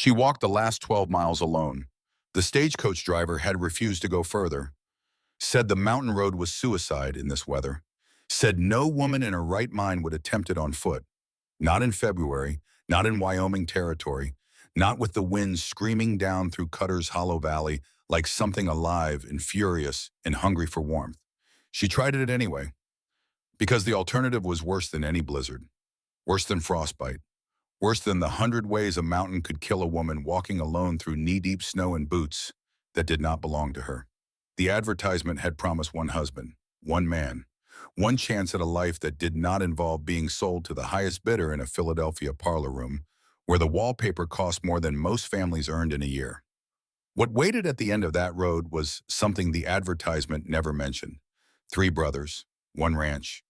She walked the last 12 miles alone. The stagecoach driver had refused to go further, said the mountain road was suicide in this weather, said no woman in her right mind would attempt it on foot. Not in February, not in Wyoming territory, not with the wind screaming down through Cutter's Hollow Valley like something alive and furious and hungry for warmth. She tried it anyway, because the alternative was worse than any blizzard, worse than frostbite, worse than the 100 ways a mountain could kill a woman walking alone through knee-deep snow in boots that did not belong to her. The advertisement had promised one husband, one man, one chance at a life that did not involve being sold to the highest bidder in a Philadelphia parlor room, where the wallpaper cost more than most families earned in a year. What waited at the end of that road was something the advertisement never mentioned. 3 brothers, 1 ranch,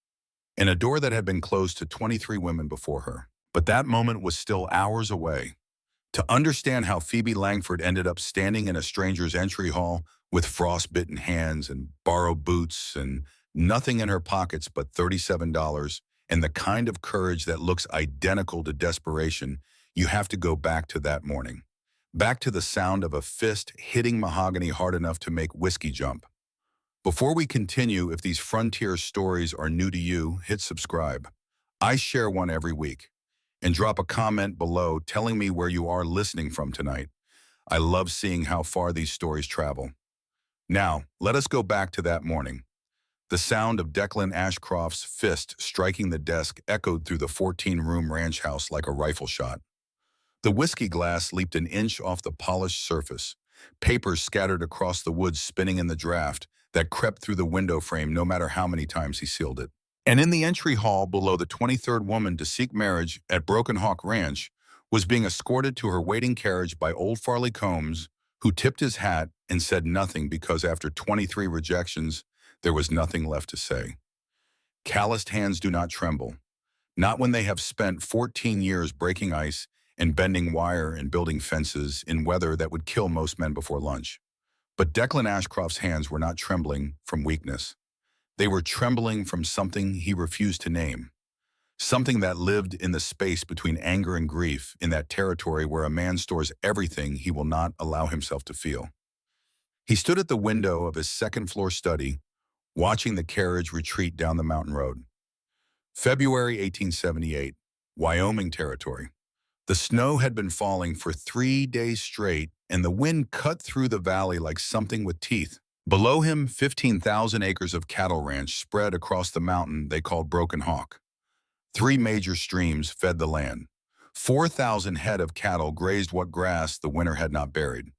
and a door that had been closed to 23 women before her. But that moment was still hours away. To understand how Phoebe Langford ended up standing in a stranger's entry hall with frostbitten hands and borrowed boots and nothing in her pockets but $37 and the kind of courage that looks identical to desperation, you have to go back to that morning. Back to the sound of a fist hitting mahogany hard enough to make whiskey jump. Before we continue, if these frontier stories are new to you, hit subscribe. I share one every week. And drop a comment below telling me where you are listening from tonight. I love seeing how far these stories travel. Now, let us go back to that morning. The sound of Declan Ashcroft's fist striking the desk echoed through the 14-room ranch house like a rifle shot. The whiskey glass leaped an inch off the polished surface, papers scattered across the wood spinning in the draft that crept through the window frame no matter how many times he sealed it. And in the entry hall below, the 23rd woman to seek marriage at Broken Hawk Ranch was being escorted to her waiting carriage by old Farley Combs, who tipped his hat and said nothing because after 23 rejections, there was nothing left to say. Calloused hands do not tremble, not when they have spent 14 years breaking ice and bending wire and building fences in weather that would kill most men before lunch. But Declan Ashcroft's hands were not trembling from weakness. They were trembling from something he refused to name, something that lived in the space between anger and grief, in that territory where a man stores everything he will not allow himself to feel. He stood at the window of his second-floor study, watching the carriage retreat down the mountain road. February 1878, Wyoming territory. The snow had been falling for 3 days straight, and the wind cut through the valley like something with teeth. Below him, 15,000 acres of cattle ranch spread across the mountain they called Broken Hawk. 3 major streams fed the land. 4,000 head of cattle grazed what grass the winter had not buried.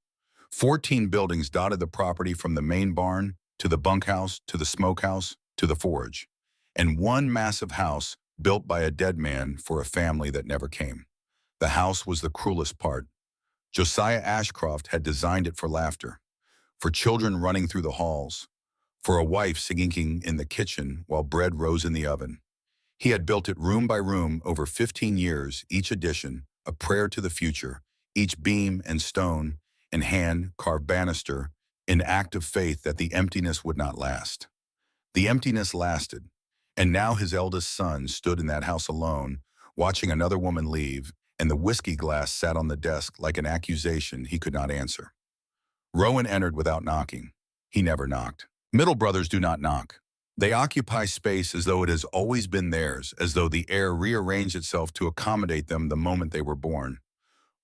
14 buildings dotted the property from the main barn to the bunkhouse to the smokehouse to the forge, and 1 massive house built by a dead man for a family that never came. The house was the cruelest part. Josiah Ashcroft had designed it for laughter, for children running through the halls, for a wife singing in the kitchen while bread rose in the oven. He had built it room by room over 15 years, each addition a prayer to the future, each beam and stone and hand-carved banister an act of faith that the emptiness would not last. The emptiness lasted, and now his eldest son stood in that house alone, watching another woman leave, and the whiskey glass sat on the desk like an accusation he could not answer. Rowan entered without knocking. He never knocked. Middle brothers do not knock. They occupy space as though it has always been theirs, as though the air rearranged itself to accommodate them the moment they were born.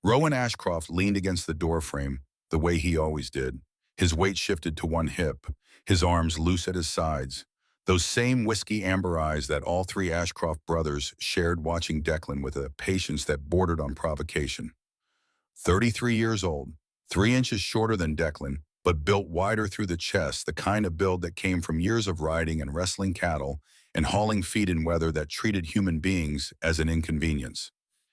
Rowan Ashcroft leaned against the doorframe the way he always did. His weight shifted to one hip, his arms loose at his sides. Those same whiskey amber eyes that all 3 Ashcroft brothers shared, watching Declan with a patience that bordered on provocation. 33 years old, 3 inches shorter than Declan, but built wider through the chest, the kind of build that came from years of riding and wrestling cattle and hauling feed in weather that treated human beings as an inconvenience.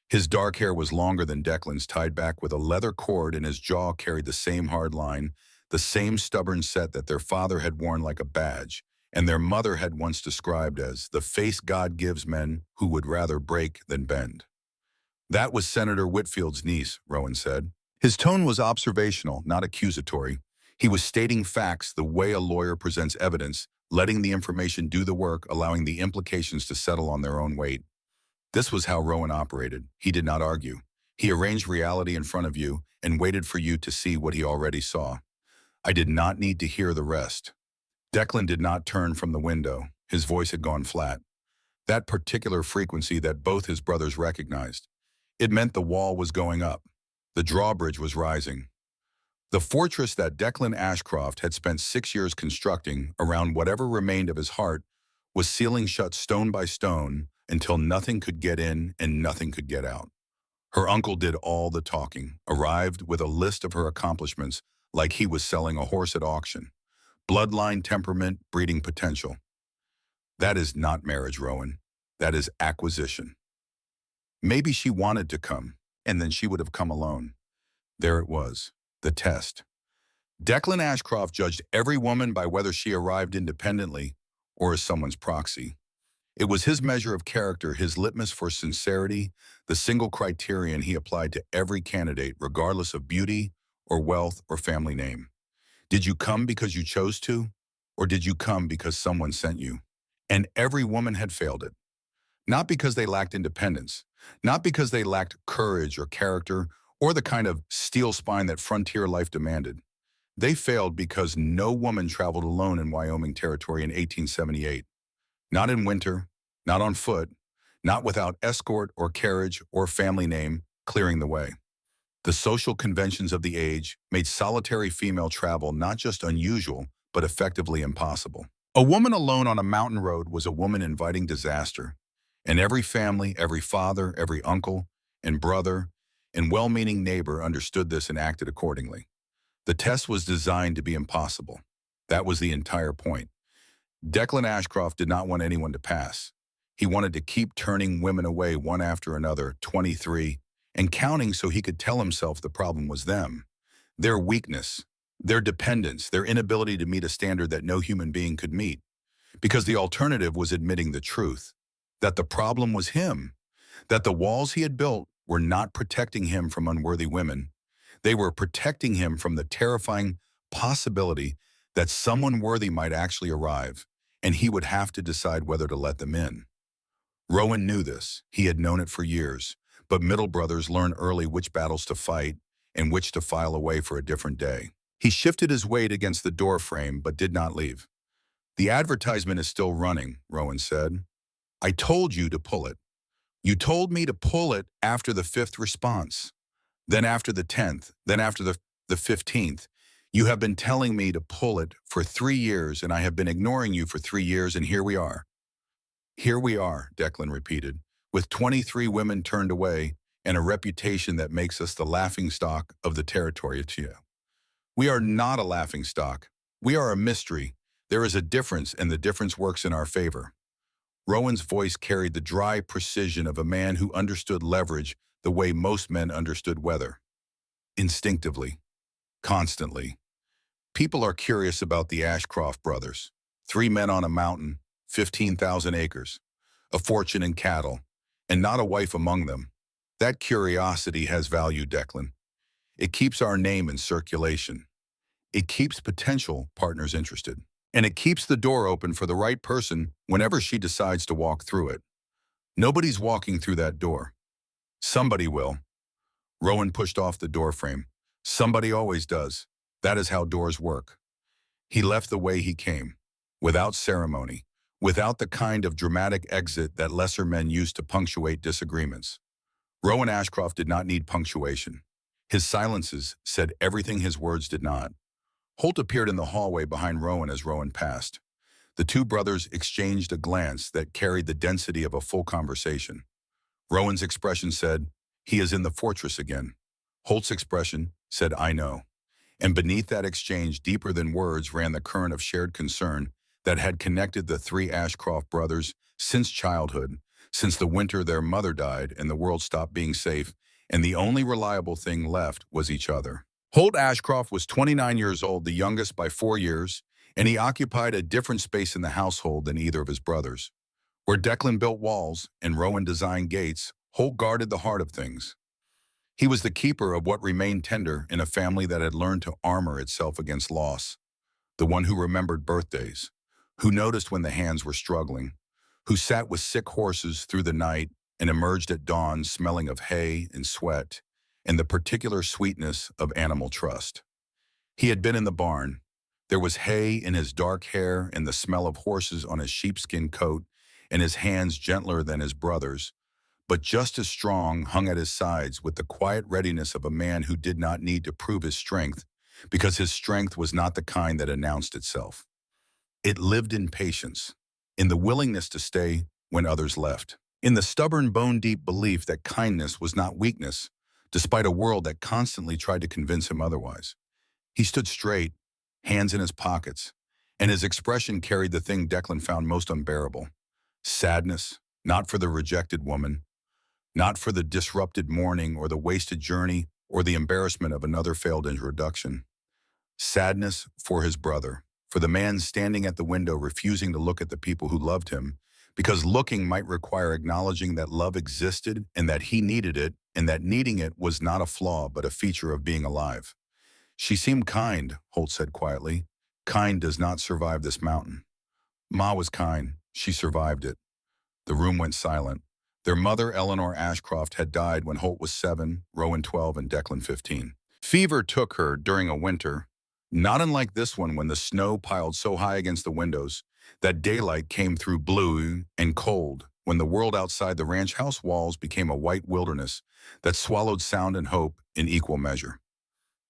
His dark hair was longer than Declan's, tied back with a leather cord, and his jaw carried the same hard line, the same stubborn set that their father had worn like a badge, and their mother had once described as the face God gives men who would rather break than bend. That was Senator Whitfield's niece, Rowan said. His tone was observational, not accusatory. He was stating facts the way a lawyer presents evidence, letting the information do the work, allowing the implications to settle on their own weight. This was how Rowan operated. He did not argue. He arranged reality in front of you and waited for you to see what he already saw. I did not need to hear the rest. Declan did not turn from the window. His voice had gone flat. That particular frequency that both his brothers recognized. It meant the wall was going up. The drawbridge was rising. The fortress that Declan Ashcroft had spent 6 years constructing around whatever remained of his heart was sealing shut stone by stone until nothing could get in and nothing could get out. Her uncle did all the talking, arrived with a list of her accomplishments like he was selling a horse at auction. Bloodline, temperament, breeding potential. That is not marriage, Rowan. That is acquisition. Maybe she wanted to come, and then she would have come alone. There it was, the test. Declan Ashcroft judged every woman by whether she arrived independently or as someone's proxy. It was his measure of character, his litmus for sincerity, the single criterion he applied to every candidate, regardless of beauty or wealth or family name. Did you come because you chose to, or did you come because someone sent you? And every woman had failed it. Not because they lacked independence, not because they lacked courage or character or the kind of steel spine that frontier life demanded. They failed because no woman traveled alone in Wyoming territory in 1878. Not in winter, not on foot, not without escort or carriage or family name clearing the way. The social conventions of the age made solitary female travel not just unusual, but effectively impossible. A woman alone on a mountain road was a woman inviting disaster, and every family, every father, every uncle and brother and well-meaning neighbor understood this and acted accordingly. The test was designed to be impossible. That was the entire point. Declan Ashcroft did not want anyone to pass. He wanted to keep turning women away one after another, 23, and counting so he could tell himself the problem was them. Their weakness, their dependence, their inability to meet a standard that no human being could meet. Because the alternative was admitting the truth, that the problem was him, that the walls he had built were not protecting him from unworthy women. They were protecting him from the terrifying possibility that someone worthy might actually arrive, and he would have to decide whether to let them in. Rowan knew this. He had known it for years, but middle brothers learn early which battles to fight and which to file away for a different day. He shifted his weight against the door frame, but did not leave. "The advertisement is still running," Rowan said. "I told you to pull it. You told me to pull it after the 5th response, then after the 10th, then after the 15th. You have been telling me to pull it for 3 years, and I have been ignoring you for 3 years, and here we are." "Here we are," Declan repeated, "with 23 women turned away and a reputation that makes us the laughingstock of the territory to you." "We are not a laughingstock. We are a mystery. There is a difference, and the difference works in our favor." Rowan's voice carried the dry precision of a man who understood leverage the way most men understood weather. Instinctively. Constantly. People are curious about the Ashcroft brothers. 3 men on a mountain, 15,000 acres, a fortune in cattle, and not a wife among them. That curiosity has value, Declan. It keeps our name in circulation. It keeps potential partners interested. And it keeps the door open for the right person whenever she decides to walk through it. Nobody's walking through that door. Somebody will. Rowan pushed off the door frame. Somebody always does. That is how doors work. He left the way he came, without ceremony, without the kind of dramatic exit that lesser men use to punctuate disagreements. Rowan Ashcroft did not need punctuation. His silences said everything his words did not. Holt appeared in the hallway behind Rowan as Rowan passed. The two brothers exchanged a glance that carried the density of a full conversation. Rowan's expression said, "He is in the fortress again." Holt's expression said, "I know." And beneath that exchange, deeper than words, ran the current of shared concern that had connected the 3 Ashcroft brothers since childhood, since the winter their mother died and the world stopped being safe, and the only reliable thing left was each other. Holt Ashcroft was 29 years old, the youngest by 4 years, and he occupied a different space in the household than either of his brothers. Where Declan built walls and Rowan designed gates, Holt guarded the heart of things. He was the keeper of what remained tender in a family that had learned to armor itself against loss. The one who remembered birthdays, who noticed when the hands were struggling, who sat with sick horses through the night and emerged at dawn smelling of hay and sweat, and the particular sweetness of animal trust. He had been in the barn. There was hay in his dark hair and the smell of horses on his sheepskin coat, and his hands gentler than his brother's, but just as strong, hung at his sides with the quiet readiness of a man who did not need to prove his strength, because his strength was not the kind that announced itself. It lived in patience, in the willingness to stay when others left, in the stubborn bone-deep belief that kindness was not weakness, despite a world that constantly tried to convince him otherwise. He stood straight, hands in his pockets, and his expression carried the thing Declan found most unbearable: sadness, not for the rejected woman, not for the disrupted morning or the wasted journey or the embarrassment of another failed introduction. Sadness for his brother, for the man standing at the window refusing to look at the people who loved him, because looking might require acknowledging that love existed and that he needed it, and that needing it was not a flaw but a feature of being alive. "She seemed kind," Holt said quietly. "Kind does not survive this mountain." Ma was kind. She survived it. The room went silent. Their mother, Eleanor Ashcroft, had died when Holt was 7, Rowan 12, and Declan 15. Fever took her during a winter, not unlike this one when the snow piled so high against the windows that daylight came through blue and cold, when the world outside the ranch house walls became a white wilderness that swallowed sound and hope in equal measure.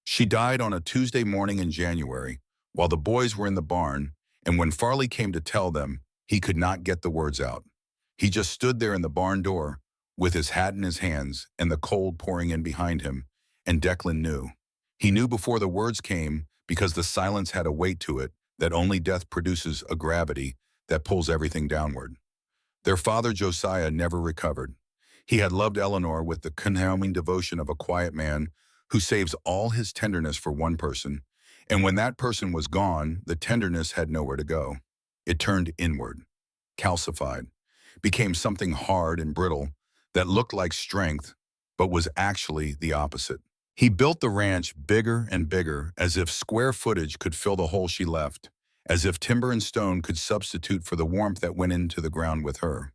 She died on a Tuesday morning in January, while the boys were in the barn, and when Farley came to tell them, he could not get the words out. He just stood there in the barn door, with his hat in his hands and the cold pouring in behind him, and Declan knew. He knew before the words came, because the silence had a weight to it that only death produces, a gravity that pulls everything downward. Their father, Josiah, never recovered. He had loved Eleanor with the calming devotion of a quiet man who saves all his tenderness for one person, and when that person was gone, the tenderness had nowhere to go. It turned inward, calcified, became something hard and brittle that looked like strength, but was actually the opposite. He built the ranch bigger and bigger, as if square footage could fill the hole she left, as if timber and stone could substitute for the warmth that went into the ground with her.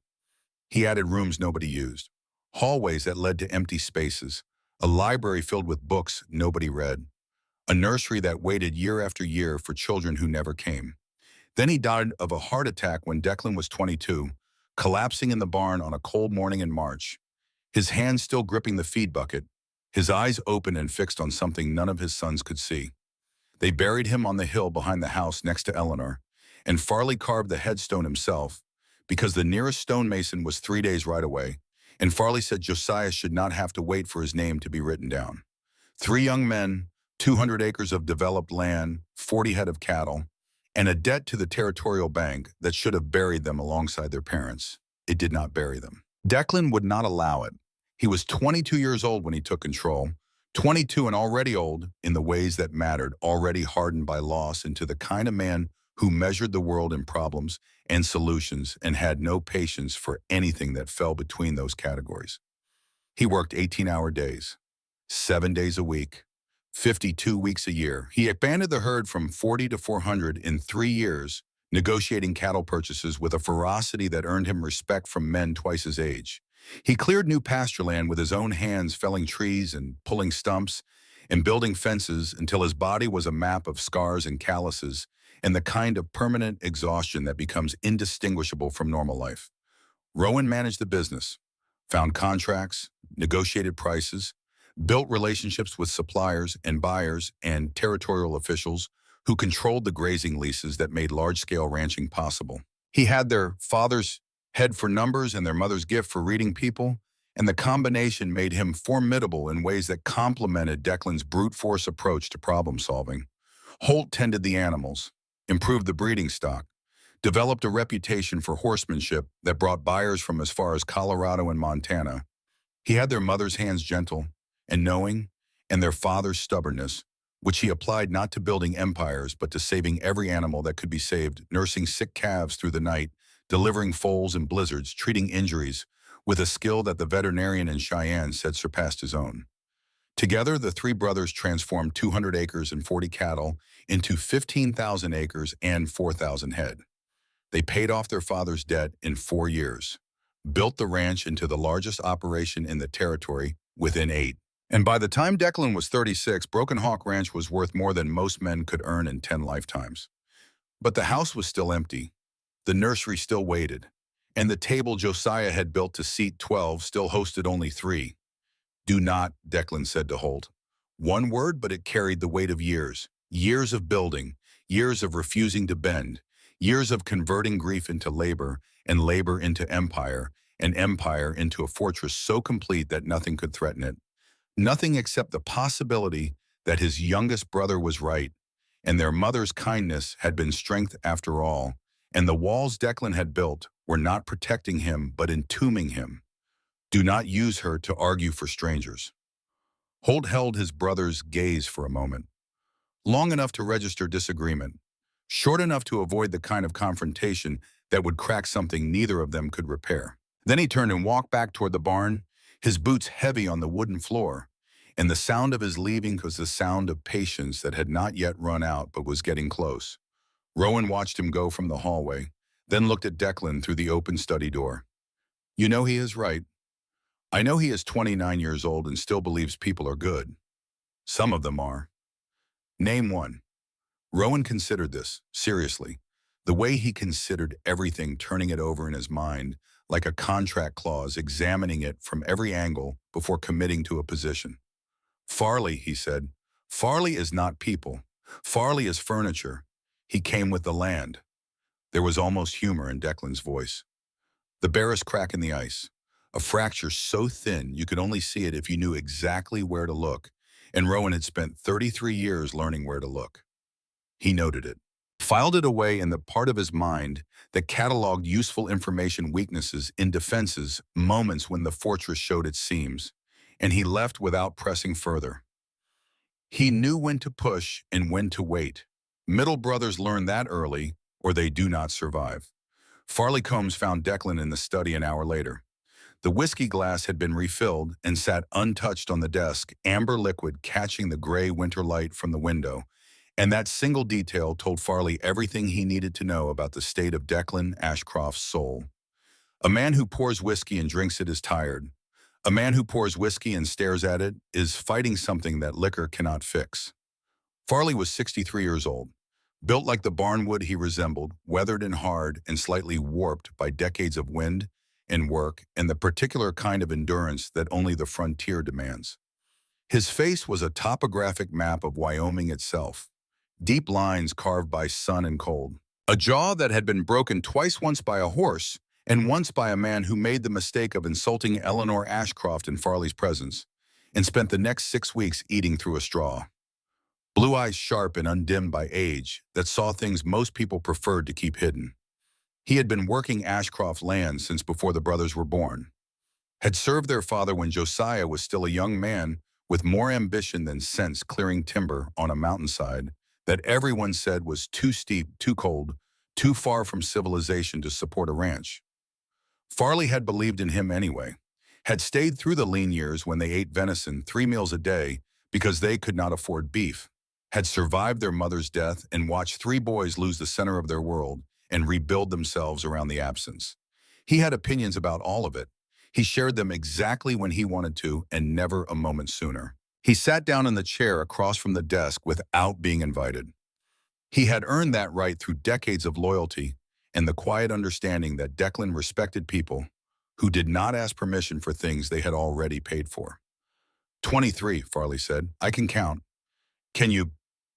He added rooms nobody used, hallways that led to empty spaces, a library filled with books nobody read, a nursery that waited year after year for children who never came. Then he died of a heart attack when Declan was 22, collapsing in the barn on a cold morning in March, his hands still gripping the feed bucket, his eyes open and fixed on something none of his sons could see. They buried him on the hill behind the house next to Eleanor, and Farley carved the headstone himself, because the nearest stonemason was 3 days right away, and Farley said Josiah should not have to wait for his name to be written down. 3 young men, 200 acres of developed land, 40 head of cattle, and a debt to the territorial bank that should have buried them alongside their parents. It did not bury them. Declan would not allow it. He was 22 years old when he took control, 22 and already old in the ways that mattered, already hardened by loss into the kind of man who measured the world in problems and solutions and had no patience for anything that fell between those categories. He worked 18-hour days, 7 days a week, 52 weeks a year. He expanded the herd from 40 to 400 in 3 years, negotiating cattle purchases with a ferocity that earned him respect from men twice his age. He cleared new pasture land with his own hands, felling trees and pulling stumps and building fences until his body was a map of scars and calluses and the kind of permanent exhaustion that becomes indistinguishable from normal life. Rowan managed the business, found contracts, negotiated prices, built relationships with suppliers and buyers and territorial officials who controlled the grazing leases that made large-scale ranching possible. He had their father's head for numbers and their mother's gift for reading people, and the combination made him formidable in ways that complemented Declan's brute force approach to problem solving. Holt tended the animals, improved the breeding stock, developed a reputation for horsemanship that brought buyers from as far as Colorado and Montana. He had their mother's hands gentle and knowing, and their father's stubbornness, which he applied not to building empires but to saving every animal that could be saved, nursing sick calves through the night, delivering foals in blizzards, treating injuries, with a skill that the veterinarian in Cheyenne said surpassed his own. Together, the 3 brothers transformed 200 acres and 40 cattle into 15,000 acres and 4,000 head. They paid off their father's debt in 4 years, built the ranch into the largest operation in the territory within 8, And by the time Declan was 36, Broken Hawk Ranch was worth more than most men could earn in 10 lifetimes. But the house was still empty. The nursery still waited. And the table Josiah had built to seat 12 still hosted only 3. Do not, Declan said to Holt. One word, but it carried the weight of years. Years of building, years of refusing to bend, years of converting grief into labor, and labor into empire, and empire into a fortress so complete that nothing could threaten it. Nothing except the possibility that his youngest brother was right, and their mother's kindness had been strength after all, and the walls Declan had built were not protecting him but entombing him. Do not use her to argue for strangers. Holt held his brother's gaze for a moment, long enough to register disagreement, short enough to avoid the kind of confrontation that would crack something neither of them could repair. Then he turned and walked back toward the barn, his boots heavy on the wooden floor, and the sound of his leaving was the sound of patience that had not yet run out but was getting close. Rowan watched him go from the hallway, then looked at Declan through the open study door. You know he is right. I know he is 29 years old and still believes people are good. Some of them are. Name one. Rowan considered this, seriously. The way he considered everything, turning it over in his mind, like a contract clause, examining it from every angle before committing to a position. Farley, he said. Farley is not people. Farley is furniture. He came with the land. There was almost humor in Declan's voice. The barest crack in the ice. A fracture so thin you could only see it if you knew exactly where to look, and Rowan had spent 33 years learning where to look. He noted it, filed it away in the part of his mind that cataloged useful information weaknesses in defenses, moments when the fortress showed its seams, and he left without pressing further. He knew when to push and when to wait. Middle brothers learn that early, or they do not survive. Farley Combs found Declan in the study an hour later. The whiskey glass had been refilled and sat untouched on the desk, amber liquid catching the gray winter light from the window, and that single detail told Farley everything he needed to know about the state of Declan Ashcroft's soul. A man who pours whiskey and drinks it is tired. A man who pours whiskey and stares at it is fighting something that liquor cannot fix. Farley was 63 years old, built like the barnwood he resembled, weathered and hard and slightly warped by decades of wind and work and the particular kind of endurance that only the frontier demands. His face was a topographic map of Wyoming itself, deep lines carved by sun and cold. A jaw that had been broken twice, once by a horse and once by a man who made the mistake of insulting Eleanor Ashcroft in Farley's presence and spent the next 6 weeks eating through a straw. Blue eyes sharp and undimmed by age that saw things most people preferred to keep hidden. He had been working Ashcroft land since before the brothers were born, had served their father when Josiah was still a young man with more ambition than sense, clearing timber on a mountainside that everyone said was too steep, too cold, too far from civilization to support a ranch. Farley had believed in him anyway, had stayed through the lean years when they ate venison 3 meals a day because they could not afford beef, had survived their mother's death and watched 3 boys lose the center of their world and rebuild themselves around the absence. He had opinions about all of it. He shared them exactly when he wanted to and never a moment sooner. He sat down in the chair across from the desk without being invited. He had earned that right through decades of loyalty and the quiet understanding that Declan respected people who did not ask permission for things they had already paid for. 23, Farley said. I can count. Can you?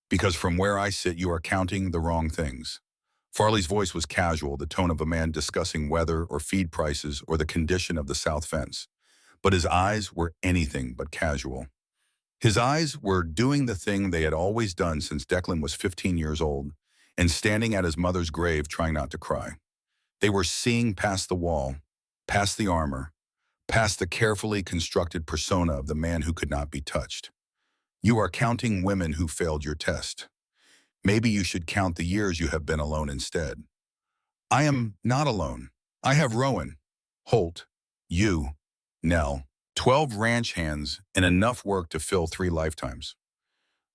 Because from where I sit, you are counting the wrong things. Farley's voice was casual, the tone of a man discussing weather or feed prices or the condition of the south fence. But his eyes were anything but casual. His eyes were doing the thing they had always done since Declan was 15 years old and standing at his mother's grave trying not to cry. They were seeing past the wall, past the armor, past the carefully constructed persona of the man who could not be touched. You are counting women who failed your test. Maybe you should count the years you have been alone instead. I am not alone. I have Rowan, Holt, you, Nell, 12 ranch hands, and enough work to fill 3 lifetimes.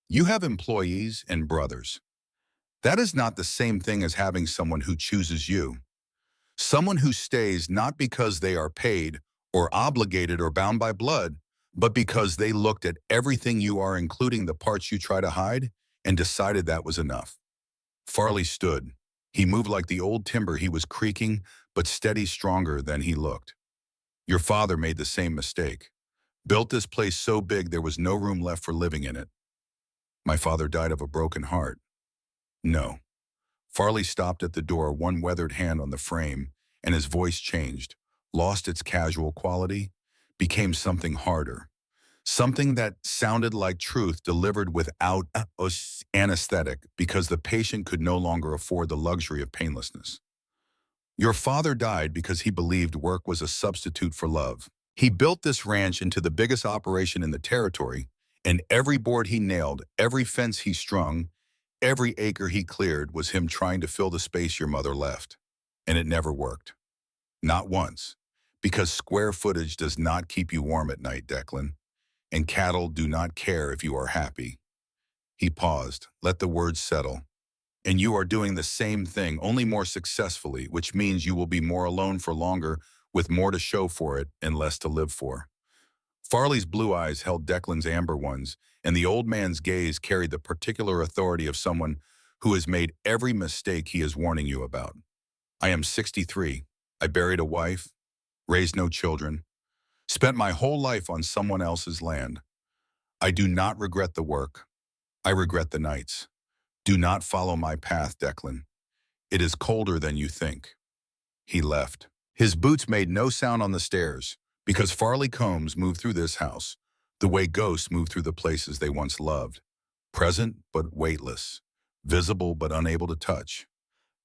You have employees and brothers. That is not the same thing as having someone who chooses you. Someone who stays not because they are paid or obligated or bound by blood, but because they looked at everything you are, including the parts you try to hide, and decided that was enough. Farley stood. He moved like the old timber he was creaking, but steady, stronger than he looked. Your father made the same mistake. Built this place so big there was no room left for living in it. My father died of a broken heart. No. Farley stopped at the door, one weathered hand on the frame, and his voice changed, lost its casual quality, became something harder. Something that sounded like truth delivered without anesthetic because the patient could no longer afford the luxury of painlessness. Your father died because he believed work was a substitute for love. He built this ranch into the biggest operation in the territory, and every board he nailed, every fence he strung, every acre he cleared was him trying to fill the space your mother left. And it never worked. Not once. Because square footage does not keep you warm at night, Declan. And cattle do not care if you are happy. He paused, let the words settle. And you are doing the same thing, only more successfully, which means you will be more alone for longer, with more to show for it and less to live for. Farley's blue eyes held Declan's amber ones, and the old man's gaze carried the particular authority of someone who has made every mistake he is warning you about. I am 63. I buried a wife, raised no children, spent my whole life on someone else's land. I do not regret the work. I regret the nights. Do not follow my path, Declan. It is colder than you think. He left. His boots made no sound on the stairs, because Farley Combs moved through this house, the way ghosts move through the places they once loved. Present but weightless, visible but unable to touch.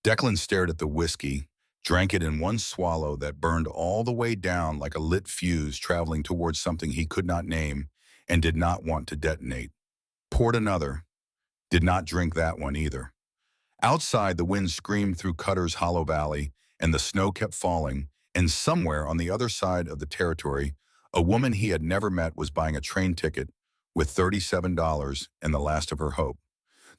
Declan stared at the whiskey, drank it in one swallow that burned all the way down like a lit fuse traveling towards something he could not name and did not want to detonate. Poured another. Did not drink that one either. Outside, the wind screamed through Cutter's Hollow Valley, and the snow kept falling, and somewhere on the other side of the territory, a woman he had never met was buying a train ticket with $37 and the last of her hope.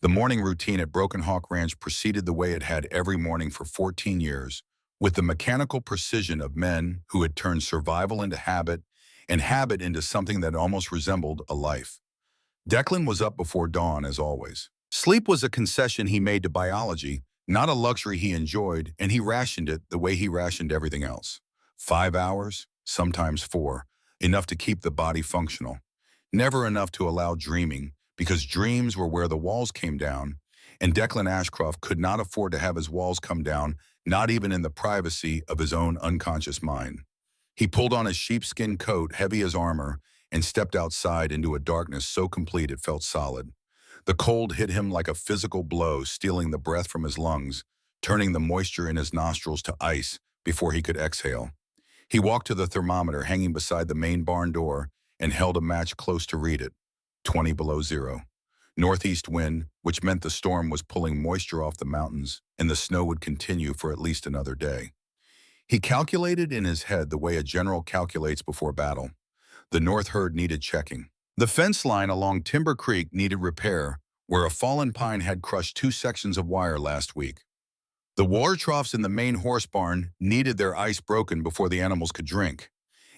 The morning routine at Broken Hawk Ranch proceeded the way it had every morning for 14 years, with the mechanical precision of men who had turned survival into habit and habit into something that almost resembled a life. Declan was up before dawn, as always. Sleep was a concession he made to biology, not a luxury he enjoyed, and he rationed it the way he rationed everything else. 5 hours, sometimes 4, enough to keep the body functional. Never enough to allow dreaming, because dreams were where the walls came down, and Declan Ashcroft could not afford to have his walls come down, not even in the privacy of his own unconscious mind. He pulled on his sheepskin coat, heavy as armor, and stepped outside into a darkness so complete it felt solid. The cold hit him like a physical blow, stealing the breath from his lungs, turning the moisture in his nostrils to ice before he could exhale. He walked to the thermometer hanging beside the main barn door and held a match close to read it. 20 below zero. Northeast wind, which meant the storm was pulling moisture off the mountains and the snow would continue for at least another day. He calculated in his head the way a general calculates before battle. The north herd needed checking. The fence line along Timber Creek needed repair, where a fallen pine had crushed 2 sections of wire last week. The water troughs in the main horse barn needed their ice broken before the animals could drink.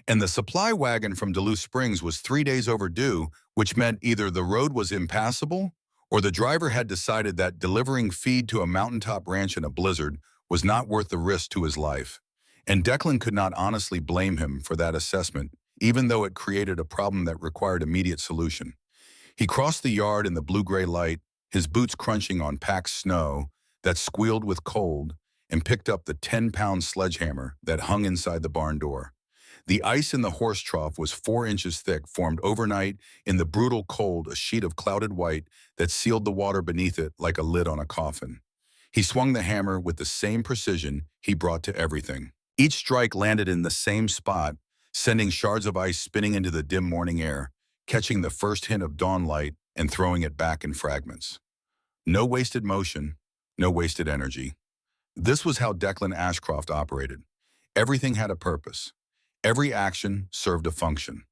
And the supply wagon from Duluth Springs was 3 days overdue, which meant either the road was impassable or the driver had decided that delivering feed to a mountaintop ranch in a blizzard was not worth the risk to his life. And Declan could not honestly blame him for that assessment, even though it created a problem that required immediate solution. He crossed the yard in the blue-gray light, his boots crunching on packed snow that squealed with cold, and picked up the 10-pound sledgehammer that hung inside the barn door. The ice in the horse trough was 4 inches thick, formed overnight in the brutal cold, a sheet of clouded white that sealed the water beneath it like a lid on a coffin. He swung the hammer with the same precision he brought to everything. Each strike landed in the same spot, sending shards of ice spinning into the dim morning air, catching the first hint of dawn light and throwing it back in fragments. No wasted motion, no wasted energy. This was how Declan Ashcroft operated. Everything had a purpose. Every action served a function.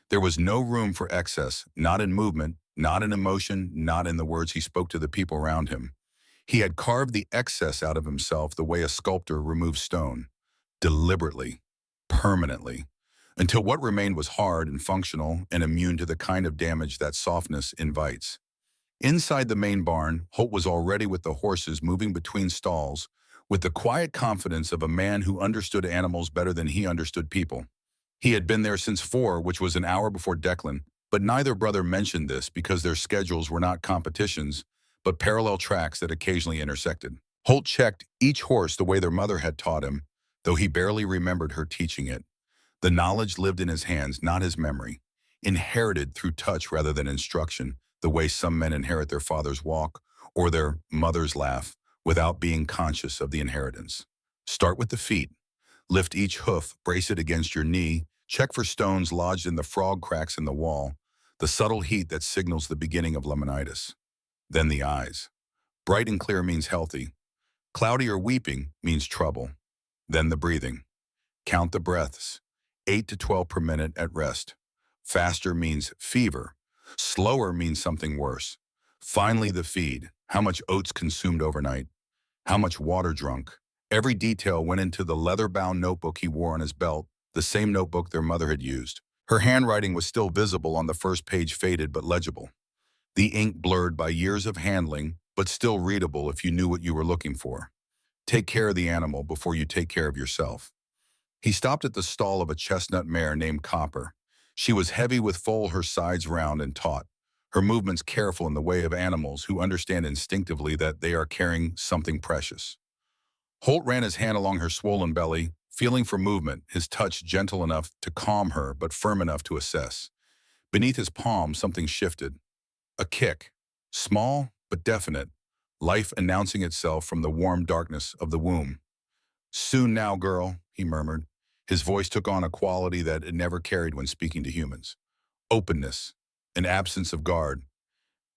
There was no room for excess, not in movement, not in emotion, not in the words he spoke to the people around him. He had carved the excess out of himself the way a sculptor removes stone, deliberately, permanently. until what remained was hard and functional and immune to the kind of damage that softness invites. Inside the main barn, Holt was already with the horses moving between stalls, with the quiet confidence of a man who understood animals better than he understood people. He had been there since 4, which was an hour before Declan, but neither brother mentioned this because their schedules were not competitions, but parallel tracks that occasionally intersected. Holt checked each horse the way their mother had taught him, though he barely remembered her teaching it. The knowledge lived in his hands, not his memory, inherited through touch rather than instruction, the way some men inherit their father's walk or their mother's laugh without being conscious of the inheritance. Start with the feet. Lift each hoof, brace it against your knee, check for stones lodged in the frog cracks in the wall, the subtle heat that signals the beginning of laminitis. Then the eyes. Bright and clear means healthy. Cloudy or weeping means trouble. Then the breathing. Count the breaths. 8 to 12 per minute at rest. Faster means fever. Slower means something worse. Finally, the feed. How much oats consumed overnight. How much water drunk. Every detail went into the leather-bound notebook he wore on his belt, the same notebook their mother had used. Her handwriting was still visible on the first page, faded but legible. The ink blurred by years of handling, but still readable if you knew what you were looking for. Take care of the animal before you take care of yourself. He stopped at the stall of a chestnut mare named Copper. She was heavy with foal, her sides round and taut, her movements careful in the way of animals who understand instinctively that they are carrying something precious. Holt ran his hand along her swollen belly, feeling for movement, his touch gentle enough to calm her but firm enough to assess. Beneath his palm, something shifted. A kick, small but definite, life announcing itself from the warm darkness of the womb. "Soon now, girl," he murmured. His voice took on a quality that it never carried when speaking to humans. Openness, an absence of guard.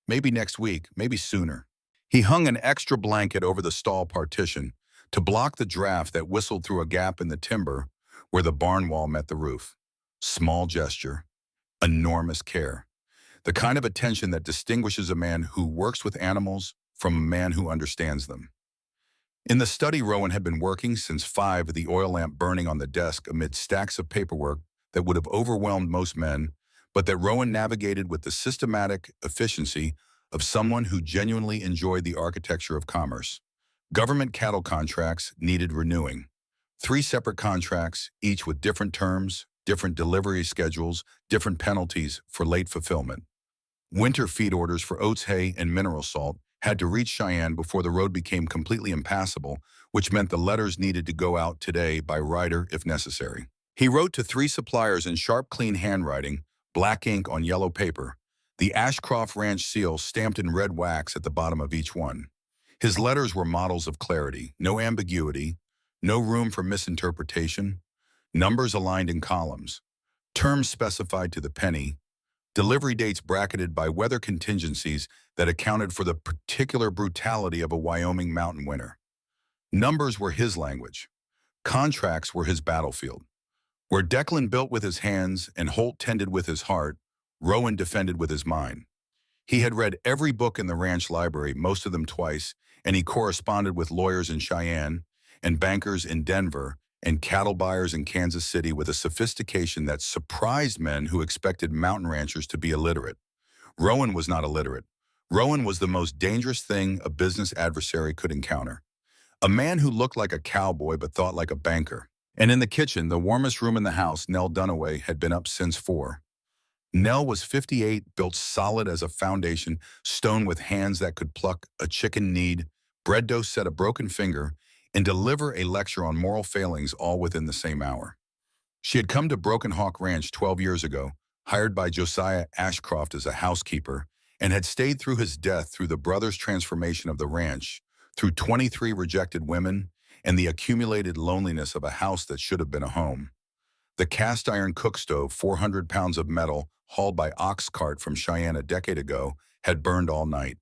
Maybe next week, maybe sooner. He hung an extra blanket over the stall partition to block the draft that whistled through a gap in the timber where the barn wall met the roof. Small gesture, enormous care. The kind of attention that distinguishes a man who works with animals from a man who understands them. In the study Rowan had been working since 5, the oil lamp burning on the desk amid stacks of paperwork that would have overwhelmed most men, but that Rowan navigated with the systematic efficiency of someone who genuinely enjoyed the architecture of commerce. Government cattle contracts needed renewing. 3 separate contracts, each with different terms, different delivery schedules, different penalties for late fulfillment. Winter feed orders for oats, hay, and mineral salt had to reach Cheyenne before the road became completely impassable, which meant the letters needed to go out today by rider if necessary. He wrote to 3 suppliers in sharp, clean handwriting, black ink on yellow paper, the Ashcroft Ranch seal stamped in red wax at the bottom of each one. His letters were models of clarity, no ambiguity, no room for misinterpretation, numbers aligned in columns, terms specified to the penny, delivery dates bracketed by weather contingencies that accounted for the particular brutality of a Wyoming mountain winter. Numbers were his language. Contracts were his battlefield. Where Declan built with his hands and Holt tended with his heart, Rowan defended with his mind. He had read every book in the ranch library, most of them twice, and he corresponded with lawyers in Cheyenne and bankers in Denver and cattle buyers in Kansas City with a sophistication that surprised men who expected mountain ranchers to be illiterate. Rowan was not illiterate. Rowan was the most dangerous thing a business adversary could encounter. A man who looked like a cowboy but thought like a banker. And in the kitchen, the warmest room in the house, Nell Dunaway had been up since 4. Nell was 58, built solid as a foundation, stone with hands that could pluck a chicken knead, bread dough set a broken finger, and deliver a lecture on moral failings all within the same hour. She had come to Broken Hawk Ranch 12 years ago, hired by Josiah Ashcroft as a housekeeper, and had stayed through his death, through the brothers' transformation of the ranch, through 23 rejected women, and the accumulated loneliness of a house that should have been a home. The cast iron cook stove, 400 pounds of metal, hauled by ox cart from Cheyenne a decade ago, had burned all night.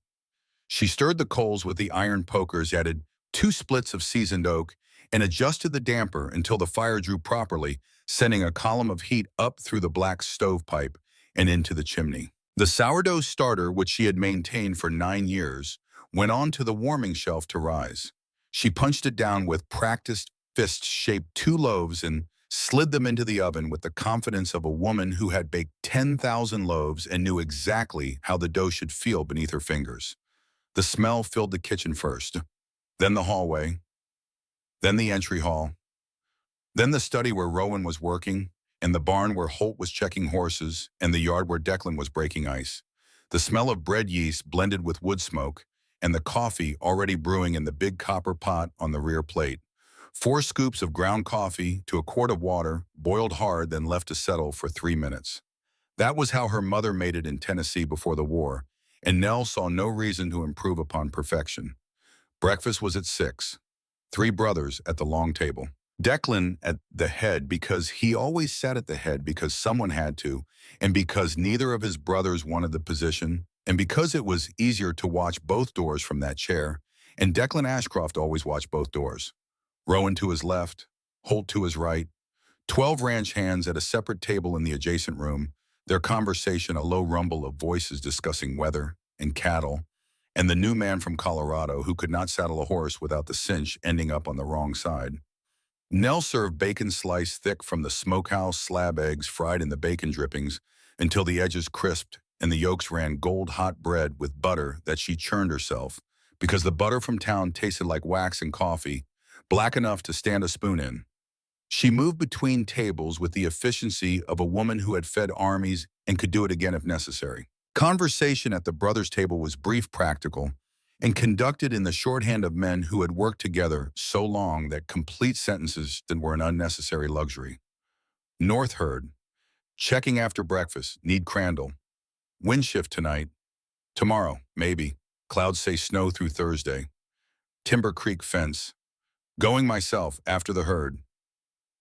She stirred the coals with the iron pokers, added 2 splits of seasoned oak, and adjusted the damper until the fire drew properly, sending a column of heat up through the black stovepipe and into the chimney. The sourdough starter, which she had maintained for 9 years, went on to the warming shelf to rise. She punched it down with practiced fists, shaped 2 loaves, and slid them into the oven with the confidence of a woman who had baked 10,000 loaves and knew exactly how the dough should feel beneath her fingers. The smell filled the kitchen first, then the hallway, then the entry hall, then the study where Rowan was working, and the barn where Holt was checking horses, and the yard where Declan was breaking ice. The smell of bread yeast blended with wood smoke, and the coffee already brewing in the big copper pot on the rear plate. 4 scoops of ground coffee to a quart of water, boiled hard, then left to settle for 3 minutes. That was how her mother made it in Tennessee before the war, and Nell saw no reason to improve upon perfection. Breakfast was at 6. 3 brothers at the long table. Declan at the head because he always sat at the head because someone had to, and because neither of his brothers wanted the position, and because it was easier to watch both doors from that chair, and Declan Ashcroft always watched both doors. Rowan to his left, Holt to his right, 12 ranch hands at a separate table in the adjacent room, their conversation a low rumble of voices discussing weather and cattle, and the new man from Colorado who could not saddle a horse without the cinch ending up on the wrong side. Nell served bacon sliced thick from the smokehouse, slab eggs fried in the bacon drippings until the edges crisped and the yolks ran gold-hot bread with butter that she churned herself because the butter from town tasted like wax and coffee, black enough to stand a spoon in. She moved between tables with the efficiency of a woman who had fed armies and could do it again if necessary. Conversation at the brothers' table was brief, practical, and conducted in the shorthand of men who had worked together so long that complete sentences were an unnecessary luxury. North heard, checking after breakfast, need Crandall. Wind shift tonight. Tomorrow, maybe. Clouds say snow through Thursday. Timber Creek fence. Going myself after the herd.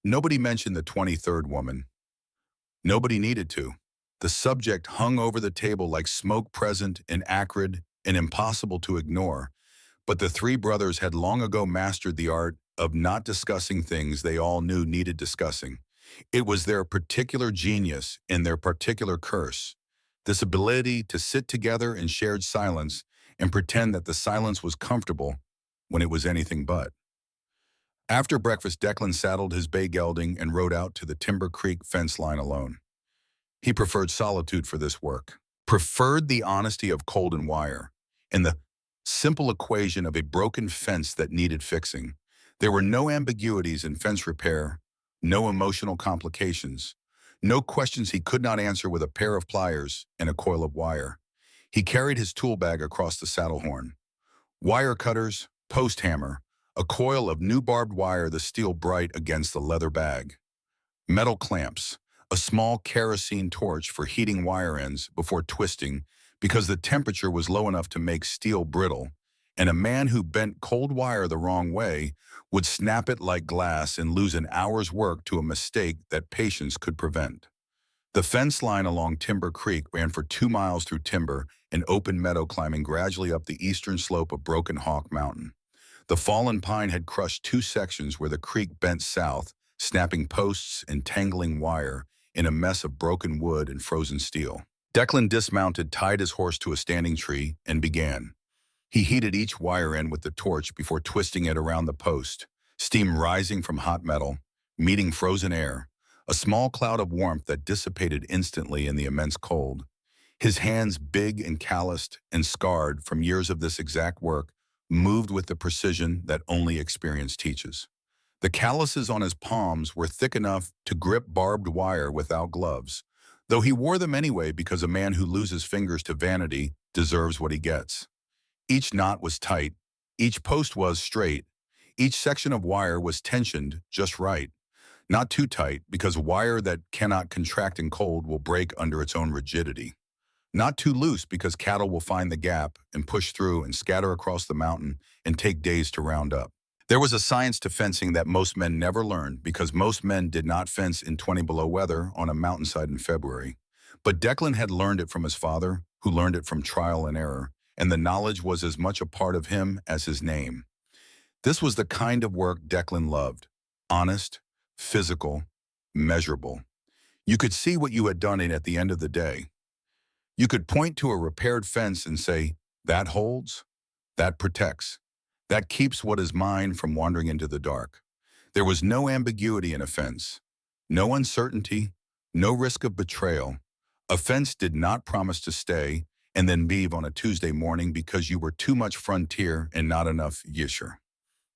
Nobody mentioned the 23rd woman. Nobody needed to. The subject hung over the table like smoke present and acrid and impossible to ignore, but the 3 brothers had long ago mastered the art of not discussing things they all knew needed discussing. It was their particular genius and their particular curse, this ability to sit together in shared silence and pretend that the silence was comfortable when it was anything but. After breakfast, Declan saddled his bay gelding and rode out to the Timber Creek fence line alone. He preferred solitude for this work, preferred the honesty of cold and wire, and the simple equation of a broken fence that needed fixing. There were no ambiguities in fence repair, no emotional complications, no questions he could not answer with a pair of pliers and a coil of wire. He carried his tool bag across the saddle horn. Wire cutters, post hammer, a coil of new barbed wire, the steel bright against the leather bag. Metal clamps, a small kerosene torch for heating wire ends before twisting because the temperature was low enough to make steel brittle, and a man who bent cold wire the wrong way would snap it like glass and lose an hour's work to a mistake that patience could prevent. The fence line along Timber Creek ran for 2 miles through timber and open meadow climbing gradually up the eastern slope of Broken Hawk Mountain. The fallen pine had crushed 2 sections where the creek bent south, snapping posts and tangling wire in a mess of broken wood and frozen steel. Declan dismounted, tied his horse to a standing tree, and began. He heated each wire end with the torch before twisting it around the post, steam rising from hot metal, meeting frozen air, a small cloud of warmth that dissipated instantly in the immense cold. His hands, big and calloused and scarred from years of this exact work, moved with the precision that only experience teaches. The calluses on his palms were thick enough to grip barbed wire without gloves, though he wore them anyway because a man who loses fingers to vanity deserves what he gets. Each knot was tight, each post was straight, each section of wire was tensioned just right. Not too tight, because wire that cannot contract in cold will break under its own rigidity. Not too loose, because cattle will find the gap and push through and scatter across the mountain and take days to round up. There was a science to fencing that most men never learned because most men did not fence in 20 below weather on a mountainside in February. But Declan had learned it from his father, who learned it from trial and error, and the knowledge was as much a part of him as his name. This was the kind of work Declan loved. Honest, physical, measurable. You could see what you had done in at the end of the day. You could point to a repaired fence and say, that holds, that protects, that keeps what is mine from wandering into the dark. There was no ambiguity in a fence. No uncertainty, no risk of betrayal. A fence did not promise to stay and then leave on a Tuesday morning because you were too much frontier and not enough yisher.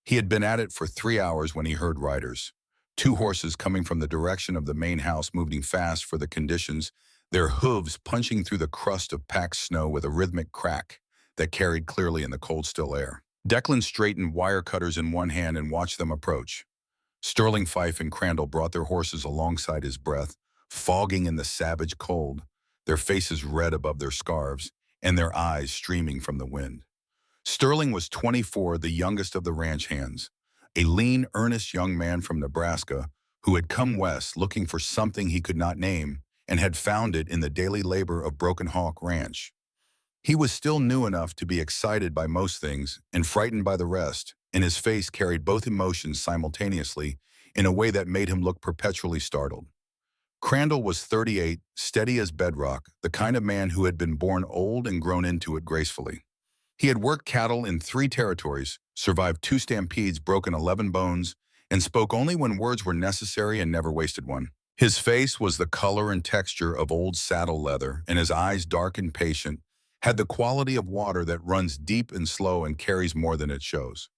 He had been at it for 3 hours when he heard riders. Two horses coming from the direction of the main house moving fast for the conditions, their hooves punching through the crust of packed snow with a rhythmic crack that carried clearly in the cold, still air. Declan straightened wire cutters in one hand and watched them approach. Sterling, Fife, and Crandall brought their horses alongside his breath, fogging in the savage cold, their faces red above their scarves, and their eyes streaming from the wind. Sterling was 24, the youngest of the ranch hands, a lean, earnest young man from Nebraska who had come west looking for something he could not name and had found it in the daily labor of Broken Hawk Ranch. He was still new enough to be excited by most things and frightened by the rest, and his face carried both emotions simultaneously in a way that made him look perpetually startled. Crandall was 38, steady as bedrock, the kind of man who had been born old and grown into it gracefully. He had worked cattle in 3 territories, survived 2 stampedes, broken 11 bones, and spoke only when words were necessary and never wasted one. His face was the color and texture of old saddle leather, and his eyes, dark and patient, had the quality of water that runs deep and slow and carries more than it shows.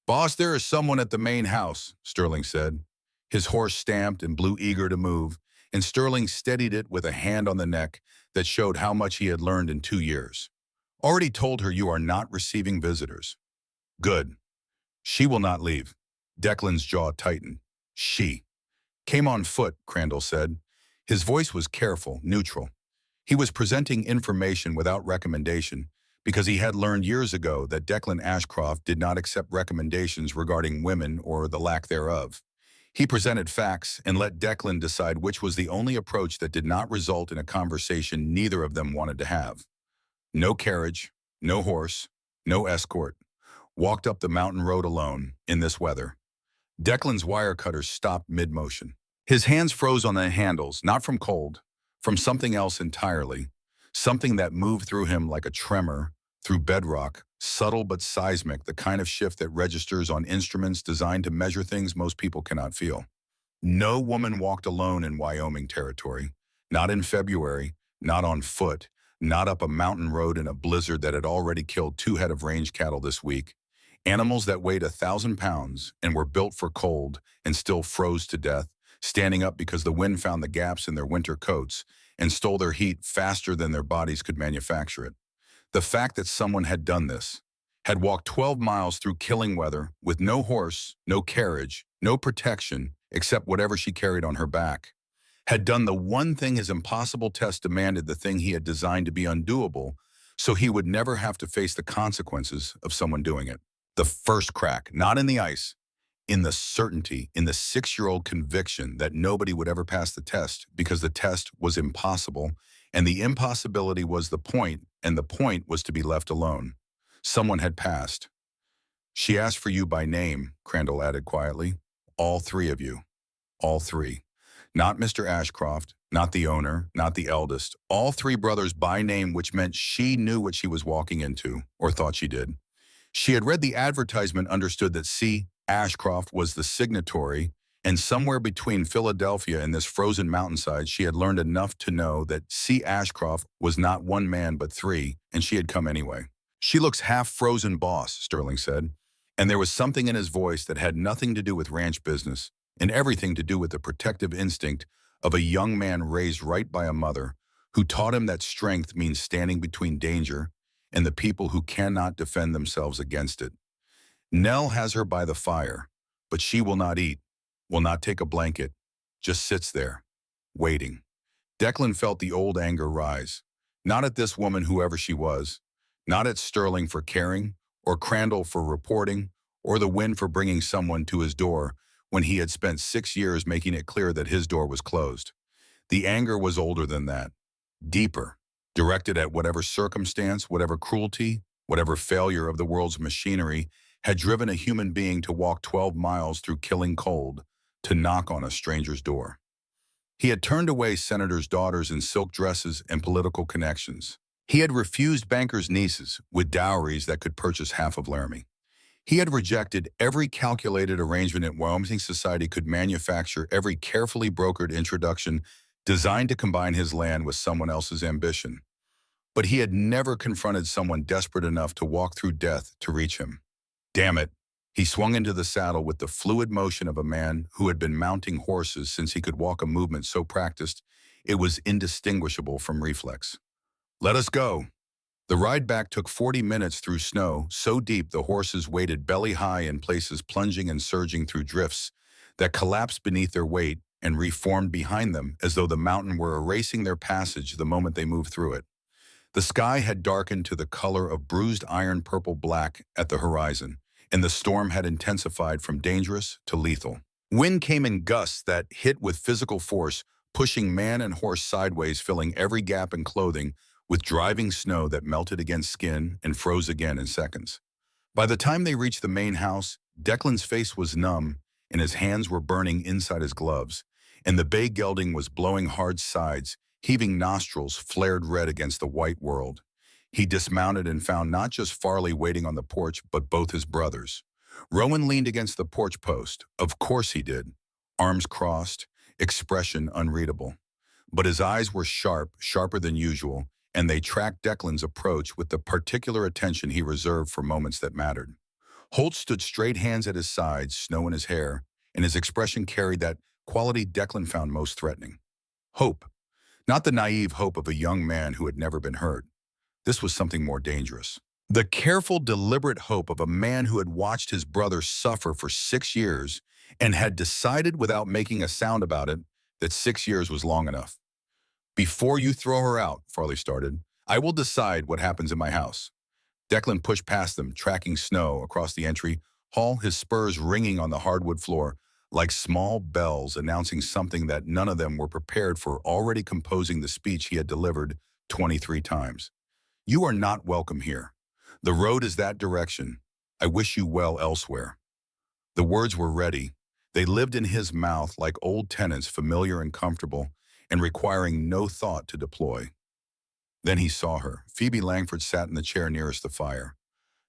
"Boss, there is someone at the main house," Sterling said. His horse stamped and blew, eager to move, and Sterling steadied it with a hand on the neck that showed how much he had learned in 2 years. "Already told her you are not receiving visitors." "Good. She will not leave." Declan's jaw tightened. "She." "Came on foot," Crandall said. His voice was careful, neutral. He was presenting information without recommendation because he had learned years ago that Declan Ashcroft did not accept recommendations regarding women or the lack thereof. He presented facts and let Declan decide which was the only approach that did not result in a conversation neither of them wanted to have. No carriage, no horse, no escort. Walked up the mountain road alone, in this weather. Declan's wire cutters stopped mid-motion. His hands froze on the handles, not from cold, from something else entirely, something that moved through him like a tremor, through bedrock, subtle but seismic, the kind of shift that registers on instruments designed to measure things most people cannot feel. No woman walked alone in Wyoming territory, not in February, not on foot, not up a mountain road in a blizzard that had already killed 2 head of range cattle this week. Animals that weighed 1,000 pounds and were built for cold and still froze to death, standing up because the wind found the gaps in their winter coats and stole their heat faster than their bodies could manufacture it. The fact that someone had done this, had walked 12 miles through killing weather with no horse, no carriage, no protection except whatever she carried on her back, had done the one thing his impossible test demanded, the thing he had designed to be undoable, so he would never have to face the consequences of someone doing it. The first crack, not in the ice, in the certainty, in the 6-year-old conviction that nobody would ever pass the test because the test was impossible, and the impossibility was the point, and the point was to be left alone. Someone had passed. "She asked for you by name," Crandall added quietly. "All 3 of you. All 3. Not Mr. Ashcroft, not the owner, not the eldest. All 3 brothers by name, which meant she knew what she was walking into, or thought she did. She had read the advertisement, understood that C. Ashcroft was the signatory, and somewhere between Philadelphia and this frozen mountainside, she had learned enough to know that C. Ashcroft was not 1 man but 3, and she had come anyway. "She looks half frozen, boss," Sterling said, and there was something in his voice that had nothing to do with ranch business and everything to do with the protective instinct of a young man raised right by a mother who taught him that strength means standing between danger and the people who cannot defend themselves against it. "Nell has her by the fire, but she will not eat, will not take a blanket, just sits there, waiting." Declan felt the old anger rise, not at this woman, whoever she was, not at Sterling for caring, or Crandall for reporting, or the wind for bringing someone to his door when he had spent 6 years making it clear that his door was closed. The anger was older than that, deeper, directed at whatever circumstance, whatever cruelty, whatever failure of the world's machinery had driven a human being to walk 12 miles through killing cold to knock on a stranger's door. He had turned away senators' daughters in silk dresses and political connections. He had refused bankers' nieces with dowries that could purchase half of Laramie. He had rejected every calculated arrangement that Wyoming society could manufacture, every carefully brokered introduction designed to combine his land with someone else's ambition. But he had never confronted someone desperate enough to walk through death to reach him. Damn it. He swung into the saddle with the fluid motion of a man who had been mounting horses since he could walk, a movement so practiced it was indistinguishable from reflex. Let us go. The ride back took 40 minutes through snow so deep the horses waded belly high, in places plunging and surging through drifts that collapsed beneath their weight and reformed behind them as though the mountain were erasing their passage the moment they moved through it. The sky had darkened to the color of bruised iron purple-black at the horizon, and the storm had intensified from dangerous to lethal. Wind came in gusts that hit with physical force, pushing man and horse sideways, filling every gap in clothing with driving snow that melted against skin and froze again in seconds. By the time they reached the main house, Declan's face was numb and his hands were burning inside his gloves, and the bay gelding was blowing hard sides, heaving nostrils flared red against the white world. He dismounted and found not just Farley waiting on the porch, but both his brothers. Rowan leaned against the porch post. Of course he did. Arms crossed, expression unreadable. But his eyes were sharp, sharper than usual, and they tracked Declan's approach with the particular attention he reserved for moments that mattered. Holt stood straight, hands at his sides, snow in his hair, and his expression carried that quality Declan found most threatening. Hope. Not the naive hope of a young man who had never been hurt. This was something more dangerous. The careful, deliberate hope of a man who had watched his brother suffer for 6 years and had decided without making a sound about it that 6 years was long enough. Before you throw her out, Farley started, I will decide what happens in my house. Declan pushed past them, tracking snow across the entry hall, his spurs ringing on the hardwood floor like small bells announcing something that none of them were prepared for, already composing the speech he had delivered 23 times. You are not welcome here. The road is that direction. I wish you well elsewhere. The words were ready. They lived in his mouth like old tenants, familiar and comfortable, and requiring no thought to deploy. Then he saw her. Phoebe Langford sat in the chair nearest the fire,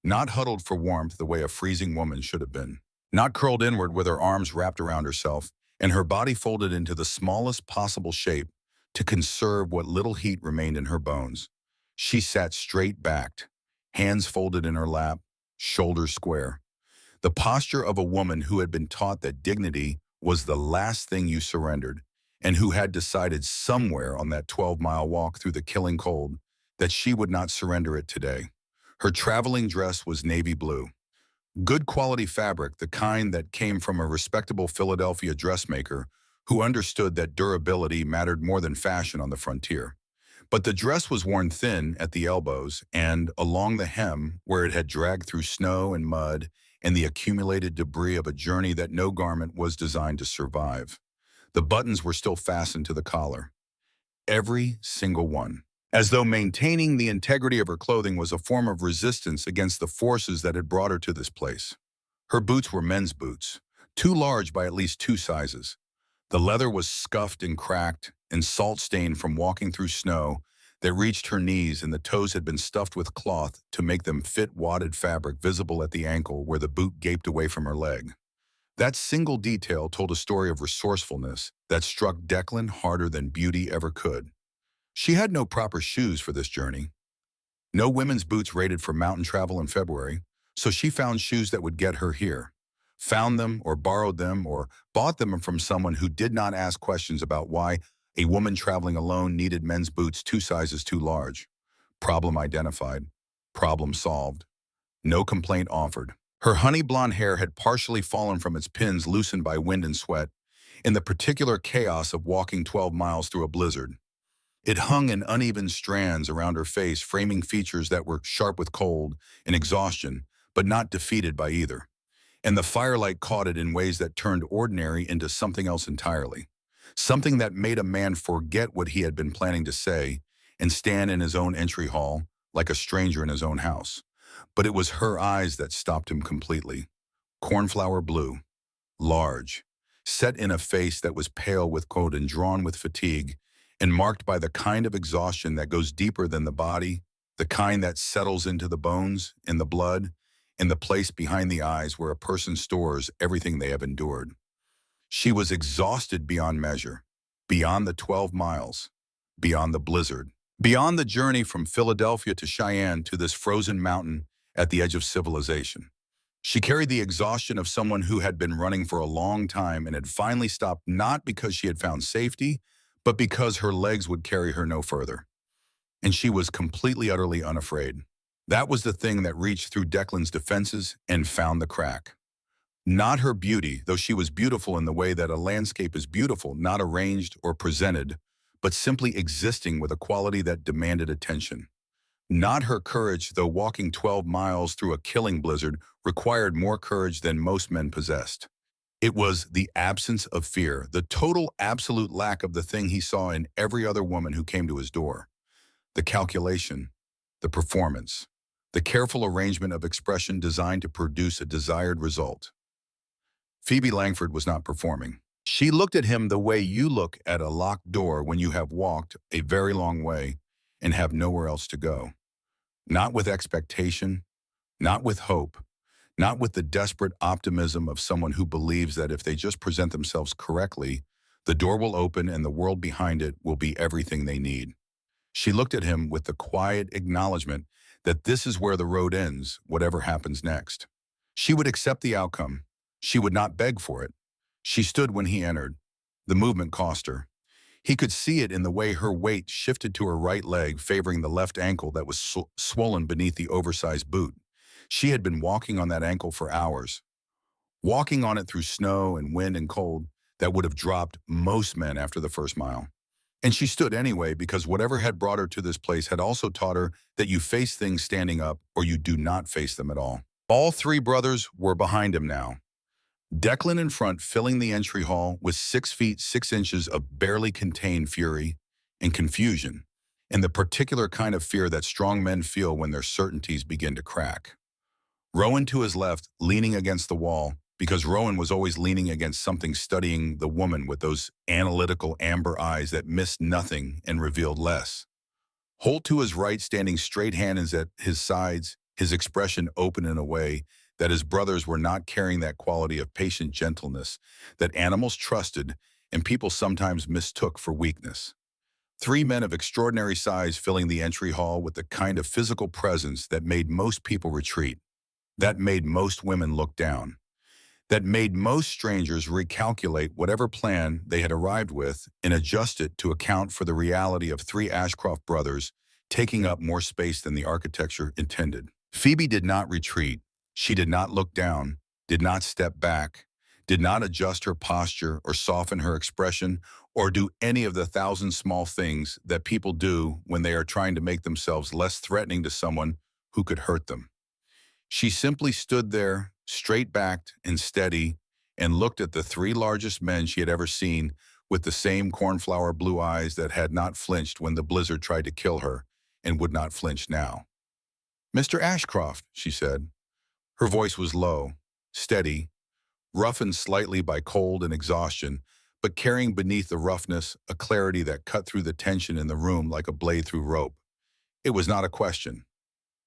not huddled for warmth the way a freezing woman should have been, not curled inward with her arms wrapped around herself and her body folded into the smallest possible shape to conserve what little heat remained in her bones. She sat straight-backed, hands folded in her lap, shoulders square. The posture of a woman who had been taught that dignity was the last thing you surrendered, and who had decided somewhere on that 12-mile walk through the killing cold that she would not surrender it today. Her traveling dress was navy blue. Good quality fabric, the kind that came from a respectable Philadelphia dressmaker who understood that durability mattered more than fashion on the frontier. But the dress was worn thin at the elbows and along the hem, where it had dragged through snow and mud and the accumulated debris of a journey that no garment was designed to survive. The buttons were still fastened to the collar. Every single one. As though maintaining the integrity of her clothing was a form of resistance against the forces that had brought her to this place. Her boots were men's boots, too large by at least 2 sizes. The leather was scuffed and cracked and salt-stained from walking through snow that reached her knees, and the toes had been stuffed with cloth to make them fit wadded fabric visible at the ankle where the boot gaped away from her leg. That single detail told a story of resourcefulness that struck Declan harder than beauty ever could. She had no proper shoes for this journey. No women's boots rated for mountain travel in February, so she found shoes that would get her here. Found them or borrowed them or bought them from someone who did not ask questions about why a woman traveling alone needed men's boots 2 sizes too large. Problem identified. Problem solved. No complaint offered. Her honey blonde hair had partially fallen from its pins, loosened by wind and sweat, in the particular chaos of walking 12 miles through a blizzard. It hung in uneven strands around her face, framing features that were sharp with cold and exhaustion, but not defeated by either. And the firelight caught it in ways that turned ordinary into something else entirely. Something that made a man forget what he had been planning to say and stand in his own entry hall like a stranger in his own house. But it was her eyes that stopped him completely. Cornflower blue, large, set in a face that was pale with cold and drawn with fatigue, and marked by the kind of exhaustion that goes deeper than the body, the kind that settles into the bones, in the blood, in the place behind the eyes where a person stores everything they have endured. She was exhausted beyond measure, beyond the 12 miles, beyond the blizzard, beyond the journey from Philadelphia to Cheyenne to this frozen mountain at the edge of civilization. She carried the exhaustion of someone who had been running for a long time and had finally stopped not because she had found safety, but because her legs would carry her no further. And she was completely, utterly unafraid. That was the thing that reached through Declan's defenses and found the crack. Not her beauty, though she was beautiful in the way that a landscape is beautiful, not arranged or presented, but simply existing with a quality that demanded attention. Not her courage, though walking 12 miles through a killing blizzard required more courage than most men possessed. It was the absence of fear, the total absolute lack of the thing he saw in every other woman who came to his door. The calculation, the performance, the careful arrangement of expression designed to produce a desired result. Phoebe Langford was not performing. She looked at him the way you look at a locked door when you have walked a very long way and have nowhere else to go. Not with expectation, not with hope, not with the desperate optimism of someone who believes that if they just present themselves correctly, the door will open and the world behind it will be everything they need. She looked at him with the quiet acknowledgement that this is where the road ends, whatever happens next. She would accept the outcome. She would not beg for it. She stood when he entered. The movement cost her. He could see it in the way her weight shifted to her right leg, favoring the left ankle that was swollen beneath the oversized boot. She had been walking on that ankle for hours, walking on it through snow and wind and cold that would have dropped most men after the first mile. And she stood anyway because whatever had brought her to this place had also taught her that you face things standing up or you do not face them at all. All three brothers were behind him now. Declan in front, filling the entry hall with 6 feet 6 inches of barely contained fury and confusion, and the particular kind of fear that strong men feel when their certainties begin to crack. Rowan to his left, leaning against the wall, because Rowan was always leaning against something, studying the woman with those analytical amber eyes that missed nothing and revealed less. Holt to his right, standing straight, hands at his sides, his expression open in a way that his brothers were not carrying that quality of patient gentleness that animals trusted and people sometimes mistook for weakness. 3 men of extraordinary size filling the entry hall with the kind of physical presence that made most people retreat, that made most women look down, that made most strangers recalculate whatever plan they had arrived with and adjust it to account for the reality of 3 Ashcroft brothers taking up more space than the architecture intended. Phoebe did not retreat. She did not look down, did not step back, did not adjust her posture or soften her expression or do any of the 1,000 small things that people do when they are trying to make themselves less threatening to someone who could hurt them. She simply stood there, straight-backed and steady, and looked at the 3 largest men she had ever seen with the same cornflower blue eyes that had not flinched when the blizzard tried to kill her and would not flinch now. "Mr. Ashcroft," she said. Her voice was low, steady, roughened slightly by cold and exhaustion, but carrying beneath the roughness a clarity that cut through the tension in the room like a blade through rope. It was not a question,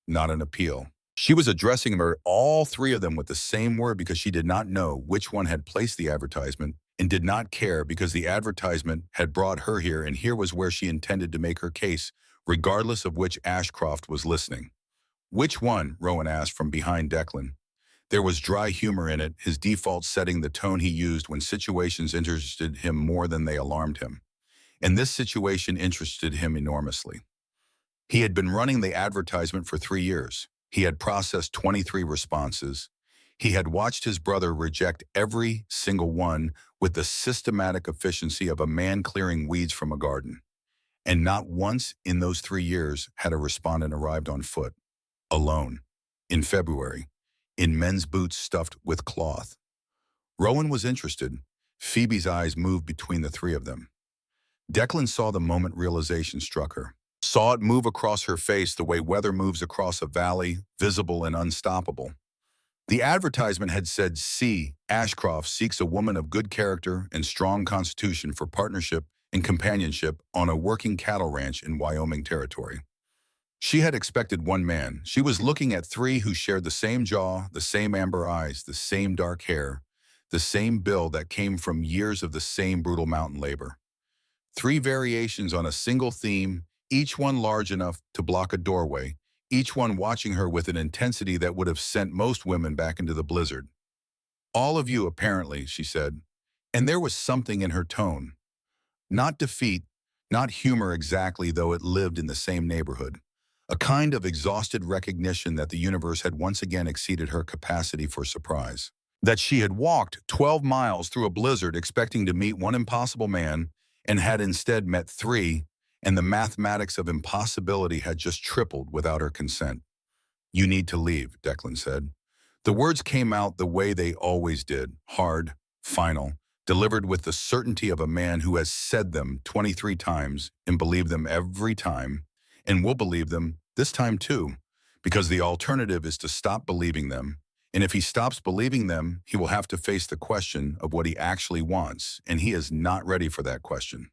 not an appeal. She was addressing all 3 of them with the same word because she did not know which one had placed the advertisement and did not care because the advertisement had brought her here, and here was where she intended to make her case, regardless of which Ashcroft was listening. "Which one?" Rowan asked from behind Declan. There was dry humor in it, his default setting the tone he used when situations interested him more than they alarmed him. And this situation interested him enormously. He had been running the advertisement for 3 years. He had processed 23 responses. He had watched his brother reject every single one with the systematic efficiency of a man clearing weeds from a garden. And not once in those 3 years had a respondent arrived on foot, alone, in February, in men's boots stuffed with cloth. Rowan was interested. Phoebe's eyes moved between the 3 of them. Declan saw the moment realization struck her, saw it move across her face the way weather moves across a valley, visible and unstoppable. The advertisement had said, "C. Ashcroft seeks a woman of good character and strong constitution for partnership and companionship on a working cattle ranch in Wyoming Territory." She had expected one man. She was looking at three who shared the same jaw, the same amber eyes, the same dark hair, the same build that came from years of the same brutal mountain labor. Three variations on a single theme, each one large enough to block a doorway, each one watching her with an intensity that would have sent most women back into the blizzard. All of you, apparently, she said, and there was something in her tone. Not defeat, not humor exactly, though it lived in the same neighborhood. A kind of exhausted recognition that the universe had once again exceeded her capacity for surprise. That she had walked 12 miles through a blizzard expecting to meet one impossible man and had instead met three, and the mathematics of impossibility had just tripled without her consent. "You need to leave," Declan said. The words came out the way they always did, hard, final, delivered with the certainty of a man who has said them 23 times and believed them every time, and will believe them this time too, because the alternative is to stop believing them, and if he stops believing them, he will have to face the question of what he actually wants, and he is not ready for that question.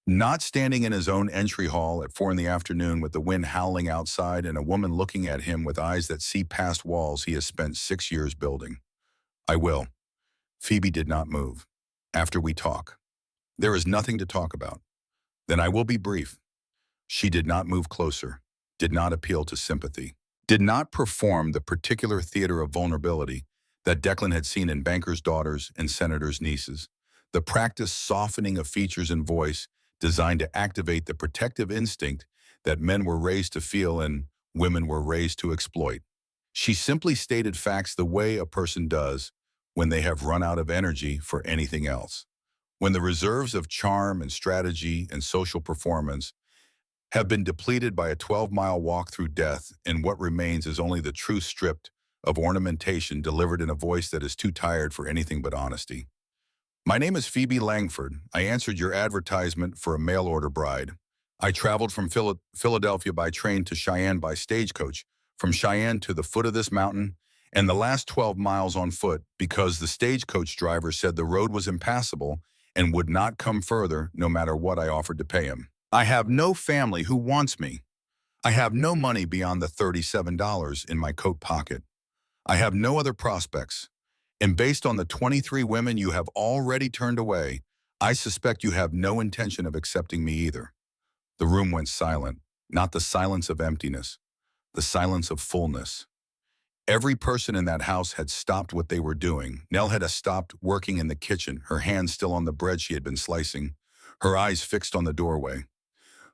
Not standing in his own entry hall at 4 in the afternoon with the wind howling outside and a woman looking at him with eyes that see past walls he has spent 6 years building. "I will." Phoebe did not move. "After we talk." "There is nothing to talk about." "Then I will be brief." She did not move closer, did not appeal to sympathy, did not perform the particular theater of vulnerability that Declan had seen in bankers' daughters and senators' nieces, the practiced softening of features and voice designed to activate the protective instinct that men were raised to feel and women were raised to exploit. She simply stated facts the way a person does when they have run out of energy for anything else. When the reserves of charm and strategy and social performance have been depleted by a 12-mile walk through death, and what remains is only the truth stripped of ornamentation delivered in a voice that is too tired for anything but honesty. "My name is Phoebe Langford. I answered your advertisement for a mail-order bride. I traveled from Philadelphia by train to Cheyenne by stagecoach, from Cheyenne to the foot of this mountain, and the last 12 miles on foot because the stagecoach driver said the road was impassable and would not come further no matter what I offered to pay him. I have no family who wants me. I have no money beyond the $37 in my coat pocket. I have no other prospects. And based on the 23 women you have already turned away, I suspect you have no intention of accepting me either." The room went silent, not the silence of emptiness, the silence of fullness. Every person in that house had stopped what they were doing. Nell had stopped working in the kitchen, her hands still on the bread she had been slicing, her eyes fixed on the doorway.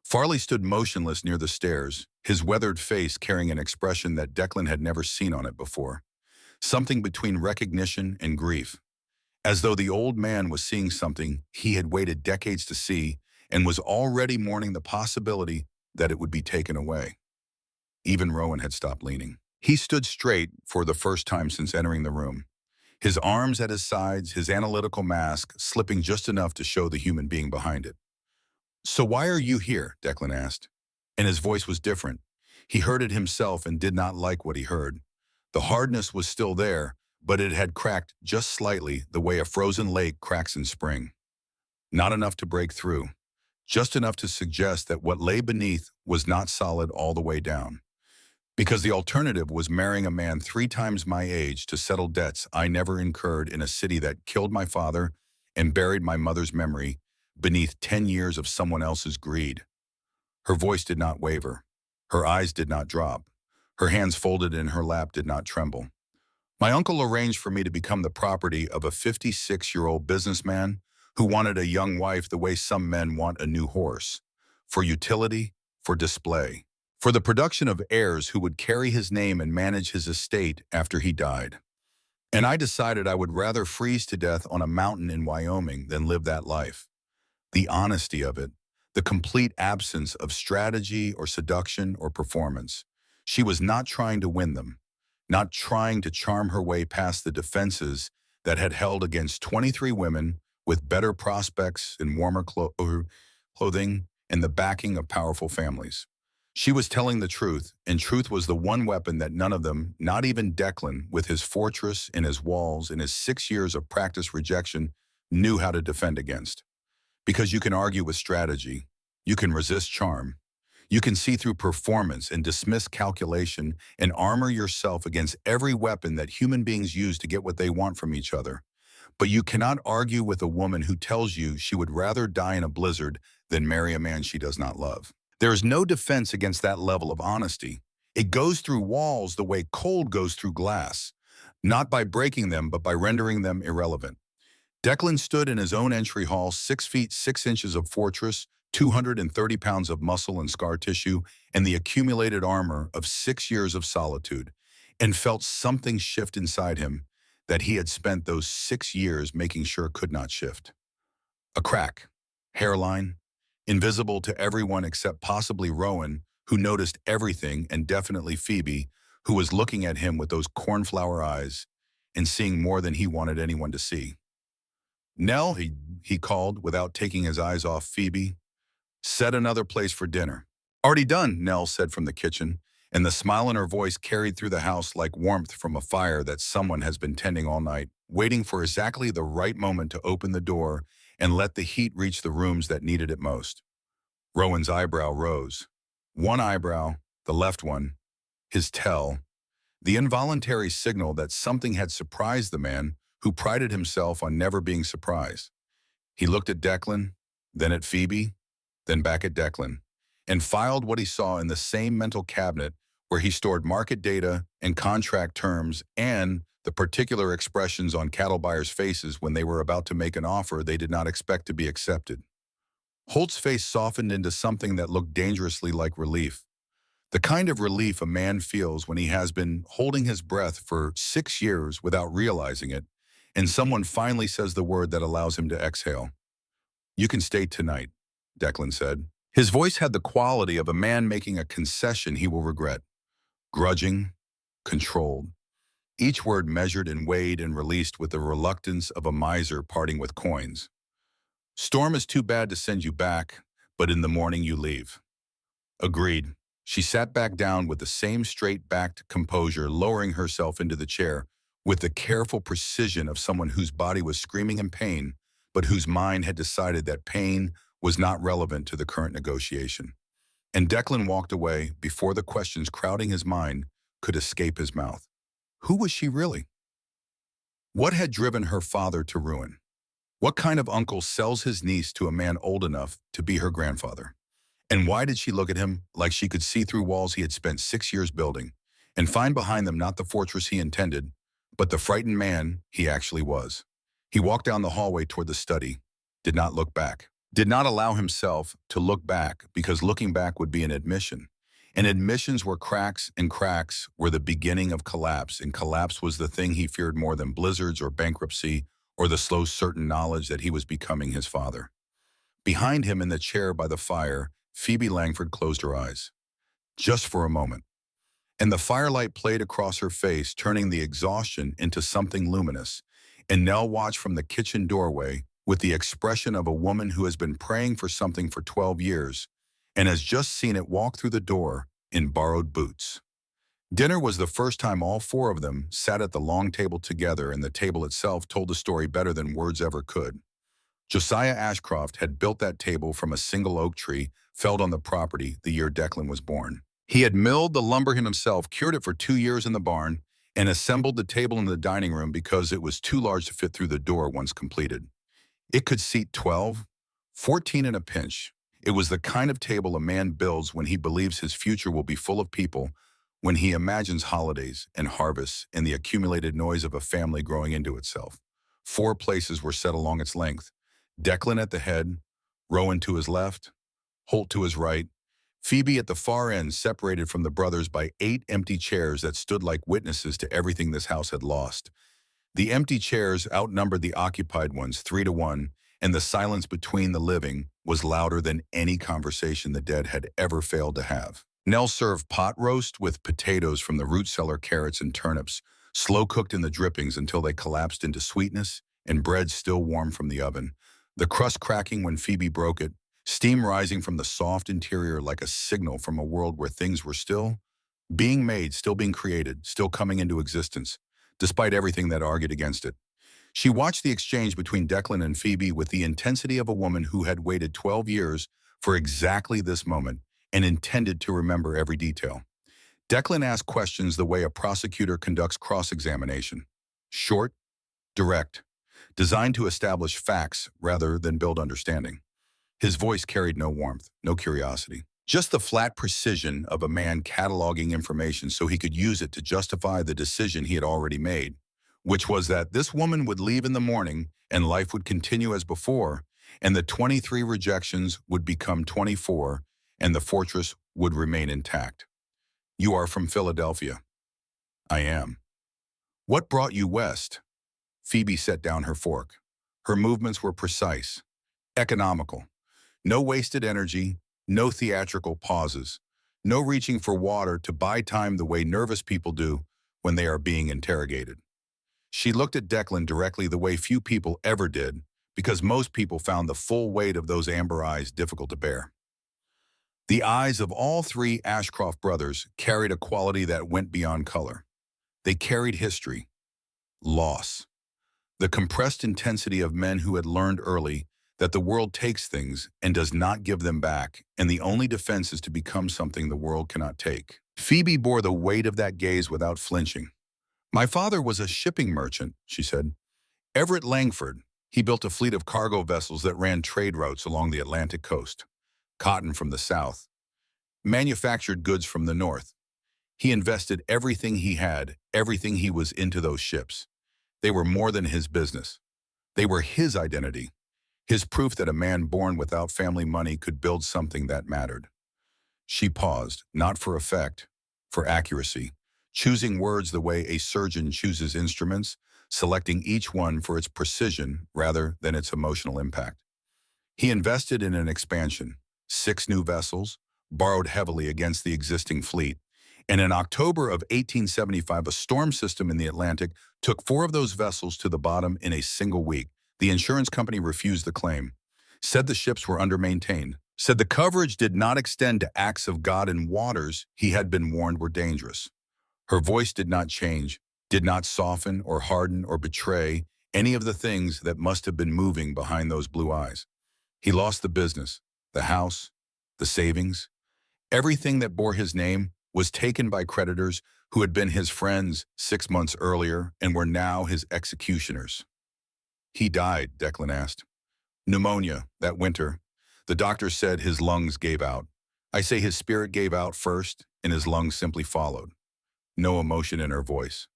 Farley stood motionless near the stairs, his weathered face carrying an expression that Declan had never seen on it before. Something between recognition and grief, as though the old man was seeing something he had waited decades to see and was already mourning the possibility that it would be taken away. Even Rowan had stopped leaning. He stood straight for the first time since entering the room, his arms at his sides, his analytical mask slipping just enough to show the human being behind it. "So why are you here?" Declan asked, and his voice was different. He heard it himself and did not like what he heard. The hardness was still there, but it had cracked just slightly the way a frozen lake cracks in spring. Not enough to break through, just enough to suggest that what lay beneath was not solid all the way down. "Because the alternative was marrying a man 3 times my age to settle debts I never incurred in a city that killed my father and buried my mother's memory beneath 10 years of someone else's greed." Her voice did not waver. Her eyes did not drop. Her hands folded in her lap did not tremble. "My uncle arranged for me to become the property of a 56-year-old businessman who wanted a young wife the way some men want a new horse, for utility, for display, for the production of heirs who would carry his name and manage his estate after he died. And I decided I would rather freeze to death on a mountain in Wyoming than live that life. The honesty of it, the complete absence of strategy or seduction or performance. She was not trying to win them, not trying to charm her way past the defenses that had held against 23 women with better prospects and warmer clothing and the backing of powerful families. She was telling the truth, and truth was the one weapon that none of them, not even Declan, with his fortress and his walls and his 6 years of practiced rejection, knew how to defend against. Because you can argue with strategy, you can resist charm, You can see through performance and dismiss calculation and armor yourself against every weapon that human beings use to get what they want from each other. But you cannot argue with a woman who tells you she would rather die in a blizzard than marry a man she does not love. There is no defense against that level of honesty. It goes through walls the way cold goes through glass, not by breaking them, but by rendering them irrelevant. Declan stood in his own entry hall, 6 feet 6 inches of fortress, 230 pounds of muscle and scar tissue, and the accumulated armor of 6 years of solitude, and felt something shift inside him that he had spent those 6 years making sure could not shift. A crack, hairline, invisible to everyone except possibly Rowan, who noticed everything, and definitely Phoebe, who was looking at him with those cornflower eyes and seeing more than he wanted anyone to see. Nell, he called without taking his eyes off Phoebe. Set another place for dinner. Already done, Nell said from the kitchen, and the smile in her voice carried through the house like warmth from a fire that someone has been tending all night, waiting for exactly the right moment to open the door and let the heat reach the rooms that needed it most. Rowan's eyebrow rose. One eyebrow, the left one, his tell, the involuntary signal that something had surprised the man who prided himself on never being surprised. He looked at Declan, then at Phoebe, then back at Declan, and filed what he saw in the same mental cabinet where he stored market data and contract terms and the particular expressions on cattle buyers' faces when they were about to make an offer they did not expect to be accepted. Holt's face softened into something that looked dangerously like relief. The kind of relief a man feels when he has been holding his breath for 6 years without realizing it, and someone finally says the word that allows him to exhale. You can stay tonight, Declan said. His voice had the quality of a man making a concession he will regret. Grudging, controlled. Each word measured and weighed and released with the reluctance of a miser parting with coins. Storm is too bad to send you back, but in the morning you leave. Agreed. She sat back down with the same straight-backed composure, lowering herself into the chair with the careful precision of someone whose body was screaming in pain, but whose mind had decided that pain was not relevant to the current negotiation. And Declan walked away before the questions crowding his mind could escape his mouth. Who was she really? What had driven her father to ruin? What kind of uncle sells his niece to a man old enough to be her grandfather? And why did she look at him like she could see through walls he had spent 6 years building, and find behind them not the fortress he intended, but the frightened man he actually was? He walked down the hallway toward the study, did not look back, did not allow himself to look back because looking back would be an admission. And admissions were cracks, and cracks were the beginning of collapse, and collapse was the thing he feared more than blizzards or bankruptcy or the slow certain knowledge that he was becoming his father. Behind him in the chair by the fire, Phoebe Langford closed her eyes. Just for a moment. And the firelight played across her face, turning the exhaustion into something luminous. And Nell watched from the kitchen doorway with the expression of a woman who has been praying for something for 12 years and has just seen it walk through the door in borrowed boots. Dinner was the first time all 4 of them sat at the long table together, and the table itself told the story better than words ever could. Josiah Ashcroft had built that table from a single oak tree felled on the property the year Declan was born. He had milled the lumber himself, cured it for 2 years in the barn, and assembled the table in the dining room because it was too large to fit through the door once completed. It could seat 12, 14 in a pinch. It was the kind of table a man builds when he believes his future will be full of people, when he imagines holidays and harvests and the accumulated noise of a family growing into itself. 4 places were set along its length. Declan at the head, Rowan to his left, Holt to his right, Phoebe at the far end, separated from the brothers by 8 empty chairs that stood like witnesses to everything this house had lost. The empty chairs outnumbered the occupied ones 3-1, and the silence between the living was louder than any conversation the dead had ever failed to have. Nell served pot roast with potatoes from the root cellar, carrots and turnips, slow cooked in the drippings until they collapsed into sweetness, and bread still warm from the oven. The crust cracking when Phoebe broke it, steam rising from the soft interior like a signal from a world where things were still being made, still being created, still coming into existence, despite everything that argued against it. She watched the exchange between Declan and Phoebe with the intensity of a woman who had waited 12 years for exactly this moment, and intended to remember every detail. Declan asked questions the way a prosecutor conducts cross-examination. Short, direct, designed to establish facts rather than build understanding. His voice carried no warmth, no curiosity. Just the flat precision of a man cataloging information so he could use it to justify the decision he had already made, which was that this woman would leave in the morning and life would continue as before, and the 23 rejections would become 24, and the fortress would remain intact. You are from Philadelphia. I am. What brought you west? Phoebe set down her fork. Her movements were precise, economical. No wasted energy, no theatrical pauses, no reaching for water to buy time the way nervous people do when they are being interrogated. She looked at Declan directly the way few people ever did, because most people found the full weight of those amber eyes difficult to bear. The eyes of all three Ashcroft brothers carried a quality that went beyond color. They carried history, loss, the compressed intensity of men who had learned early that the world takes things and does not give them back, and the only defense is to become something the world cannot take. Phoebe bore the weight of that gaze without flinching. My father was a shipping merchant, she said. Everett Langford. He built a fleet of cargo vessels that ran trade routes along the Atlantic coast. Cotton from the south. Manufactured goods from the north. He invested everything he had, everything he was into those ships. They were more than his business. They were his identity. His proof that a man born without family money could build something that mattered. She paused, not for effect, for accuracy, choosing words the way a surgeon chooses instruments, selecting each one for its precision rather than its emotional impact. He invested in an expansion, 6 new vessels, borrowed heavily against the existing fleet, and in October of 1875, a storm system in the Atlantic took 4 of those vessels to the bottom in a single week. The insurance company refused the claim, said the ships were under-maintained, said the coverage did not extend to acts of God in waters he had been warned were dangerous. Her voice did not change, did not soften or harden or betray any of the things that must have been moving behind those blue eyes. He lost the business, the house, the savings. Everything that bore his name was taken by creditors who had been his friends 6 months earlier and were now his executioners. He died, Declan asked. Pneumonia, that winter. The doctor said his lungs gave out. I say his spirit gave out first, and his lungs simply followed. No emotion in her voice.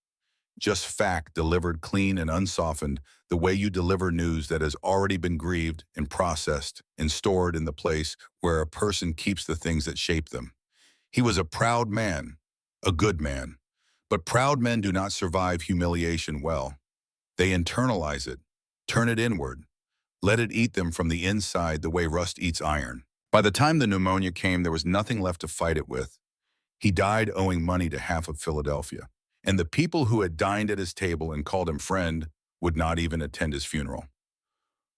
Just fact delivered clean and unsoftened, the way you deliver news that has already been grieved and processed and stored in the place where a person keeps the things that shape them. He was a proud man, a good man. But proud men do not survive humiliation well. They internalize it. Turn it inward. Let it eat them from the inside the way rust eats iron. By the time the pneumonia came, there was nothing left to fight it with. He died owing money to half of Philadelphia, and the people who had dined at his table and called him friend would not even attend his funeral.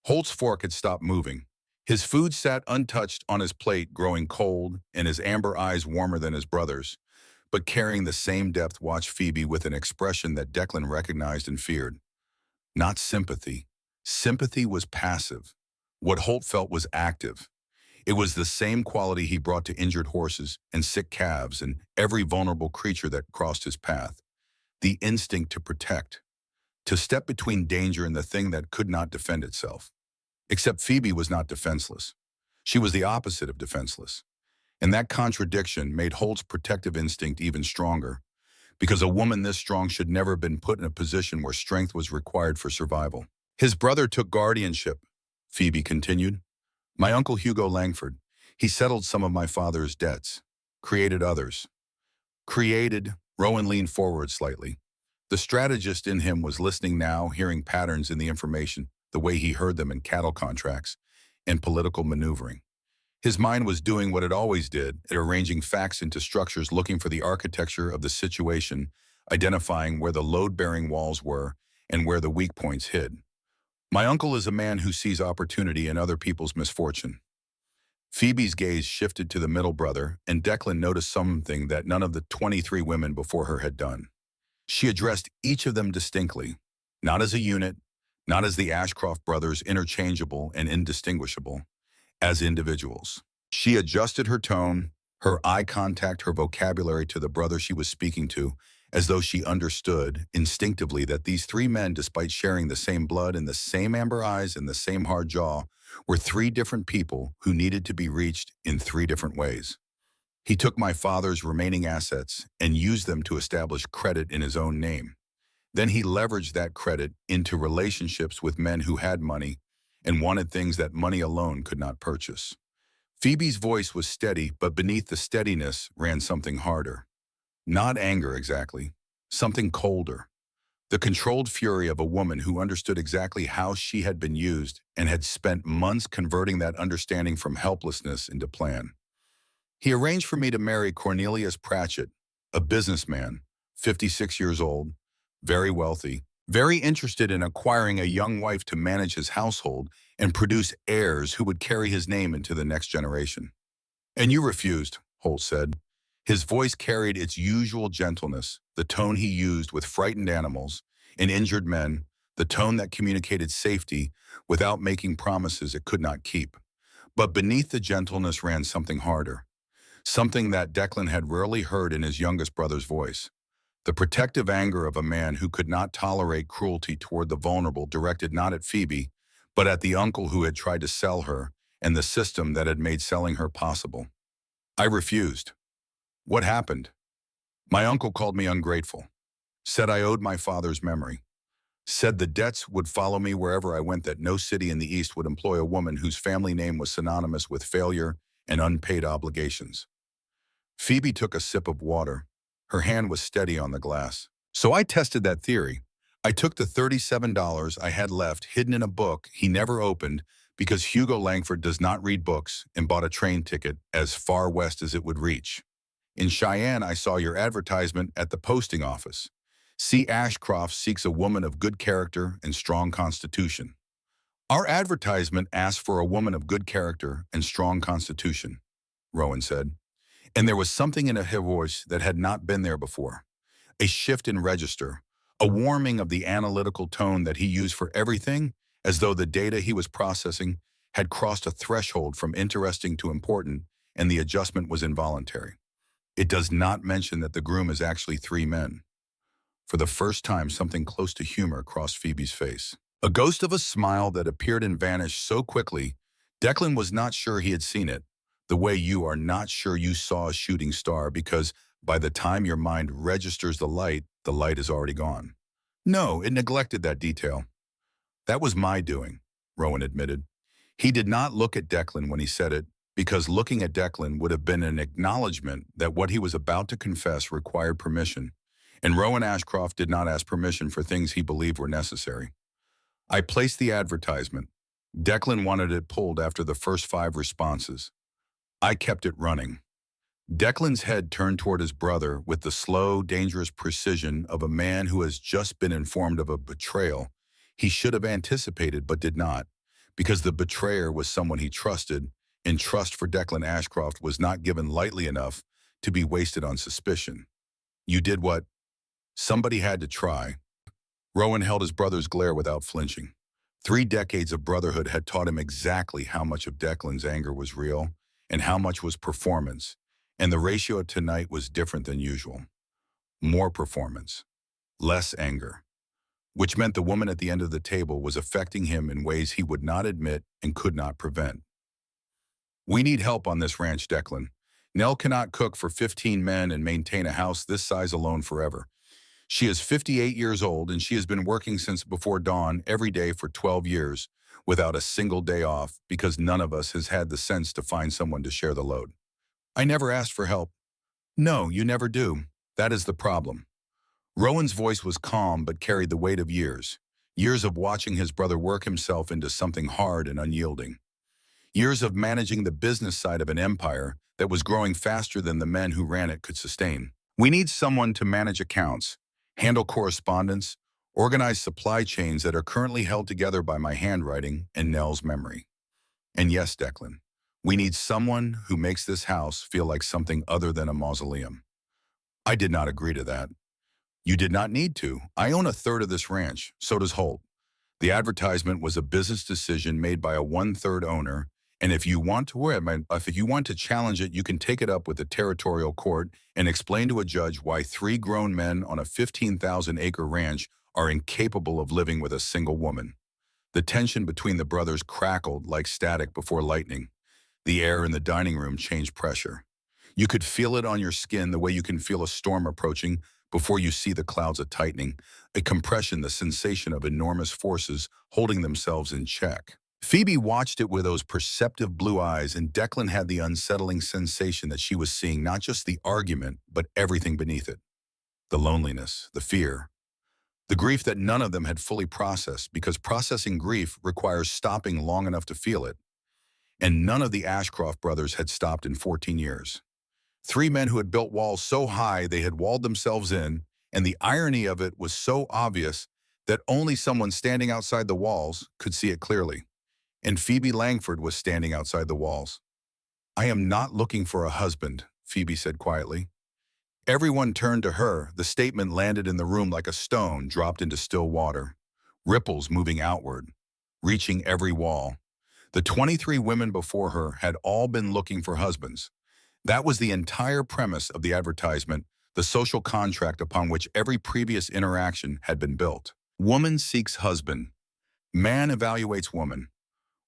Holt's fork had stopped moving. His food sat untouched on his plate, growing cold, and his amber eyes warmer than his brother's, but carrying the same depth watched Phoebe with an expression that Declan recognized and feared. Not sympathy. Sympathy was passive. What Holt felt was active. It was the same quality he brought to injured horses and sick calves and every vulnerable creature that crossed his path. The instinct to protect, to step between danger and the thing that could not defend itself. Except Phoebe was not defenseless. She was the opposite of defenseless. And that contradiction made Holt's protective instinct even stronger, because a woman this strong should never have been put in a position where strength was required for survival. His brother took guardianship, Phoebe continued. My uncle Hugo Langford, he settled some of my father's debts, created others. Rowan leaned forward slightly. The strategist in him was listening now, hearing patterns in the information, the way he heard them in cattle contracts and political maneuvering. His mind was doing what it always did, arranging facts into structures, looking for the architecture of the situation, identifying where the load-bearing walls were and where the weak points hid. My uncle is a man who sees opportunity in other people's misfortune. Phoebe's gaze shifted to the middle brother, and Declan noticed something that none of the 23 women before her had done. She addressed each of them distinctly, not as a unit, not as the Ashcroft brothers, interchangeable and indistinguishable, as individuals. She adjusted her tone, Her eye contact, her vocabulary to the brother she was speaking to, as though she understood instinctively that these three men, despite sharing the same blood and the same amber eyes and the same hard jaw, were three different people who needed to be reached in three different ways. He took my father's remaining assets and used them to establish credit in his own name. Then he leveraged that credit into relationships with men who had money and wanted things that money alone could not purchase. Phoebe's voice was steady, but beneath the steadiness ran something harder. Not anger exactly, something colder. The controlled fury of a woman who understood exactly how she had been used and had spent months converting that understanding from helplessness into plan. He arranged for me to marry Cornelius Pratchett, a businessman, 56 years old, very wealthy, very interested in acquiring a young wife to manage his household and produce heirs who would carry his name into the next generation. And you refused, Holt said. His voice carried its usual gentleness, the tone he used with frightened animals and injured men, the tone that communicated safety without making promises it could not keep. But beneath the gentleness ran something harder, something that Declan had rarely heard in his youngest brother's voice. The protective anger of a man who could not tolerate cruelty toward the vulnerable, directed not at Phoebe, but at the uncle who had tried to sell her and the system that had made selling her possible. I refused. What happened? My uncle called me ungrateful, said I owed my father's memory, said the debts would follow me wherever I went, that no city in the East would employ a woman whose family name was synonymous with failure and unpaid obligations. Phoebe took a sip of water. Her hand was steady on the glass. So I tested that theory. I took the $37 I had left hidden in a book he never opened because Hugo Langford does not read books, and bought a train ticket as far west as it would reach. In Cheyenne, I saw your advertisement at the posting office. C. Ashcroft seeks a woman of good character and strong constitution. Our advertisement asked for a woman of good character and strong constitution, Rowan said. And there was something in her voice that had not been there before. A shift in register, a warming of the analytical tone that he used for everything, as though the data he was processing had crossed a threshold from interesting to important, and the adjustment was involuntary. It does not mention that the groom is actually three men. For the first time, something close to humor crossed Phoebe's face. A ghost of a smile that appeared and vanished so quickly, Declan was not sure he had seen it, the way you are not sure you saw a shooting star because by the time your mind registers the light is already gone. No, it neglected that detail. That was my doing, Rowan admitted. He did not look at Declan when he said it, because looking at Declan would have been an acknowledgement that what he was about to confess required permission, and Rowan Ashcroft did not ask permission for things he believed were necessary. I placed the advertisement. Declan wanted it pulled after the first 5 responses. I kept it running. Declan's head turned toward his brother with the slow, dangerous precision of a man who has just been informed of a betrayal he should have anticipated but did not, because the betrayer was someone he trusted, and trust for Declan Ashcroft was not given lightly enough to be wasted on suspicion. You did what? Somebody had to try. Rowan held his brother's glare without flinching. 3 decades of brotherhood had taught him exactly how much of Declan's anger was real and how much was performance, and the ratio tonight was different than usual. More performance, less anger, which meant the woman at the end of the table was affecting him in ways he would not admit and could not prevent. We need help on this ranch, Declan. Nell cannot cook for 15 men and maintain a house this size alone forever. She is 58 years old, and she has been working since before dawn every day for 12 years, without a single day off, because none of us has had the sense to find someone to share the load. I never asked for help. No, you never do. That is the problem. Rowan's voice was calm but carried the weight of years. Years of watching his brother work himself into something hard and unyielding. Years of managing the business side of an empire that was growing faster than the men who ran it could sustain. We need someone to manage accounts, handle correspondence, organize supply chains that are currently held together by my handwriting and Nell's memory. And yes, Declan, we need someone who makes this house feel like something other than a mausoleum. I did not agree to that. You did not need to. I own 1/3 of this ranch, so does Holt. The advertisement was a business decision made by a 1/3 owner, And if you want to challenge it, you can take it up with the territorial court and explain to a judge why three grown men on a 15,000-acre ranch are incapable of living with a single woman. The tension between the brothers crackled like static before lightning. The air in the dining room changed pressure. You could feel it on your skin the way you can feel a storm approaching before you see the clouds tightening, a compression, the sensation of enormous forces holding themselves in check. Phoebe watched it with those perceptive blue eyes, and Declan had the unsettling sensation that she was seeing not just the argument, but everything beneath it. The loneliness, the fear, the grief that none of them had fully processed, because processing grief requires stopping long enough to feel it. And none of the Ashcroft brothers had stopped in 14 years. Three men who had built walls so high they had walled themselves in, and the irony of it was so obvious that only someone standing outside the walls could see it clearly. And Phoebe Langford was standing outside the walls. "I am not looking for a husband," Phoebe said quietly. Everyone turned to her. The statement landed in the room like a stone dropped into still water, ripples moving outward, reaching every wall. The 23 women before her had all been looking for husbands. That was the entire premise of the advertisement, the social contract upon which every previous interaction had been built. Woman seeks husband. Man evaluates woman.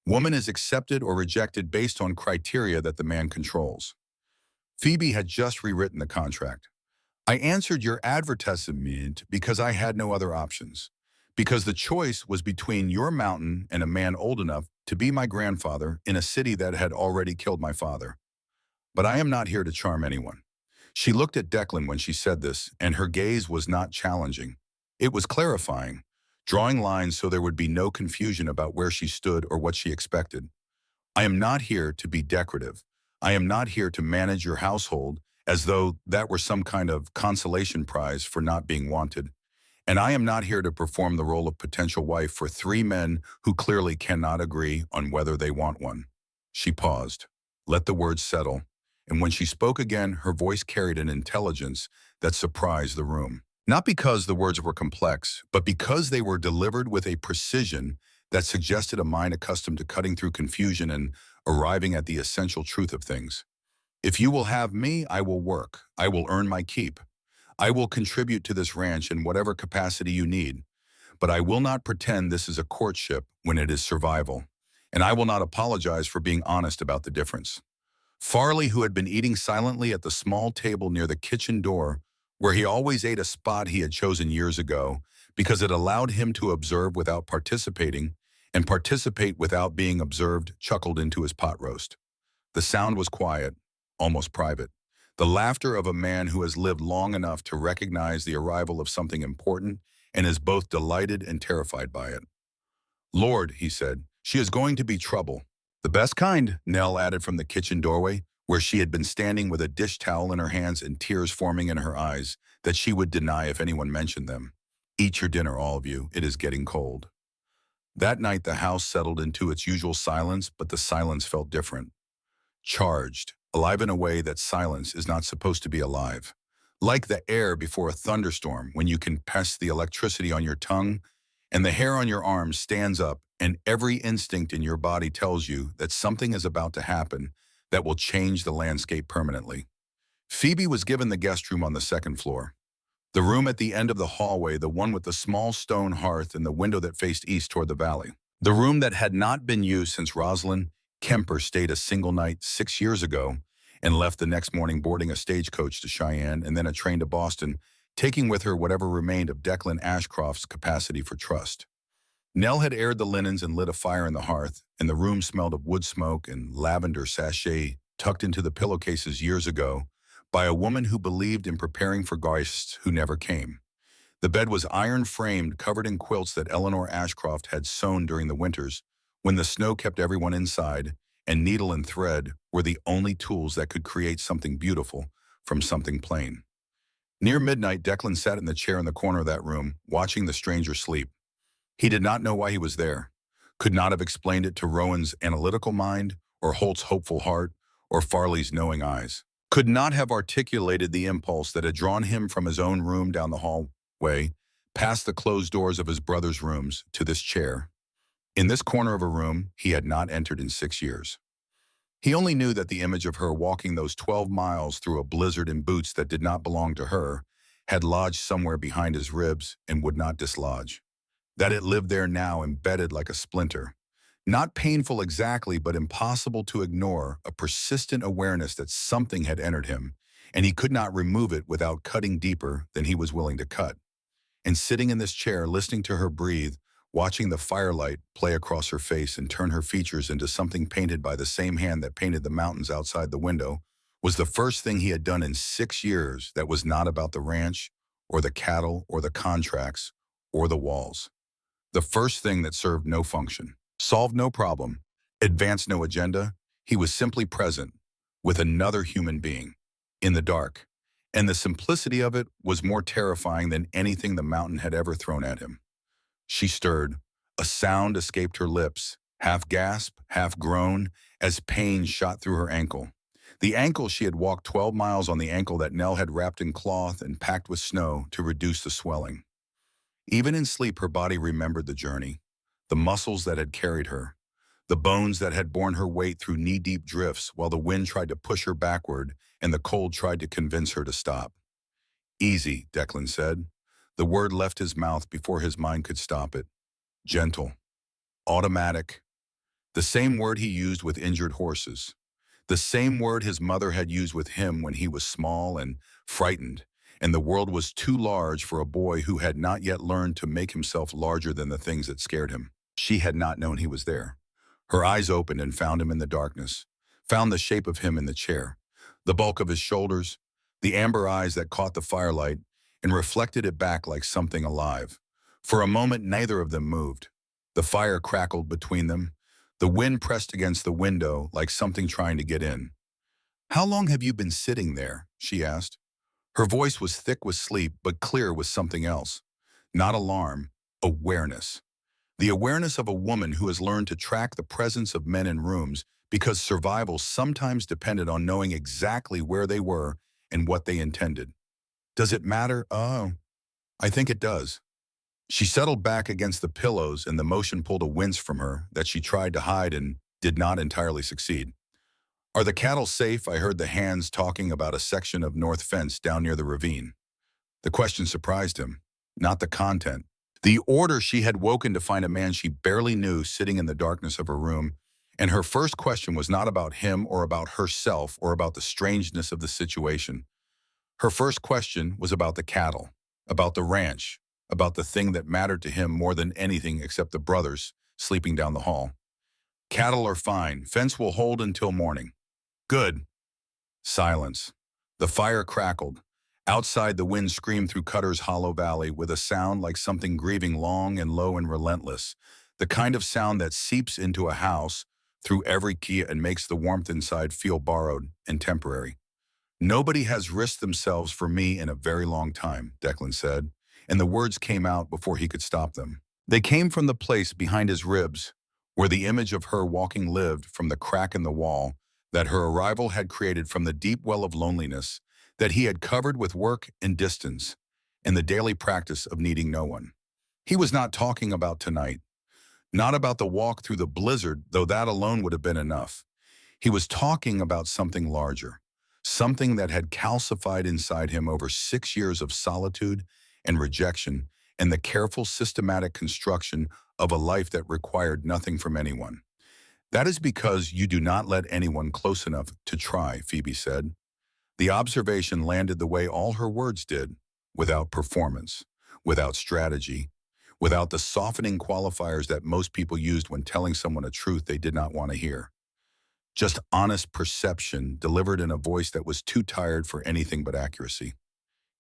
Woman is accepted or rejected based on criteria that the man controls. Phoebe had just rewritten the contract. "I answered your advertisement because I had no other options. Because the choice was between your mountain and a man old enough to be my grandfather in a city that had already killed my father. But I am not here to charm anyone." She looked at Declan when she said this, and her gaze was not challenging. It was clarifying, drawing lines so there would be no confusion about where she stood or what she expected. "I am not here to be decorative. I am not here to manage your household as though that were some kind of consolation prize for not being wanted. And I am not here to perform the role of potential wife for three men who clearly cannot agree on whether they want one." She paused, let the words settle, and when she spoke again, her voice carried an intelligence that surprised the room. Not because the words were complex, but because they were delivered with a precision that suggested a mind accustomed to cutting through confusion and arriving at the essential truth of things. "If you will have me, I will work. I will earn my keep. I will contribute to this ranch in whatever capacity you need. But I will not pretend this is a courtship when it is survival. And I will not apologize for being honest about the difference." Farley, who had been eating silently at the small table near the kitchen door, where he always ate, a spot he had chosen years ago because it allowed him to observe without participating and participate without being observed, chuckled into his pot roast. The sound was quiet, almost private. The laughter of a man who has lived long enough to recognize the arrival of something important and is both delighted and terrified by it. "Lord," he said, "she is going to be trouble." "The best kind," Nell added from the kitchen doorway, where she had been standing with a dish towel in her hands and tears forming in her eyes that she would deny if anyone mentioned them. "Eat your dinner, all of you. It is getting cold." That night the house settled into its usual silence, but the silence felt different. Charged, alive in a way that silence is not supposed to be alive. Like the air before a thunderstorm, when you can pass the electricity on your tongue and the hair on your arms stands up and every instinct in your body tells you that something is about to happen that will change the landscape permanently. Phoebe was given the guest room on the second floor. The room at the end of the hallway, the one with the small stone hearth and the window that faced east toward the valley. The room that had not been used since Rosalind Kemper stayed a single night 6 years ago and left the next morning boarding a stagecoach to Cheyenne and then a train to Boston, taking with her whatever remained of Declan Ashcroft's capacity for trust. Nell had aired the linens and lit a fire in the hearth, and the room smelled of wood smoke and lavender sachet tucked into the pillowcases years ago by a woman who believed in preparing for ghosts who never came. The bed was iron-framed, covered in quilts that Eleanor Ashcroft had sewn during the winters, when the snow kept everyone inside, and needle and thread were the only tools that could create something beautiful from something plain. Near midnight, Declan sat in the chair in the corner of that room, watching the stranger sleep. He did not know why he was there, could not have explained it to Rowan's analytical mind, or Holt's hopeful heart, or Farley's knowing eyes. Could not have articulated the impulse that had drawn him from his own room down the hallway, past the closed doors of his brother's rooms, to this chair. In this corner of a room he had not entered in 6 years. He only knew that the image of her walking those 12 miles through a blizzard in boots that did not belong to her had lodged somewhere behind his ribs and would not dislodge. That it lived there now embedded like a splinter. Not painful exactly, but impossible to ignore, a persistent awareness that something had entered him, and he could not remove it without cutting deeper than he was willing to cut. And sitting in this chair, listening to her breathe, watching the firelight play across her face and turn her features into something painted by the same hand that painted the mountains outside the window, was the first thing he had done in 6 years that was not about the ranch, or the cattle, or the contracts, or the walls. The first thing that served no function, solved no problem, advanced no agenda. He was simply present with another human being in the dark. And the simplicity of it was more terrifying than anything the mountain had ever thrown at him. She stirred. A sound escaped her lips, half gasp, half groan, as pain shot through her ankle. The ankle she had walked 12 miles on, the ankle that Nell had wrapped in cloth and packed with snow to reduce the swelling. Even in sleep, her body remembered the journey, the muscles that had carried her, the bones that had borne her weight through knee-deep drifts while the wind tried to push her backward and the cold tried to convince her to stop. Easy, Declan said. The word left his mouth before his mind could stop it. Gentle. Automatic. The same word he used with injured horses. The same word his mother had used with him when he was small and frightened, and the world was too large for a boy who had not yet learned to make himself larger than the things that scared him. She had not known he was there. Her eyes opened and found him in the darkness, found the shape of him in the chair, the bulk of his shoulders, the amber eyes that caught the firelight and reflected it back like something alive. For a moment, neither of them moved. The fire crackled between them. The wind pressed against the window like something trying to get in. "How long have you been sitting there?" she asked. Her voice was thick with sleep, but clear with something else. Not alarm, awareness. The awareness of a woman who has learned to track the presence of men in rooms because survival sometimes depended on knowing exactly where they were and what they intended. Does it matter? Oh, I think it does. She settled back against the pillows and the motion pulled a wince from her that she tried to hide and did not entirely succeed. "Are the cattle safe?" I heard the hands talking about a section of north fence down near the ravine. The question surprised him, not the content. The order she had woken to find a man she barely knew sitting in the darkness of her room, and her first question was not about him or about herself or about the strangeness of the situation. Her first question was about the cattle, about the ranch, about the thing that mattered to him more than anything except the brothers sleeping down the hall. "Cattle are fine. Fence will hold until morning." "Good." Silence. The fire crackled. Outside, the wind screamed through Cutter's Hollow Valley with a sound like something grieving, long and low and relentless, the kind of sound that seeps into a house through every key and makes the warmth inside feel borrowed and temporary. "Nobody has risked themselves for me in a very long time," Declan said, and the words came out before he could stop them. They came from the place behind his ribs, where the image of her walking lived, from the crack in the wall that her arrival had created, from the deep well of loneliness that he had covered with work and distance, and the daily practice of needing no one. He was not talking about tonight, not about the walk through the blizzard, though that alone would have been enough. He was talking about something larger, something that had calcified inside him over 6 years of solitude and rejection and the careful, systematic construction of a life that required nothing from anyone. "That is because you do not let anyone close enough to try," Phoebe said. The observation landed the way all her words did, without performance, without strategy, without the softening qualifiers that most people used when telling someone a truth they did not want to hear. Just honest perception delivered in a voice that was too tired for anything but accuracy.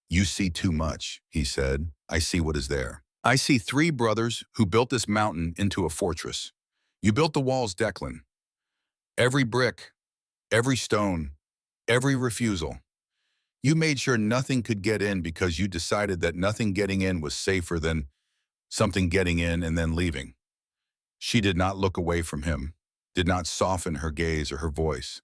"You see too much," he said. "I see what is there. I see 3 brothers who built this mountain into a fortress. You built the walls, Declan. Every brick, every stone, every refusal. You made sure nothing could get in because you decided that nothing getting in was safer than something getting in and then leaving." She did not look away from him, did not soften her gaze or her voice.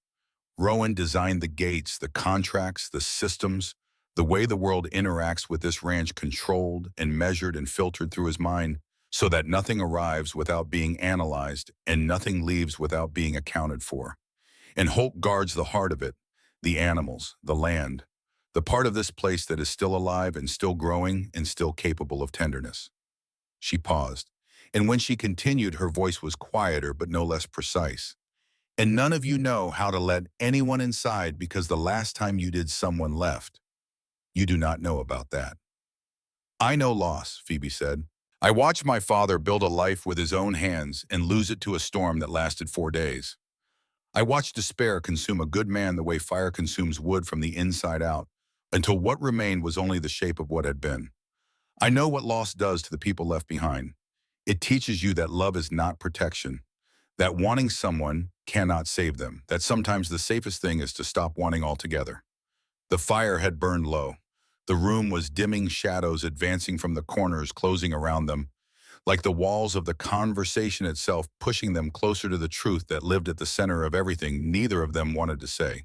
"Rowan designed the gates, the contracts, the systems, the way the world interacts with this ranch, controlled and measured and filtered through his mind, so that nothing arrives without being analyzed and nothing leaves without being accounted for. And Holt guards the heart of it, the animals, the land, the part of this place that is still alive and still growing and still capable of tenderness. She paused, and when she continued, her voice was quieter but no less precise. And none of you know how to let anyone inside because the last time you did, someone left. You do not know about that. I know loss, Phoebe said. I watched my father build a life with his own hands and lose it to a storm that lasted 4 days. I watched despair consume a good man the way fire consumes wood from the inside out, until what remained was only the shape of what had been. I know what loss does to the people left behind. It teaches you that love is not protection, that wanting someone cannot save them, that sometimes the safest thing is to stop wanting altogether. The fire had burned low. The room was dimming, shadows advancing from the corners, closing around them, like the walls of the conversation itself, pushing them closer to the truth that lived at the center of everything neither of them wanted to say.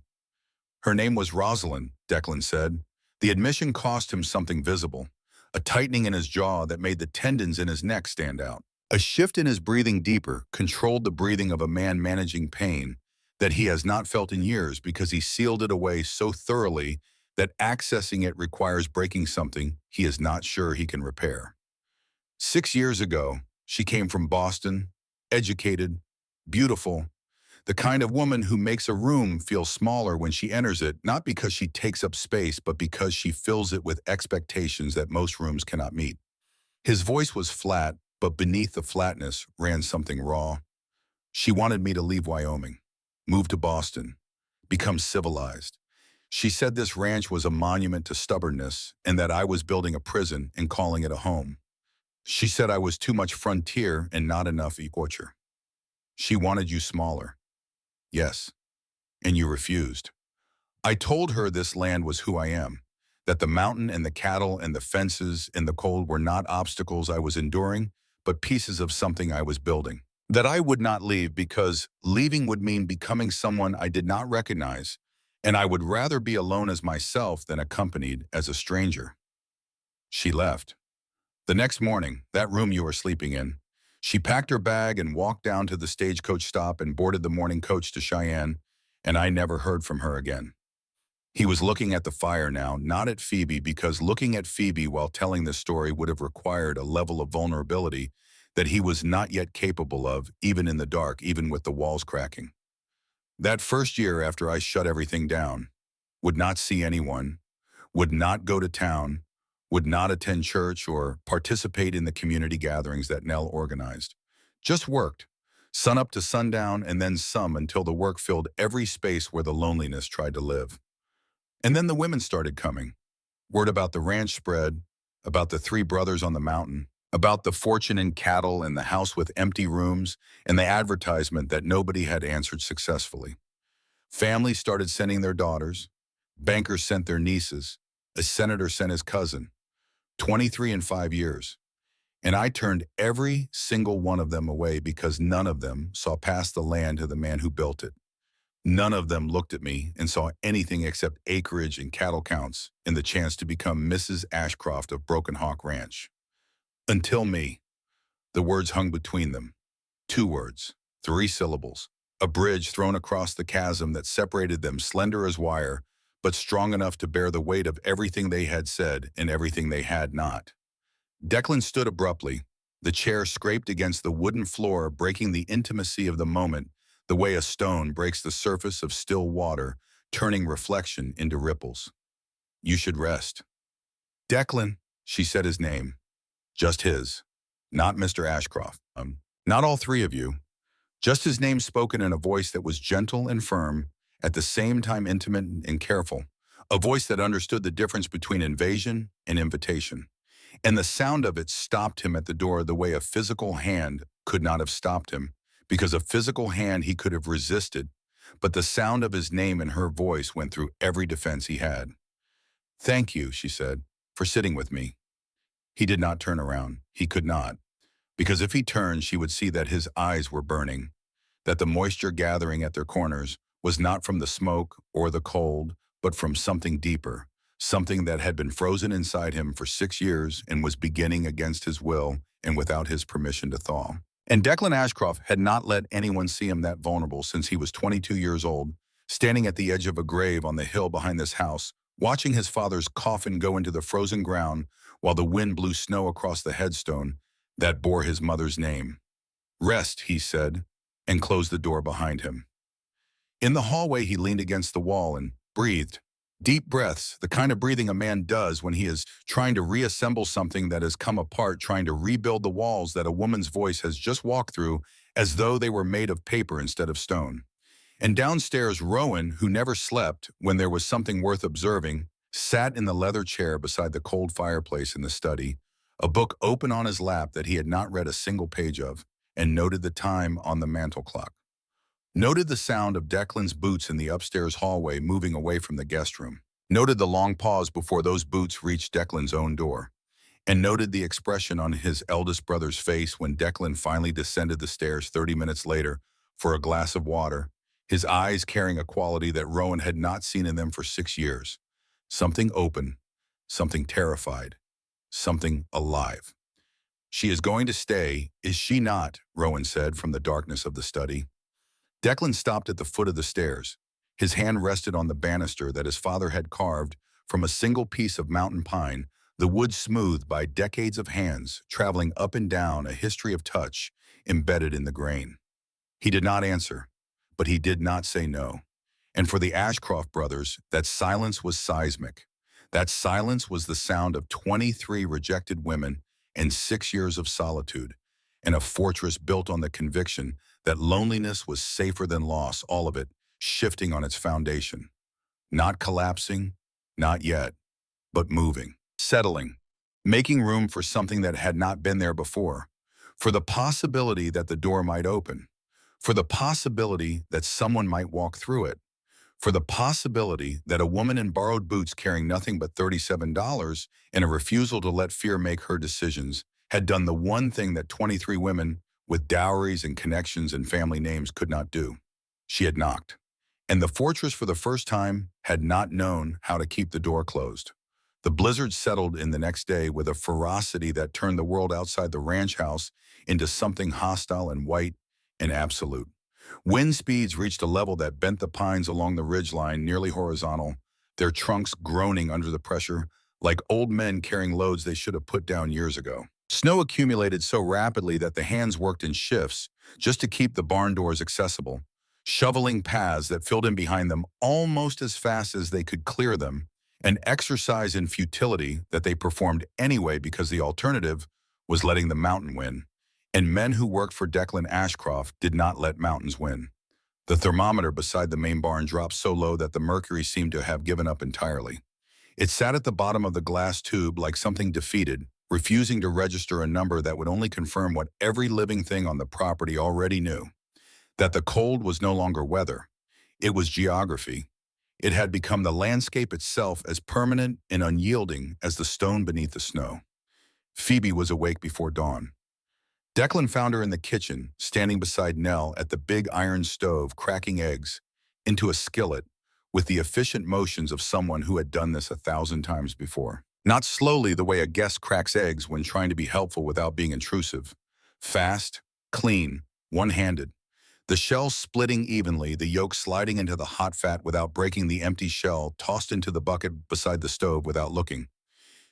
Her name was Rosalind, Declan said. The admission cost him something visible, a tightening in his jaw that made the tendons in his neck stand out. A shift in his breathing deeper, controlled the breathing of a man managing pain that he has not felt in years because he sealed it away so thoroughly that accessing it requires breaking something he is not sure he can repair. 6 years ago, she came from Boston, educated, beautiful, the kind of woman who makes a room feel smaller when she enters it, not because she takes up space, but because she fills it with expectations that most rooms cannot meet. His voice was flat, but beneath the flatness ran something raw. She wanted me to leave Wyoming, move to Boston, become civilized. She said this ranch was a monument to stubbornness and that I was building a prison and calling it a home. She said I was too much frontier and not enough equature. She wanted you smaller. Yes, and you refused. I told her this land was who I am, that the mountain and the cattle and the fences and the cold were not obstacles I was enduring, but pieces of something I was building. That I would not leave because leaving would mean becoming someone I did not recognize, and I would rather be alone as myself than accompanied as a stranger. She left. The next morning, that room you were sleeping in, she packed her bag and walked down to the stagecoach stop and boarded the morning coach to Cheyenne, and I never heard from her again. He was looking at the fire now, not at Phoebe, because looking at Phoebe while telling this story would have required a level of vulnerability that he was not yet capable of, even in the dark, even with the walls cracking. That first year after I shut everything down, would not see anyone, would not go to town, would not attend church or participate in the community gatherings that Nell organized. Just worked, sun up to sundown and then some until the work filled every space where the loneliness tried to live. And then the women started coming. Word about the ranch spread, about the 3 brothers on the mountain, about the fortune in cattle and the house with empty rooms and the advertisement that nobody had answered successfully. Families started sending their daughters. Bankers sent their nieces. A senator sent his cousin. 23 in 5 years. And I turned every single one of them away because none of them saw past the land to the man who built it. None of them looked at me and saw anything except acreage and cattle counts and the chance to become Mrs. Ashcroft of Broken Hawk Ranch. Until me. The words hung between them. 2 words, 3 syllables, a bridge thrown across the chasm that separated them, slender as wire, but strong enough to bear the weight of everything they had said and everything they had not. Declan stood abruptly. The chair scraped against the wooden floor, breaking the intimacy of the moment, the way a stone breaks the surface of still water, turning reflection into ripples. You should rest. Declan, she said his name. Just his. Not Mr. Ashcroft. Not all 3 of you. Just his name spoken in a voice that was gentle and firm, at the same time intimate and careful, a voice that understood the difference between invasion and invitation. And the sound of it stopped him at the door the way a physical hand could not have stopped him, because a physical hand he could have resisted, but the sound of his name and her voice went through every defense he had. Thank you, she said, for sitting with me. He did not turn around. He could not, because if he turned, she would see that his eyes were burning, that the moisture gathering at their corners was not from the smoke or the cold, but from something deeper, something that had been frozen inside him for 6 years and was beginning against his will and without his permission to thaw. And Declan Ashcroft had not let anyone see him that vulnerable since he was 22 years old, standing at the edge of a grave on the hill behind this house, watching his father's coffin go into the frozen ground while the wind blew snow across the headstone that bore his mother's name. "Rest," he said, and closed the door behind him. In the hallway, he leaned against the wall and breathed. Deep breaths, the kind of breathing a man does when he is trying to reassemble something that has come apart, trying to rebuild the walls that a woman's voice has just walked through as though they were made of paper instead of stone. And downstairs, Rowan, who never slept when there was something worth observing, sat in the leather chair beside the cold fireplace in the study, a book open on his lap that he had not read a single page of, and noted the time on the mantel clock. Noted the sound of Declan's boots in the upstairs hallway moving away from the guest room. Noted the long pause before those boots reached Declan's own door. And noted the expression on his eldest brother's face when Declan finally descended the stairs 30 minutes later for a glass of water, his eyes carrying a quality that Rowan had not seen in them for 6 years. Something open, something terrified, something alive. "She is going to stay, is she not?" Rowan said from the darkness of the study. Declan stopped at the foot of the stairs. His hand rested on the banister that his father had carved from a single piece of mountain pine, the wood smoothed by decades of hands, traveling up and down, a history of touch embedded in the grain. He did not answer, but he did not say no. And for the Ashcroft brothers, that silence was seismic. That silence was the sound of 23 rejected women and 6 years of solitude, and a fortress built on the conviction that loneliness was safer than loss, all of it shifting on its foundation. Not collapsing, not yet, but moving, settling, making room for something that had not been there before, for the possibility that the door might open, for the possibility that someone might walk through it, for the possibility that a woman in borrowed boots carrying nothing but $37 and a refusal to let fear make her decisions had done the one thing that 23 women with dowries and connections and family names could not do. She had knocked. And the fortress for the first time had not known how to keep the door closed. The blizzard settled in the next day with a ferocity that turned the world outside the ranch house into something hostile and white and absolute. Wind speeds reached a level that bent the pines along the ridgeline nearly horizontal, their trunks groaning under the pressure like old men carrying loads they should have put down years ago. Snow accumulated so rapidly that the hands worked in shifts just to keep the barn doors accessible, shoveling paths that filled in behind them almost as fast as they could clear them, an exercise in futility that they performed anyway because the alternative was letting the mountain win. And men who worked for Declan Ashcroft did not let mountains win. The thermometer beside the main barn dropped so low that the mercury seemed to have given up entirely. It sat at the bottom of the glass tube like something defeated, refusing to register a number that would only confirm what every living thing on the property already knew, that the cold was no longer weather. It was geography. It had become the landscape itself, as permanent and unyielding as the stone beneath the snow. Phoebe was awake before dawn. Declan found her in the kitchen, standing beside Nell at the big iron stove, cracking eggs into a skillet with the efficient motions of someone who had done this 1,000 times before. Not slowly the way a guest cracks eggs when trying to be helpful without being intrusive. Fast, clean, one-handed. The shell splitting evenly, the yolk sliding into the hot fat without breaking the empty shell, tossed into the bucket beside the stove without looking.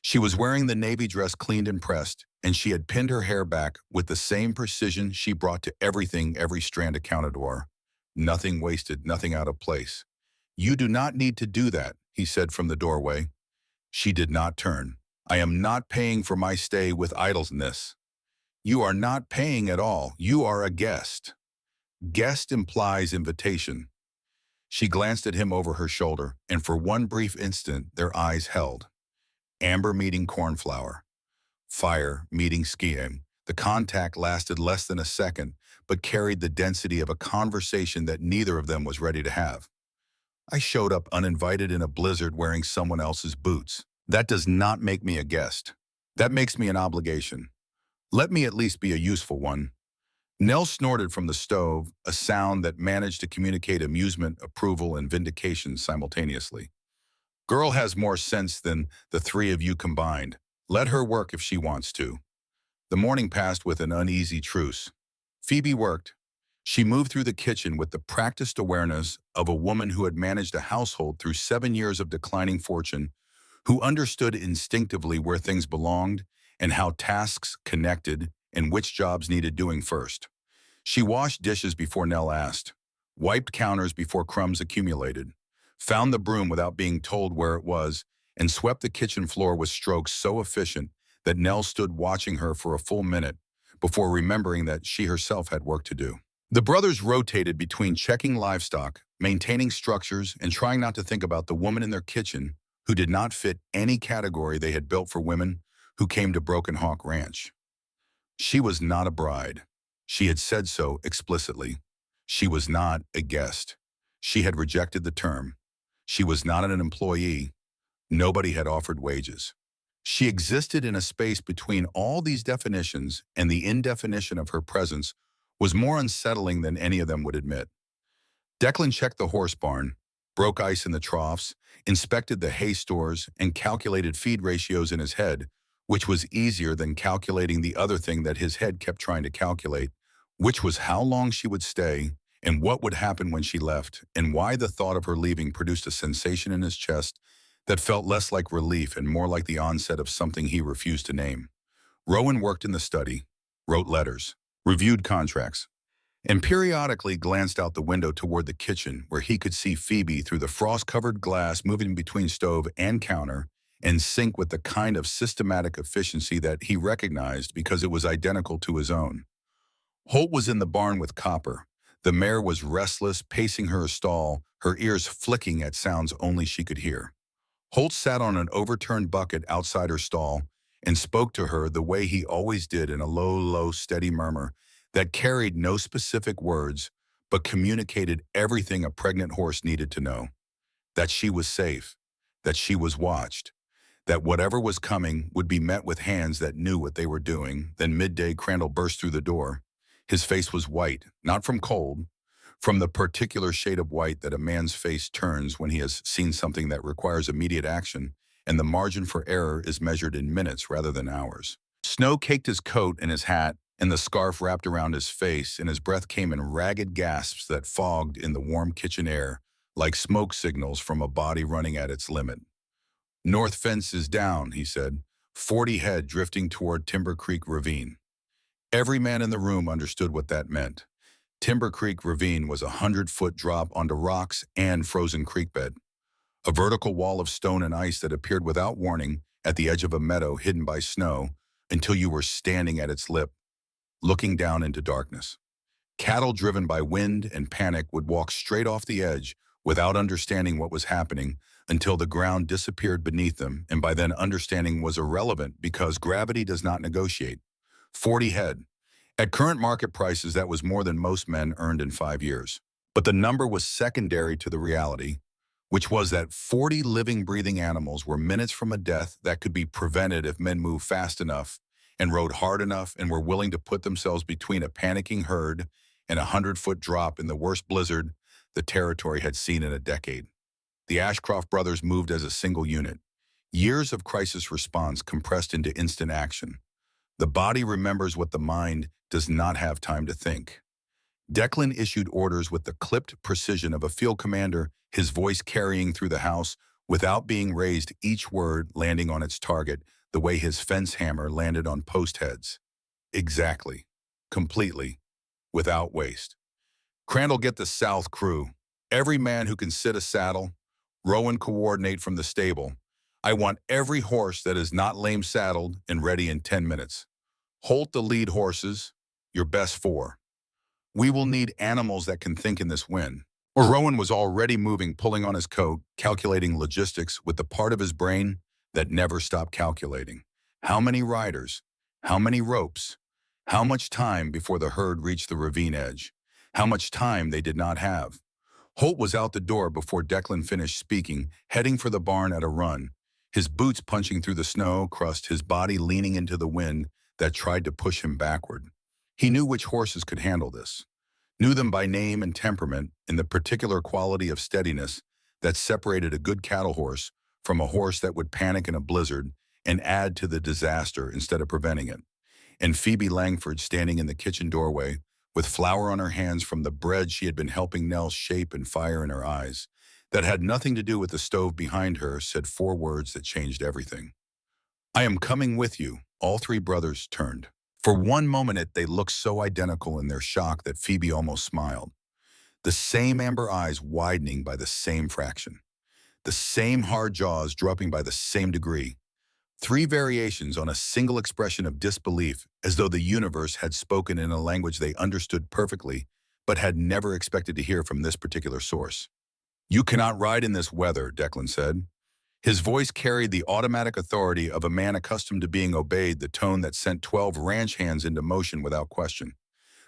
She was wearing the navy dress cleaned and pressed, and she had pinned her hair back with the same precision she brought to everything every strand accounted for. Nothing wasted, nothing out of place. "You do not need to do that," he said from the doorway. She did not turn. "I am not paying for my stay with idleness." "You are not paying at all. You are a guest." Guest implies invitation. She glanced at him over her shoulder, and for one brief instant their eyes held. Amber meeting cornflower. Fire meeting skiing. The contact lasted less than a second, but carried the density of a conversation that neither of them was ready to have. "I showed up uninvited in a blizzard wearing someone else's boots. That does not make me a guest. That makes me an obligation. Let me at least be a useful one." Nell snorted from the stove, a sound that managed to communicate amusement, approval, and vindication simultaneously. "Girl has more sense than the three of you combined. Let her work if she wants to." The morning passed with an uneasy truce. Phoebe worked. She moved through the kitchen with the practiced awareness of a woman who had managed a household through 7 years of declining fortune, who understood instinctively where things belonged and how tasks connected and which jobs needed doing first. She washed dishes before Nell asked, wiped counters before crumbs accumulated, found the broom without being told where it was, and swept the kitchen floor with strokes so efficient that Nell stood watching her for a full minute before remembering that she herself had work to do. The brothers rotated between checking livestock, maintaining structures, and trying not to think about the woman in their kitchen who did not fit any category they had built for women who came to Broken Hawk Ranch. She was not a bride. She had said so explicitly. She was not a guest. She had rejected the term. She was not an employee. Nobody had offered wages. She existed in a space between all these definitions, and the indefinition of her presence was more unsettling than any of them would admit. Declan checked the horse barn, broke ice in the troughs, inspected the hay stores, and calculated feed ratios in his head, which was easier than calculating the other thing that his head kept trying to calculate, which was how long she would stay, and what would happen when she left, and why the thought of her leaving produced a sensation in his chest that felt less like relief and more like the onset of something he refused to name. Rowan worked in the study, wrote letters, reviewed contracts, and periodically glanced out the window toward the kitchen where he could see Phoebe through the frost-covered glass moving between stove and counter and sink with the kind of systematic efficiency that he recognized because it was identical to his own. Holt was in the barn with Copper. The mare was restless, pacing her stall, her ears flicking at sounds only she could hear. Holt sat on an overturned bucket outside her stall and spoke to her the way he always did in a low, steady murmur that carried no specific words but communicated everything a pregnant horse needed to know. That she was safe, that she was watched, that whatever was coming would be met with hands that knew what they were doing. Then midday Crandall burst through the door. His face was white, not from cold, from the particular shade of white that a man's face turns when he has seen something that requires immediate action, and the margin for error is measured in minutes rather than hours. Snow caked his coat and his hat, and the scarf wrapped around his face, and his breath came in ragged gasps that fogged in the warm kitchen air, like smoke signals from a body running at its limit. "North fence is down," he said, 40 head drifting toward Timber Creek Ravine. Every man in the room understood what that meant. Timber Creek Ravine was a 100-foot drop onto rocks and frozen creek bed, a vertical wall of stone and ice that appeared without warning at the edge of a meadow hidden by snow until you were standing at its lip, looking down into darkness. Cattle driven by wind and panic would walk straight off the edge without understanding what was happening until the ground disappeared beneath them, and by then understanding was irrelevant because gravity does not negotiate. 40 head. At current market prices, that was more than most men earned in 5 years. But the number was secondary to the reality, which was that 40 living, breathing animals were minutes from a death that could be prevented if men moved fast enough and rode hard enough and were willing to put themselves between a panicking herd and a 100-foot drop in the worst blizzard the territory had seen in a decade. The Ashcroft brothers moved as a single unit. Years of crisis response compressed into instant action. The body remembers what the mind does not have time to think. Declan issued orders with the clipped precision of a field commander, his voice carrying through the house without being raised, each word landing on its target the way his fence hammer landed on post heads. Exactly. Completely. Without waste. Crandall, get the South crew. Every man who can sit a saddle. Rowan, coordinate from the stable. I want every horse that is not lame saddled and ready in 10 minutes. Holt the lead horses, your best 4. We will need animals that can think in this wind. Rowan was already moving, pulling on his coat, calculating logistics with the part of his brain that never stopped calculating. How many riders? How many ropes? How much time before the herd reached the ravine edge? How much time they did not have? Holt was out the door before Declan finished speaking, heading for the barn at a run, his boots punching through the snow crust, his body leaning into the wind that tried to push him backward. He knew which horses could handle this, knew them by name and temperament, and the particular quality of steadiness that separated a good cattle horse from a horse that would panic in a blizzard and add to the disaster instead of preventing it. And Phoebe Langford, standing in the kitchen doorway, with flour on her hands from the bread she had been helping Nell shape and fire in her eyes, that had nothing to do with the stove behind her, said 4 words that changed everything. I am coming with you. All 3 brothers turned. For one moment they looked so identical in their shock that Phoebe almost smiled. The same amber eyes widening by the same fraction. The same hard jaws dropping by the same degree. 3 variations on a single expression of disbelief, as though the universe had spoken in a language they understood perfectly, but had never expected to hear from this particular source. You cannot ride in this weather, Declan said. His voice carried the automatic authority of a man accustomed to being obeyed, the tone that sent 12 ranch hands into motion without question.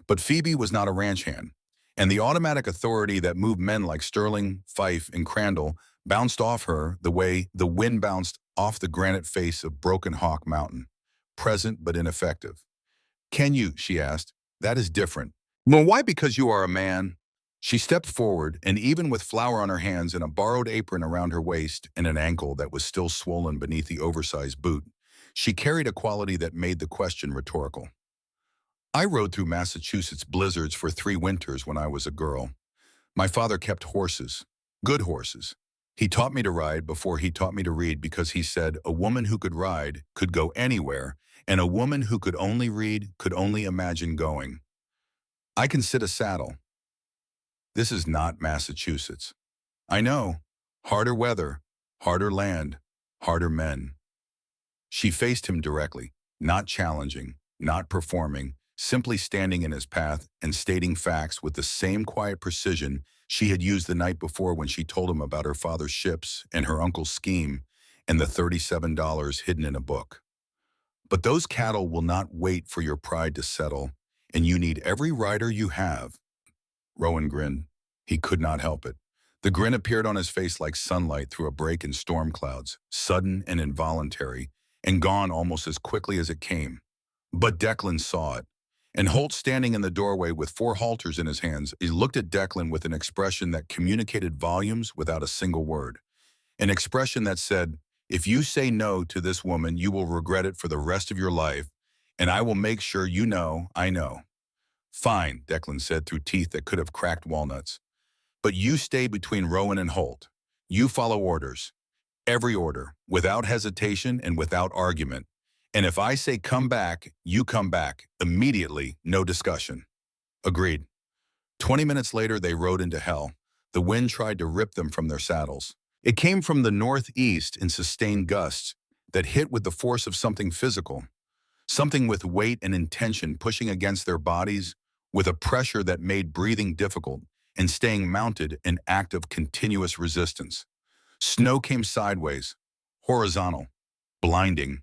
But Phoebe was not a ranch hand, and the automatic authority that moved men like Sterling, Fife, and Crandall bounced off her the way the wind bounced off the granite face of Broken Hawk Mountain, present but ineffective. Can you, she asked, that is different. Well, why? Because you are a man. She stepped forward, and even with flour on her hands and a borrowed apron around her waist and an ankle that was still swollen beneath the oversized boot, she carried a quality that made the question rhetorical. I rode through Massachusetts blizzards for 3 winters when I was a girl. My father kept horses, good horses. He taught me to ride before he taught me to read because he said a woman who could ride could go anywhere, and a woman who could only read could only imagine going. I can sit a saddle. This is not Massachusetts. I know. Harder weather, harder land, harder men. She faced him directly, not challenging, not performing, simply standing in his path and stating facts with the same quiet precision she had used the night before when she told him about her father's ships and her uncle's scheme and the $37 hidden in a book. But those cattle will not wait for your pride to settle, and you need every rider you have. Rowan grinned. He could not help it. The grin appeared on his face like sunlight through a break in storm clouds, sudden and involuntary, and gone almost as quickly as it came. But Declan saw it. And Holt, standing in the doorway with 4 halters in his hands, he looked at Declan with an expression that communicated volumes without a single word. An expression that said, if you say no to this woman, you will regret it for the rest of your life, and I will make sure you know I know. Fine, Declan said through teeth that could have cracked walnuts. But you stay between Rowan and Holt. You follow orders. Every order, without hesitation and without argument. And if I say come back, you come back. Immediately, no discussion. Agreed. 20 minutes later, they rode into hell. The wind tried to rip them from their saddles. It came from the northeast in sustained gusts that hit with the force of something physical, something with weight and intention pushing against their bodies with a pressure that made breathing difficult and staying mounted an act of continuous resistance. Snow came sideways, horizontal, blinding,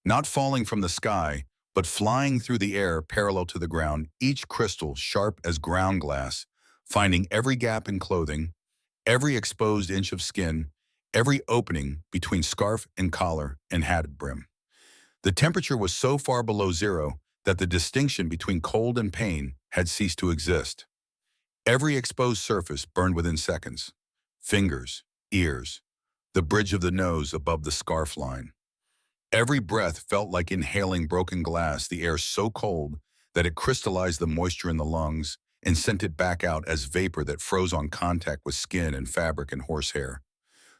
not falling from the sky, but flying through the air parallel to the ground, each crystal sharp as ground glass, finding every gap in clothing, every exposed inch of skin, every opening between scarf and collar and hat brim. The temperature was so far below zero that the distinction between cold and pain had ceased to exist. Every exposed surface burned within seconds. Fingers, ears, the bridge of the nose above the scarf line. Every breath felt like inhaling broken glass, the air so cold that it crystallized the moisture in the lungs and sent it back out as vapor that froze on contact with skin and fabric and horsehair.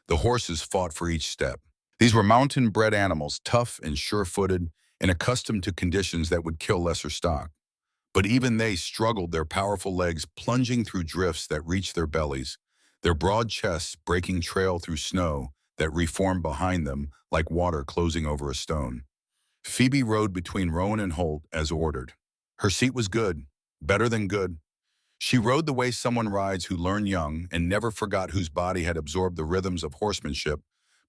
The horses fought for each step. These were mountain-bred animals, tough and sure-footed and accustomed to conditions that would kill lesser stock. But even they struggled, their powerful legs plunging through drifts that reached their bellies, their broad chests breaking trail through snow that reformed behind them like water closing over a stone. Phoebe rode between Rowan and Holt as ordered. Her seat was good, better than good. She rode the way someone rides who learned young and never forgot, whose body had absorbed the rhythms of horsemanship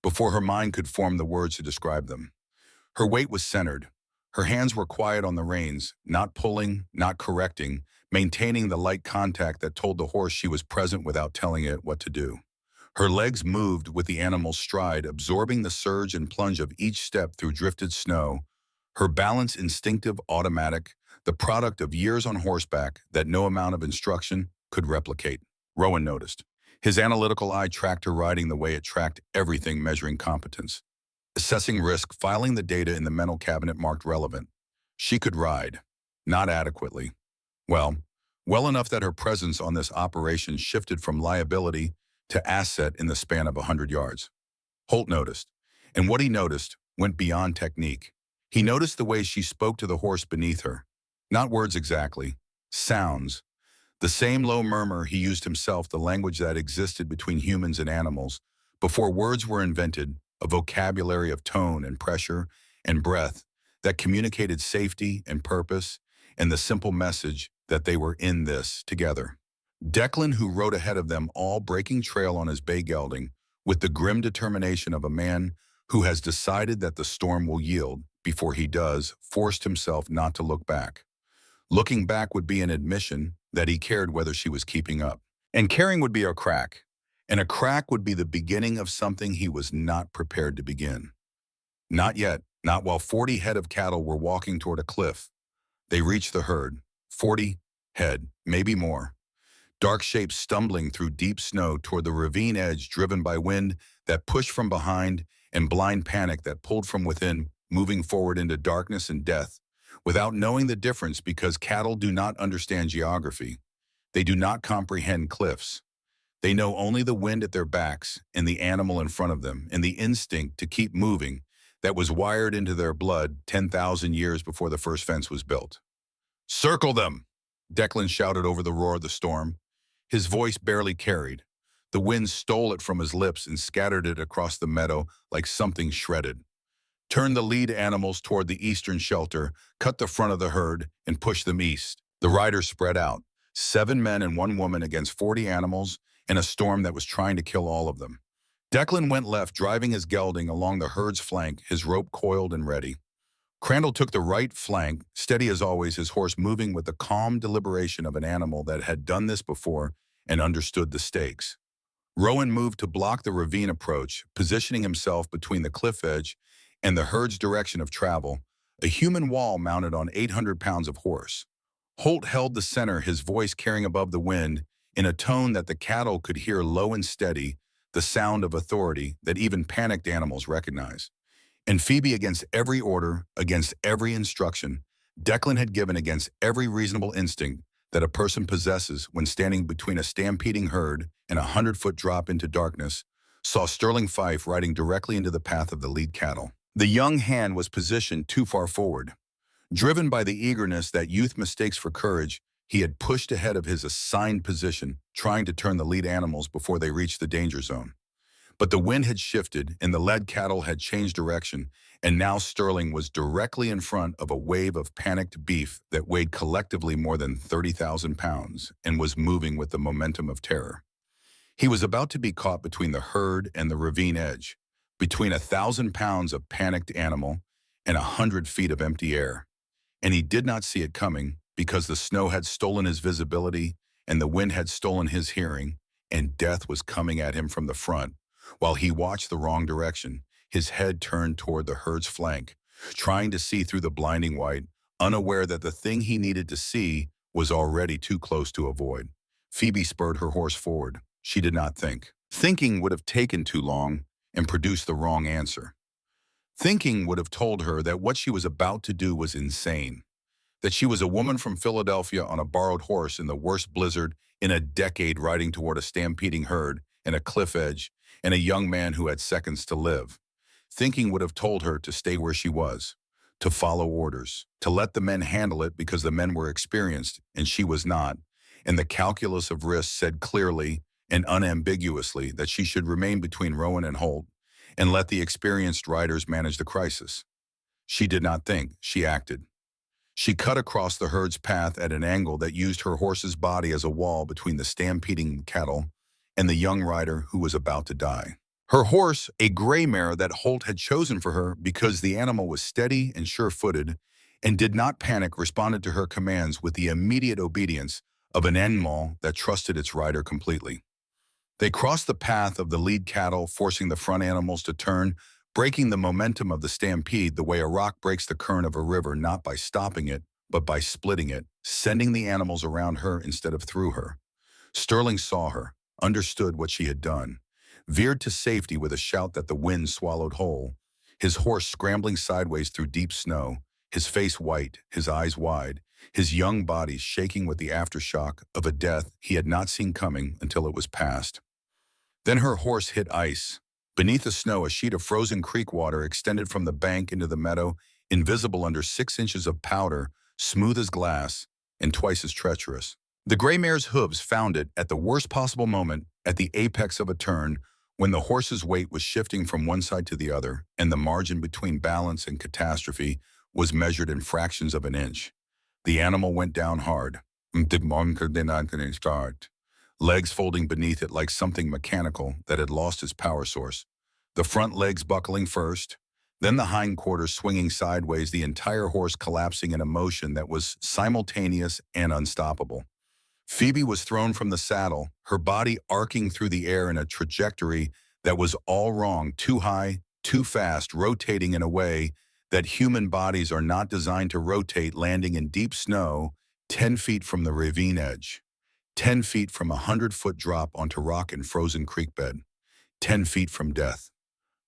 before her mind could form the words to describe them. Her weight was centered. Her hands were quiet on the reins, not pulling, not correcting, maintaining the light contact that told the horse she was present without telling it what to do. Her legs moved with the animal's stride, absorbing the surge and plunge of each step through drifted snow. Her balance instinctive, automatic, the product of years on horseback that no amount of instruction could replicate. Rowan noticed. His analytical eye tracked her riding the way it tracked everything, measuring competence, assessing risk, filing the data in the mental cabinet marked relevant. She could ride, not adequately, Well, well enough that her presence on this operation shifted from liability to asset in the span of 100 yards. Holt noticed, and what he noticed went beyond technique. He noticed the way she spoke to the horse beneath her. Not words exactly, sounds. The same low murmur he used himself, the language that existed between humans and animals. Before words were invented, a vocabulary of tone and pressure and breath that communicated safety and purpose and the simple message that they were in this together. Declan, who rode ahead of them all, breaking trail on his bay gelding, with the grim determination of a man who has decided that the storm will yield before he does, forced himself not to look back. Looking back would be an admission that he cared whether she was keeping up. And caring would be a crack. And a crack would be the beginning of something he was not prepared to begin. Not yet, not while 40 head of cattle were walking toward a cliff. They reached the herd. 40 head, maybe more. Dark shapes stumbling through deep snow toward the ravine edge, driven by wind that pushed from behind and blind panic that pulled from within, moving forward into darkness and death, without knowing the difference, because cattle do not understand geography. They do not comprehend cliffs. They know only the wind at their backs and the animal in front of them, and the instinct to keep moving that was wired into their blood 10,000 years before the first fence was built. "Circle them!" Declan shouted over the roar of the storm. His voice barely carried. The wind stole it from his lips and scattered it across the meadow like something shredded. "Turn the lead animals toward the eastern shelter, cut the front of the herd, and push them east." The riders spread out, 7 men and 1 woman against 40 animals in a storm that was trying to kill all of them. Declan went left, driving his gelding along the herd's flank, his rope coiled and ready. Crandall took the right flank, steady as always, his horse moving with the calm deliberation of an animal that had done this before and understood the stakes. Rowan moved to block the ravine approach, positioning himself between the cliff edge and the herd's direction of travel, a human wall mounted on 800 pounds of horse. Holt held the center, his voice carrying above the wind in a tone that the cattle could hear, low and steady, the sound of authority that even panicked animals recognize. And Phoebe, against every order, against every instruction, Declan had given, against every reasonable instinct that a person possesses when standing between a stampeding herd and a 100-foot drop into darkness, saw Sterling Fife riding directly into the path of the lead cattle. The young hand was positioned too far forward. Driven by the eagerness that youth mistakes for courage, he had pushed ahead of his assigned position, trying to turn the lead animals before they reached the danger zone. But the wind had shifted and the led cattle had changed direction, and now Sterling was directly in front of a wave of panicked beef that weighed collectively more than 30,000 pounds and was moving with the momentum of terror. He was about to be caught between the herd and the ravine edge, between 1,000 pounds of panicked animal and 100 feet of empty air. And he did not see it coming, because the snow had stolen his visibility and the wind had stolen his hearing, and death was coming at him from the front, while he watched the wrong direction, his head turned toward the herd's flank, trying to see through the blinding white, unaware that the thing he needed to see was already too close to avoid. Phoebe spurred her horse forward. She did not think. Thinking would have taken too long and produced the wrong answer. Thinking would have told her that what she was about to do was insane, that she was a woman from Philadelphia on a borrowed horse in the worst blizzard in a decade, riding toward a stampeding herd and a cliff edge, and a young man who had seconds to live. Thinking would have told her to stay where she was, to follow orders, to let the men handle it because the men were experienced and she was not, and the calculus of risk said clearly and unambiguously that she should remain between Rowan and Holt and let the experienced riders manage the crisis. She did not think, she acted. She cut across the herd's path at an angle that used her horse's body as a wall between the stampeding cattle and the young rider who was about to die. Her horse, a gray mare that Holt had chosen for her because the animal was steady and sure-footed and did not panic, responded to her commands with the immediate obedience of an animal that trusted its rider completely. They crossed the path of the lead cattle, forcing the front animals to turn, breaking the momentum of the stampede the way a rock breaks the current of a river, not by stopping it, but by splitting it, sending the animals around her instead of through her. Sterling saw her, understood what she had done, veered to safety with a shout that the wind swallowed whole, his horse scrambling sideways through deep snow, his face white, his eyes wide, his young body shaking with the aftershock of a death he had not seen coming until it was past. Then her horse hit ice. Beneath the snow, a sheet of frozen creek water extended from the bank into the meadow, invisible under 6 inches of powder, smooth as glass, and twice as treacherous. The gray mare's hooves found it at the worst possible moment, at the apex of a turn, when the horse's weight was shifting from one side to the other, and the margin between balance and catastrophe was measured in fractions of an inch. The animal went down hard. Legs folding beneath it like something mechanical that had lost its power source. The front legs buckling first, then the hindquarters swinging sideways, the entire horse collapsing in a motion that was simultaneous and unstoppable. Phoebe was thrown from the saddle, her body arcing through the air in a trajectory that was all wrong, too high, too fast, rotating in a way that human bodies are not designed to rotate, landing in deep snow 10 feet from the ravine edge. 10 feet from a 100-foot drop onto rock and frozen creek bed. 10 feet from death.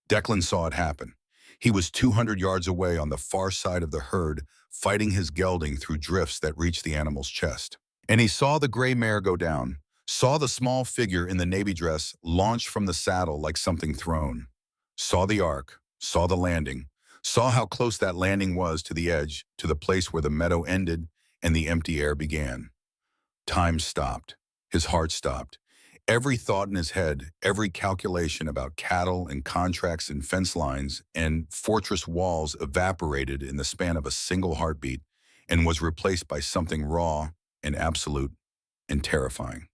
Declan saw it happen. He was 200 yards away on the far side of the herd, fighting his gelding through drifts that reached the animal's chest. And he saw the gray mare go down, saw the small figure in the navy dress launch from the saddle like something thrown, saw the arc, saw the landing, saw how close that landing was to the edge, to the place where the meadow ended and the empty air began. Time stopped. His heart stopped. Every thought in his head, every calculation about cattle and contracts and fence lines and fortress walls evaporated in the span of a single heartbeat and was replaced by something raw and absolute and terrifying.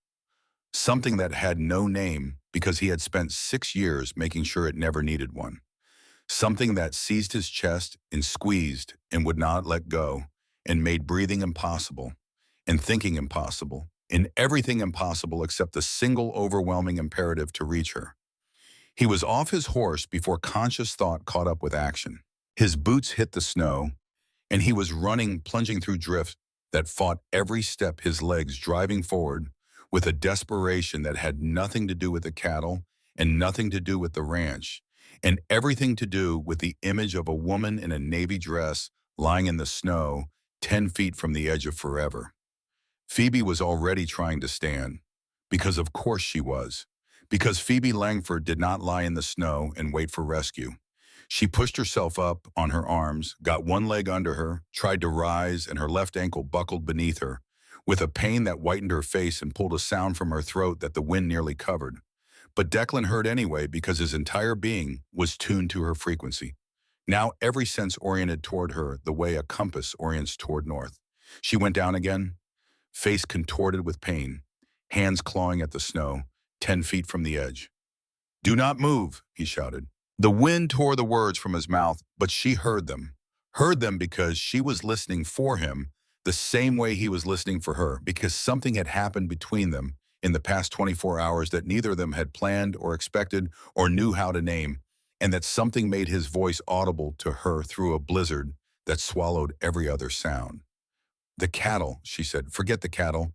Something that had no name because he had spent 6 years making sure it never needed one. Something that seized his chest and squeezed and would not let go and made breathing impossible and thinking impossible, and everything impossible except the single overwhelming imperative to reach her. He was off his horse before conscious thought caught up with action. His boots hit the snow, and he was running, plunging through drift that fought every step, his legs driving forward with a desperation that had nothing to do with the cattle and nothing to do with the ranch, and everything to do with the image of a woman in a navy dress lying in the snow 10 feet from the edge of forever. Phoebe was already trying to stand, because of course she was, because Phoebe Langford did not lie in the snow and wait for rescue. She pushed herself up on her arms, got one leg under her, tried to rise, and her left ankle buckled beneath her, with a pain that whitened her face and pulled a sound from her throat that the wind nearly covered. But Declan heard anyway because his entire being was tuned to her frequency. Now every sense oriented toward her the way a compass orients toward north. She went down again, face contorted with pain, hands clawing at the snow, 10 feet from the edge. "Do not move," he shouted. The wind tore the words from his mouth, but she heard them because she was listening for him the same way he was listening for her, because something had happened between them in the past 24 hours that neither of them had planned or expected or knew how to name, and that something made his voice audible to her through a blizzard that swallowed every other sound. "The cattle," she said. "Forget the cattle."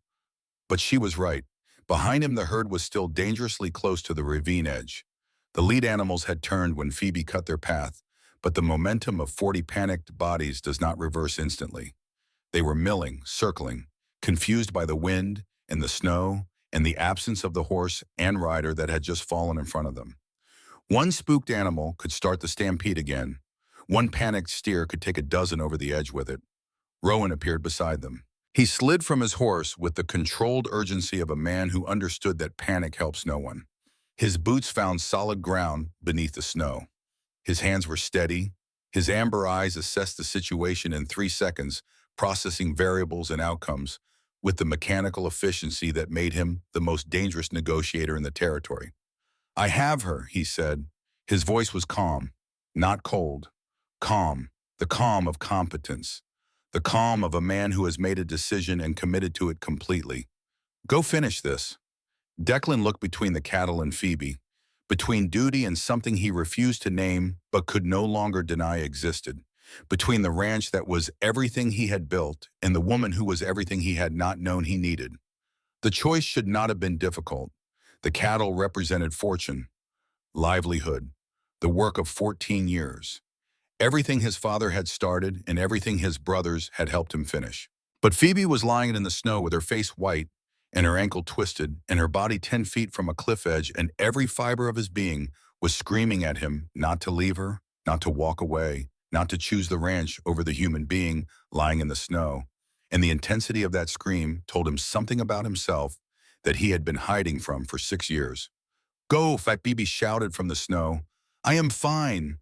But she was right. Behind him, the herd was still dangerously close to the ravine edge. The lead animals had turned when Phoebe cut their path, but the momentum of 40 panicked bodies does not reverse instantly. They were milling, circling, confused by the wind and the snow and the absence of the horse and rider that had just fallen in front of them. One spooked animal could start the stampede again. One panicked steer could take a dozen over the edge with it. Rowan appeared beside them. He slid from his horse with the controlled urgency of a man who understood that panic helps no one. His boots found solid ground beneath the snow. His hands were steady. His amber eyes assessed the situation in 3 seconds, processing variables and outcomes with the mechanical efficiency that made him the most dangerous negotiator in the territory. "I have her," he said. His voice was calm, not cold. Calm, the calm of competence. The calm of a man who has made a decision and committed to it completely. "Go finish this." Declan looked between the cattle and Phoebe, between duty and something he refused to name but could no longer deny existed, between the ranch that was everything he had built and the woman who was everything he had not known he needed. The choice should not have been difficult. The cattle represented fortune, livelihood, the work of 14 years. Everything his father had started and everything his brothers had helped him finish. But Phoebe was lying in the snow with her face white and her ankle twisted and her body 10 feet from a cliff edge, and every fiber of his being was screaming at him not to leave her, not to walk away, not to choose the ranch over the human being lying in the snow. And the intensity of that scream told him something about himself that he had been hiding from for 6 years. Go, Fat Phoebe shouted from the snow. I am fine.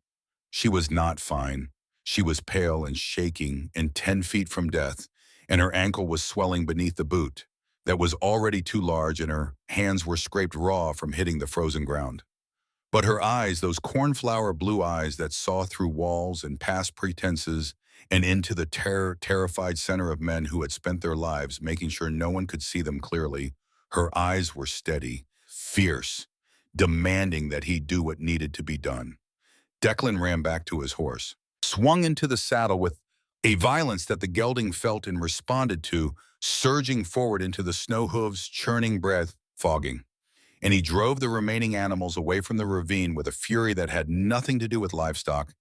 She was not fine. She was pale and shaking and 10 feet from death, and her ankle was swelling beneath the boot that was already too large, and her hands were scraped raw from hitting the frozen ground. But her eyes, those cornflower blue eyes that saw through walls and past pretenses and into the terrified center of men who had spent their lives making sure no one could see them clearly, her eyes were steady, fierce, demanding that he do what needed to be done. Declan ran back to his horse, swung into the saddle with a violence that the gelding felt and responded to, surging forward into the snow hooves, churning breath, fogging. And he drove the remaining animals away from the ravine with a fury that had nothing to do with livestock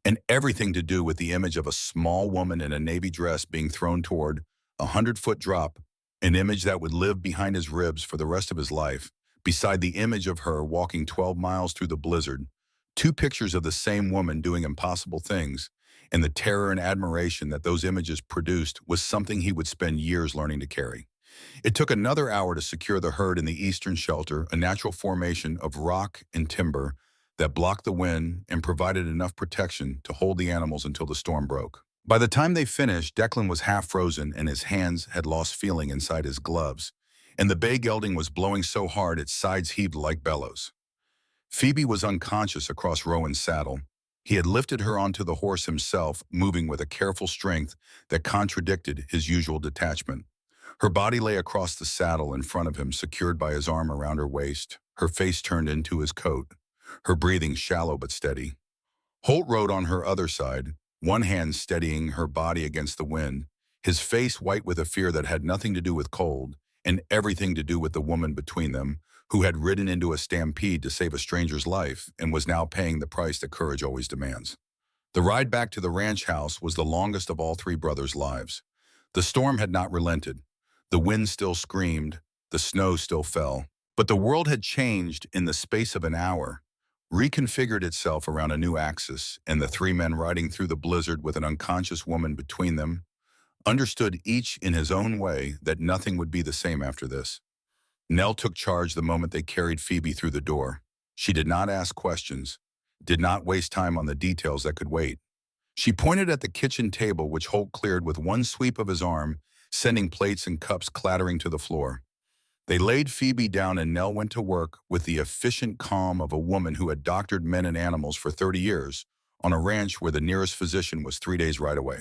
and everything to do with the image of a small woman in a navy dress being thrown toward a 100-foot drop, an image that would live behind his ribs for the rest of his life, beside the image of her walking 12 miles through the blizzard, two pictures of the same woman doing impossible things, and the terror and admiration that those images produced was something he would spend years learning to carry. It took another hour to secure the herd in the eastern shelter, a natural formation of rock and timber that blocked the wind and provided enough protection to hold the animals until the storm broke. By the time they finished, Declan was half frozen and his hands had lost feeling inside his gloves, and the bay gelding was blowing so hard its sides heaved like bellows. Phoebe was unconscious across Rowan's saddle. He had lifted her onto the horse himself, moving with a careful strength that contradicted his usual detachment. Her body lay across the saddle in front of him, secured by his arm around her waist, her face turned into his coat, her breathing shallow but steady. Holt rode on her other side, one hand steadying her body against the wind, his face white with a fear that had nothing to do with cold and everything to do with the woman between them, who had ridden into a stampede to save a stranger's life and was now paying the price that courage always demands. The ride back to the ranch house was the longest of all three brothers' lives. The storm had not relented. The wind still screamed, the snow still fell. But the world had changed in the space of an hour, reconfigured itself around a new axis, and the three men riding through the blizzard with an unconscious woman between them understood each in his own way that nothing would be the same after this. Nell took charge the moment they carried Phoebe through the door. She did not ask questions, did not waste time on the details that could wait. She pointed at the kitchen table, which Holt cleared with one sweep of his arm, sending plates and cups clattering to the floor. They laid Phoebe down and Nell went to work with the efficient calm of a woman who had doctored men and animals for 30 years on a ranch where the nearest physician was 3 days right away.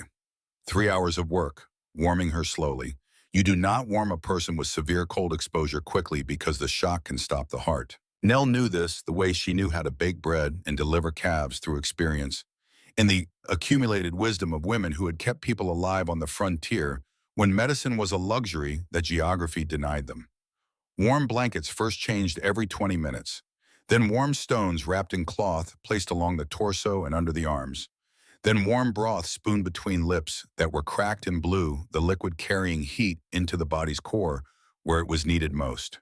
3 hours of work, warming her slowly. You do not warm a person with severe cold exposure quickly because the shock can stop the heart. Nell knew this the way she knew how to bake bread and deliver calves through experience, and the accumulated wisdom of women who had kept people alive on the frontier when medicine was a luxury that geography denied them. Warm blankets first changed every 20 minutes, then warm stones wrapped in cloth placed along the torso and under the arms, then warm broth spooned between lips that were cracked and blue, the liquid carrying heat into the body's core where it was needed most.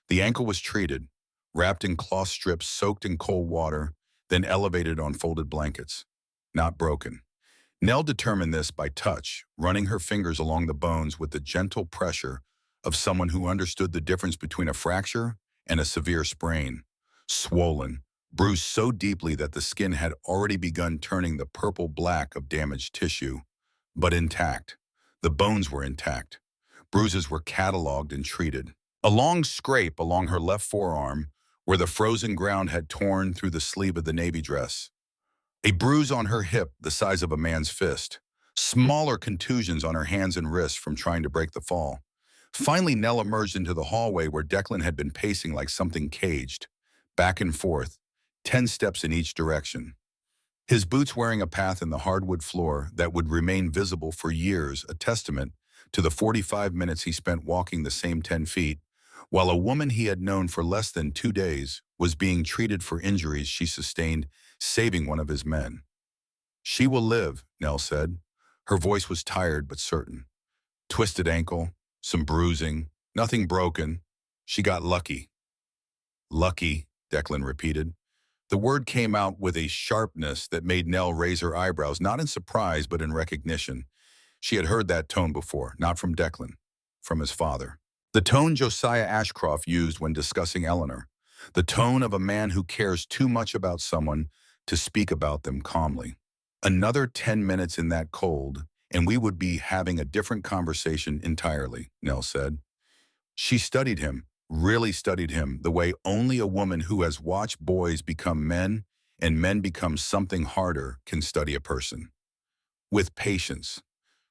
The ankle was treated, wrapped in cloth strips soaked in cold water, then elevated on folded blankets. Not broken. Nell determined this by touch, running her fingers along the bones with the gentle pressure of someone who understood the difference between a fracture and a severe sprain. Swollen, bruised so deeply that the skin had already begun turning the purple black of damaged tissue, but intact. The bones were intact. Bruises were cataloged and treated. A long scrape along her left forearm, where the frozen ground had torn through the sleeve of the navy dress. A bruise on her hip the size of a man's fist. Smaller contusions on her hands and wrists from trying to break the fall. Finally, Nell emerged into the hallway where Declan had been pacing like something caged, back and forth, 10 steps in each direction. His boots wearing a path in the hardwood floor that would remain visible for years, a testament to the 45 minutes he spent walking the same 10 feet, while a woman he had known for less than 2 days was being treated for injuries she sustained saving one of his men. She will live, Nell said. Her voice was tired but certain. Twisted ankle, some bruising, nothing broken. She got lucky. Lucky, Declan repeated. The word came out with a sharpness that made Nell raise her eyebrows, not in surprise but in recognition. She had heard that tone before, not from Declan, from his father. The tone Josiah Ashcroft used when discussing Eleanor. The tone of a man who cares too much about someone to speak about them calmly. Another 10 minutes in that cold, and we would be having a different conversation entirely, Nell said. She studied him, really studied him, the way only a woman who has watched boys become men and men become something harder can study a person. With patience,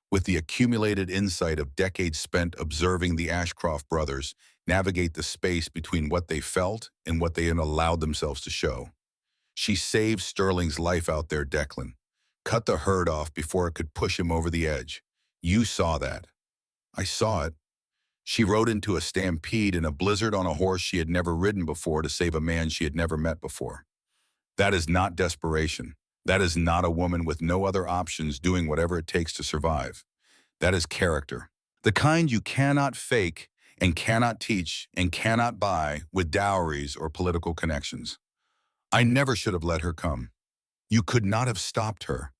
with the accumulated insight of decades spent observing the Ashcroft brothers navigate the space between what they felt and what they had allowed themselves to show. She saved Sterling's life out there, Declan. Cut the herd off before it could push him over the edge. You saw that. I saw it. She rode into a stampede in a blizzard on a horse she had never ridden before to save a man she had never met before. That is not desperation. That is not a woman with no other options doing whatever it takes to survive. That is character. The kind you cannot fake and cannot teach and cannot buy with dowries or political connections. I never should have let her come. You could not have stopped her.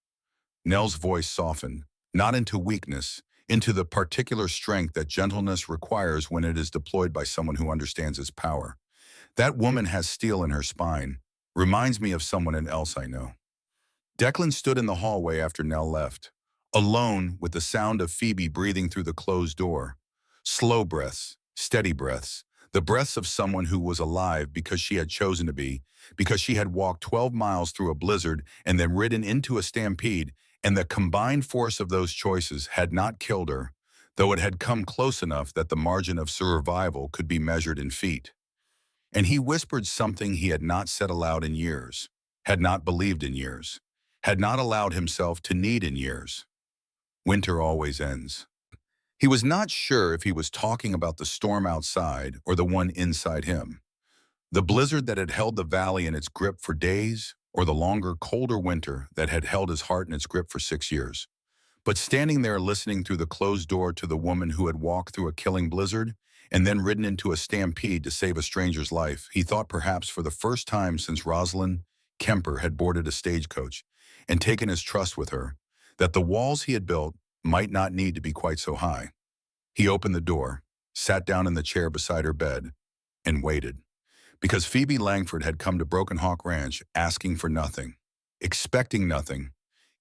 Nell's voice softened, not into weakness, into the particular strength that gentleness requires when it is deployed by someone who understands its power. That woman has steel in her spine. Reminds me of someone else I know. Declan stood in the hallway after Nell left, alone with the sound of Phoebe breathing through the closed door. Slow breaths, steady breaths, the breaths of someone who was alive because she had chosen to be, because she had walked 12 miles through a blizzard and then ridden into a stampede, and the combined force of those choices had not killed her, though it had come close enough that the margin of survival could be measured in feet. And he whispered something he had not said aloud in years, had not believed in years, had not allowed himself to need in years. Winter always ends. He was not sure if he was talking about the storm outside or the one inside him. The blizzard that had held the valley in its grip for days, or the longer, colder winter that had held his heart in its grip for 6 years. But standing there listening through the closed door to the woman who had walked through a killing blizzard and then ridden into a stampede to save a stranger's life, he thought perhaps for the first time since Rosalind Kemper had boarded a stagecoach and taken his trust with her, that the walls he had built might not need to be quite so high. He opened the door, sat down in the chair beside her bed, and waited. Because Phoebe Langford had come to Broken Hawk Ranch asking for nothing, expecting nothing,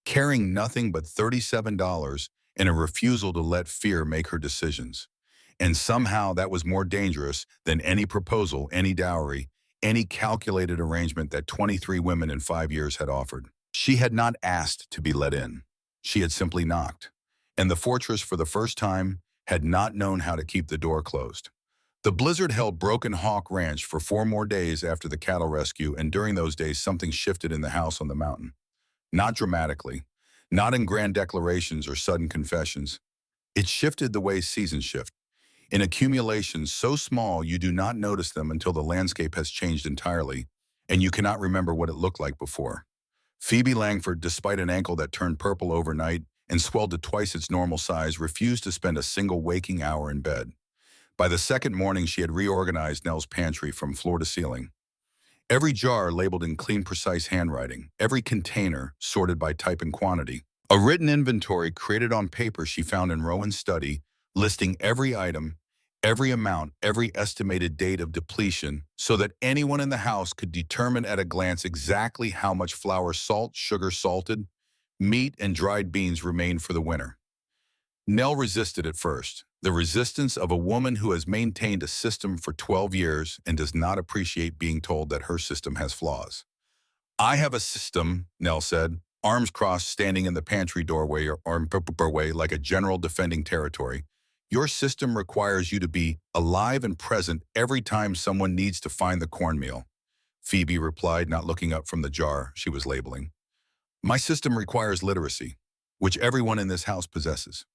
carrying nothing but $37 and a refusal to let fear make her decisions. And somehow that was more dangerous than any proposal, any dowry, any calculated arrangement that 23 women in 5 years had offered. She had not asked to be let in. She had simply knocked. And the fortress, for the first time, had not known how to keep the door closed. The blizzard held Broken Hawk Ranch for 4 more days after the cattle rescue, and during those days something shifted in the house on the mountain. Not dramatically, not in grand declarations or sudden confessions. It shifted the way seasons shift, in accumulations so small you do not notice them until the landscape has changed entirely, and you cannot remember what it looked like before. Phoebe Langford, despite an ankle that turned purple overnight and swelled to twice its normal size, refused to spend a single waking hour in bed. By the second morning, she had reorganized Nell's pantry from floor to ceiling. Every jar labeled in clean, precise handwriting, every container sorted by type and quantity. A written inventory created on paper she found in Rowan's study, listing every item, every amount, every estimated date of depletion, so that anyone in the house could determine at a glance exactly how much flour, salt, sugar, salted, meat, and dried beans remained for the winter. Nell resisted at first, the resistance of a woman who has maintained a system for 12 years and does not appreciate being told that her system has flaws. I have a system, Nell said, arms crossed, standing in the pantry doorway like a general defending territory. Your system requires you to be alive and present every time someone needs to find the cornmeal. Phoebe replied, not looking up from the jar she was labeling. My system requires literacy, which everyone in this house possesses.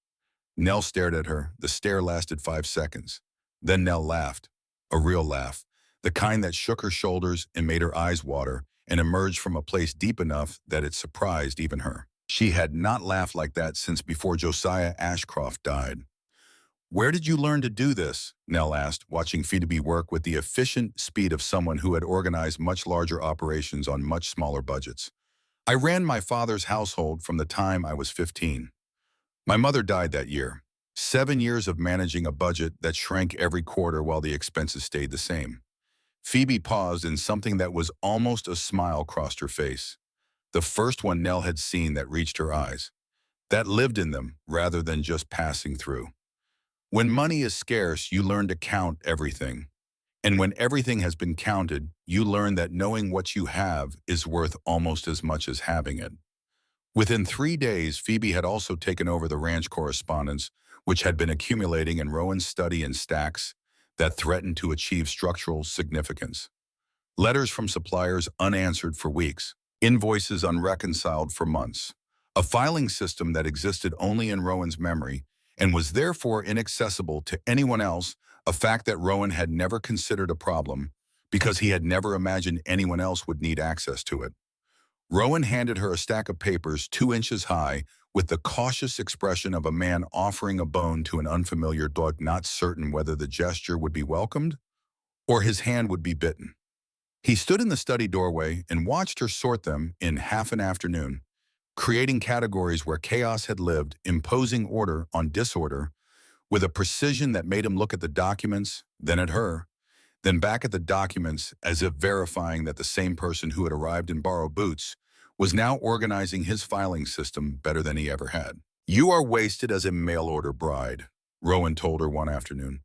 Nell stared at her. The stare lasted 5 seconds. Then Nell laughed, a real laugh, the kind that shook her shoulders and made her eyes water, and emerged from a place deep enough that it surprised even her. She had not laughed like that since before Josiah Ashcroft died. "Where did you learn to do this?" Nell asked, watching Phoebe work with the efficient speed of someone who had organized much larger operations on much smaller budgets. "I ran my father's household from the time I was 15. My mother died that year. 7 years of managing a budget that shrank every quarter while the expenses stayed the same." Phoebe paused and something that was almost a smile crossed her face. The first one Nell had seen that reached her eyes. That lived in them rather than just passing through. When money is scarce, you learn to count everything. And when everything has been counted, you learn that knowing what you have is worth almost as much as having it. Within 3 days, Phoebe had also taken over the ranch correspondence, which had been accumulating in Rowan's study in stacks that threatened to achieve structural significance. Letters from suppliers unanswered for weeks, invoices unreconciled for months, a filing system that existed only in Rowan's memory and was therefore inaccessible to anyone else, a fact that Rowan had never considered a problem because he had never imagined anyone else would need access to it. Rowan handed her a stack of papers 2 inches high with the cautious expression of a man offering a bone to an unfamiliar dog, not certain whether the gesture would be welcomed or his hand would be bitten. He stood in the study doorway and watched her sort them in half an afternoon, creating categories where chaos had lived, imposing order on disorder with a precision that made him look at the documents, then at her, then back at the documents as if verifying that the same person who had arrived in borrowed boots was now organizing his filing system better than he ever had. "You are wasted as a mail-order bride," Rowan told her one afternoon,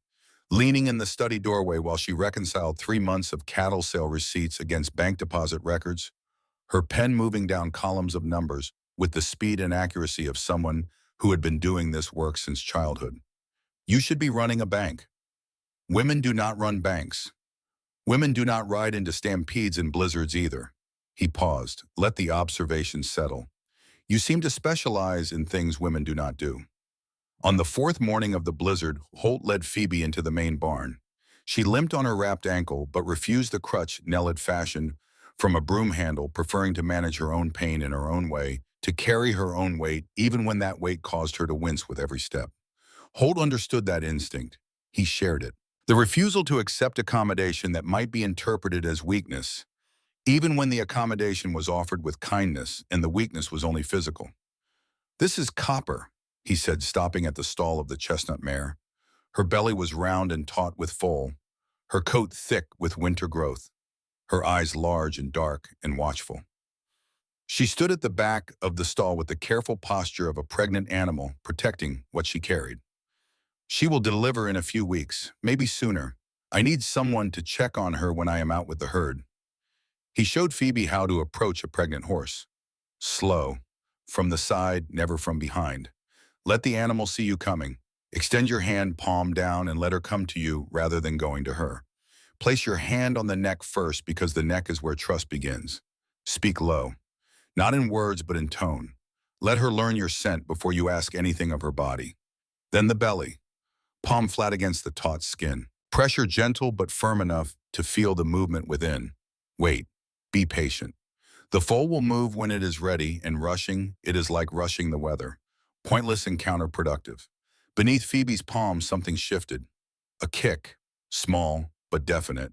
leaning in the study doorway while she reconciled 3 months of cattle sale receipts against bank deposit records, her pen moving down columns of numbers with the speed and accuracy of someone who had been doing this work since childhood. "You should be running a bank. Women do not run banks. Women do not ride into stampedes and blizzards either." He paused, let the observation settle. "You seem to specialize in things women do not do." On the fourth morning of the blizzard, Holt led Phoebe into the main barn. She limped on her wrapped ankle, but refused the crutch Nell had fashioned from a broom handle, preferring to manage her own pain in her own way, to carry her own weight, even when that weight caused her to wince with every step. Holt understood that instinct. He shared it. The refusal to accept accommodation that might be interpreted as weakness, even when the accommodation was offered with kindness and the weakness was only physical. "This is Copper," he said, stopping at the stall of the chestnut mare. Her belly was round and taut with foal, her coat thick with winter growth, her eyes large and dark and watchful. She stood at the back of the stall with the careful posture of a pregnant animal protecting what she carried. "She will deliver in a few weeks, maybe sooner. I need someone to check on her when I am out with the herd." He showed Phoebe how to approach a pregnant horse. Slow, from the side, never from behind. Let the animal see you coming. Extend your hand palm down and let her come to you rather than going to her. Place your hand on the neck first because the neck is where trust begins. Speak low, not in words but in tone. Let her learn your scent before you ask anything of her body. Then the belly, palm flat against the taut skin. Pressure gentle but firm enough to feel the movement within. Wait, be patient. The foal will move when it is ready, and rushing, it is like rushing the weather. Pointless and counterproductive. Beneath Phoebe's palm, something shifted. A kick, small but definite.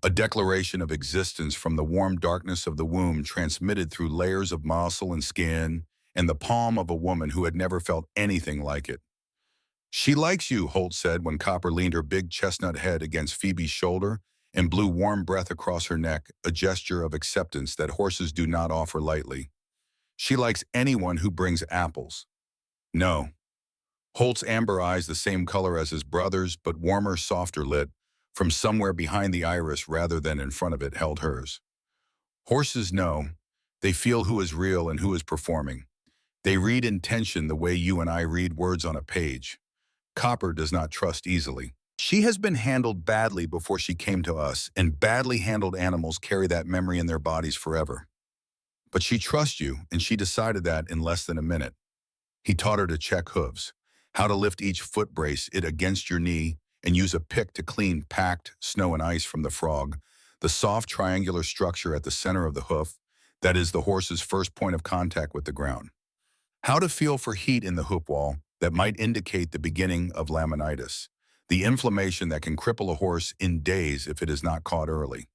A declaration of existence from the warm darkness of the womb transmitted through layers of muscle and skin, and the palm of a woman who had never felt anything like it. "She likes you," Holt said when Copper leaned her big chestnut head against Phoebe's shoulder and blew warm breath across her neck, a gesture of acceptance that horses do not offer lightly. "She likes anyone who brings apples." "No." Holt's amber eyes, the same color as his brother's, but warmer, softer lit, from somewhere behind the iris rather than in front of it, held hers. "Horses know. They feel who is real and who is performing. They read intention the way you and I read words on a page. Copper does not trust easily. She has been handled badly before she came to us, and badly handled animals carry that memory in their bodies forever. But she trusts you, and she decided that in less than a minute." He taught her to check hooves, how to lift each foot brace it against your knee, and use a pick to clean packed snow and ice from the frog, the soft triangular structure at the center of the hoof, that is the horse's first point of contact with the ground. How to feel for heat in the hoof wall that might indicate the beginning of laminitis, the inflammation that can cripple a horse in days if it is not caught early.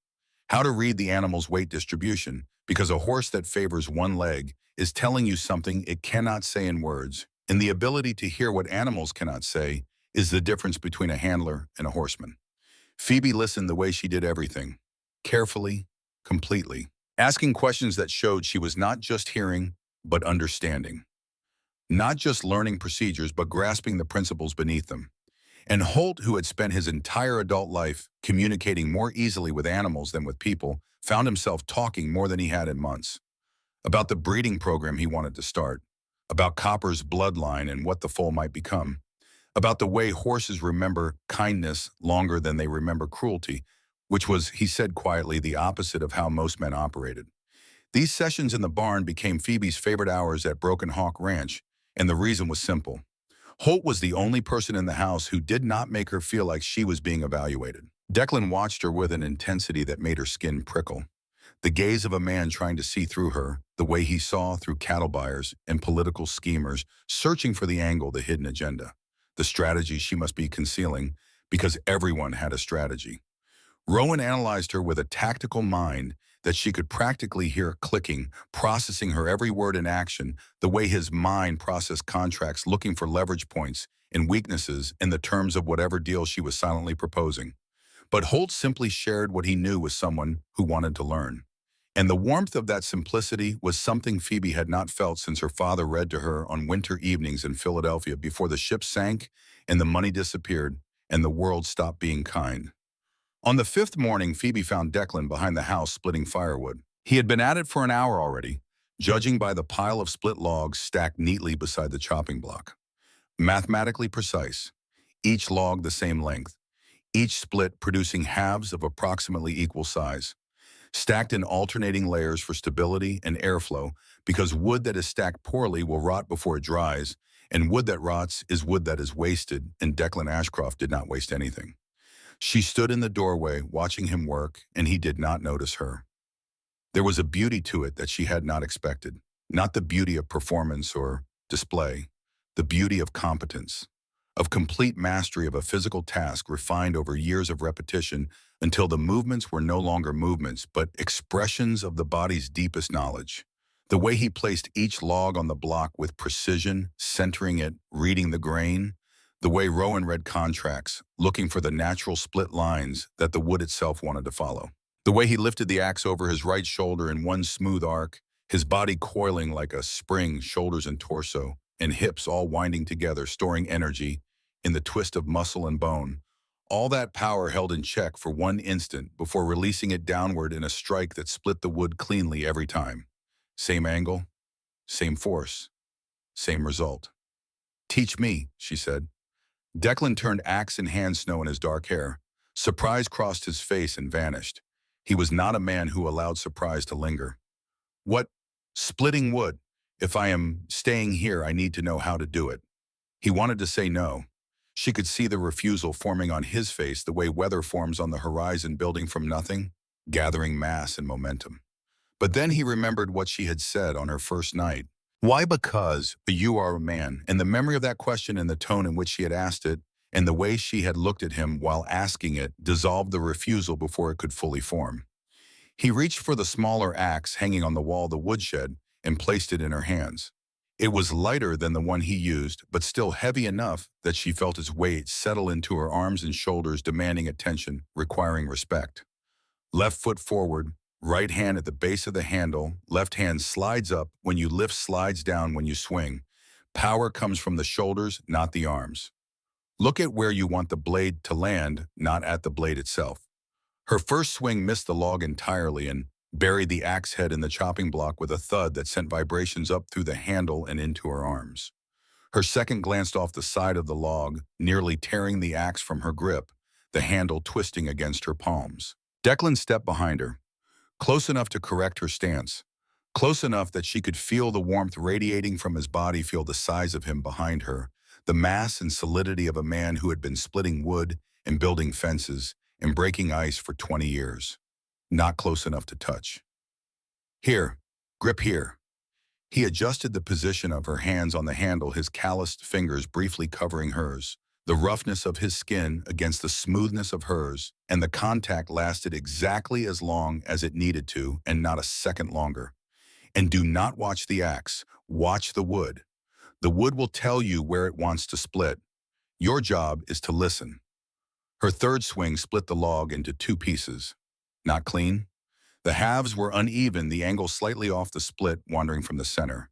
How to read the animal's weight distribution, because a horse that favors one leg is telling you something it cannot say in words, and the ability to hear what animals cannot say is the difference between a handler and a horseman. Phoebe listened the way she did everything, carefully, completely, asking questions that showed she was not just hearing, but understanding. Not just learning procedures, but grasping the principles beneath them. And Holt, who had spent his entire adult life communicating more easily with animals than with people, found himself talking more than he had in months. About the breeding program he wanted to start, about Copper's bloodline and what the foal might become, about the way horses remember kindness longer than they remember cruelty, which was, he said quietly, the opposite of how most men operated. These sessions in the barn became Phoebe's favorite hours at Broken Hawk Ranch, and the reason was simple. Holt was the only person in the house who did not make her feel like she was being evaluated. Declan watched her with an intensity that made her skin prickle. The gaze of a man trying to see through her, the way he saw through cattle buyers and political schemers, searching for the angle, the hidden agenda, the strategy she must be concealing, because everyone had a strategy. Rowan analyzed her with a tactical mind that she could practically hear clicking, processing her every word in action, the way his mind processed contracts, looking for leverage points and weaknesses in the terms of whatever deal she was silently proposing. But Holt simply shared what he knew with someone who wanted to learn. And the warmth of that simplicity was something Phoebe had not felt since her father read to her on winter evenings in Philadelphia before the ship sank and the money disappeared and the world stopped being kind. On the fifth morning, Phoebe found Declan behind the house splitting firewood. He had been at it for an hour already, judging by the pile of split logs stacked neatly beside the chopping block. Mathematically precise, each log the same length, each split producing halves of approximately equal size, stacked in alternating layers for stability and airflow, because wood that is stacked poorly will rot before it dries, and wood that rots is wood that is wasted, and Declan Ashcroft did not waste anything. She stood in the doorway watching him work, and he did not notice her. There was a beauty to it that she had not expected, not the beauty of performance or display, the beauty of competence, of complete mastery of a physical task refined over years of repetition until the movements were no longer movements, but expressions of the body's deepest knowledge. The way he placed each log on the block with precision, centering it, reading the grain, the way Rowan read contracts, looking for the natural split lines that the wood itself wanted to follow. The way he lifted the axe over his right shoulder in one smooth arc, his body coiling like a spring, shoulders and torso, and hips all winding together, storing energy in the twist of muscle and bone. All that power held in check for one instant before releasing it downward in a strike that split the wood cleanly every time. Same angle, same force, same result. "Teach me," she said. Declan turned axe in hand, snow in his dark hair. Surprise crossed his face and vanished. He was not a man who allowed surprise to linger. "What? Splitting wood. If I am staying here, I need to know how to do it." He wanted to say no. She could see the refusal forming on his face the way weather forms on the horizon, building from nothing, gathering mass and momentum. But then he remembered what she had said on her first night. Why? Because you are a man, and the memory of that question and the tone in which she had asked it, and the way she had looked at him while asking it, dissolved the refusal before it could fully form. He reached for the smaller axe hanging on the wall of the woodshed and placed it in her hands. It was lighter than the one he used, but still heavy enough that she felt its weight settle into her arms and shoulders, demanding attention, requiring respect. Left foot forward, right hand at the base of the handle, left hand slides up when you lift, slides down when you swing. Power comes from the shoulders, not the arms. Look at where you want the blade to land, not at the blade itself. Her first swing missed the log entirely and buried the axe head in the chopping block with a thud that sent vibrations up through the handle and into her arms. Her second glanced off the side of the log, nearly tearing the axe from her grip, the handle twisting against her palms. Declan stepped behind her, close enough to correct her stance, close enough that she could feel the warmth radiating from his body, feel the size of him behind her, the mass and solidity of a man who had been splitting wood and building fences and breaking ice for 20 years. not close enough to touch. Here, grip here. He adjusted the position of her hands on the handle, his calloused fingers briefly covering hers. The roughness of his skin against the smoothness of hers, and the contact lasted exactly as long as it needed to, and not a second longer. And do not watch the axe, watch the wood. The wood will tell you where it wants to split. Your job is to listen. Her third swing split the log into two pieces. Not clean. The halves were uneven, the angle slightly off the split, wandering from the center.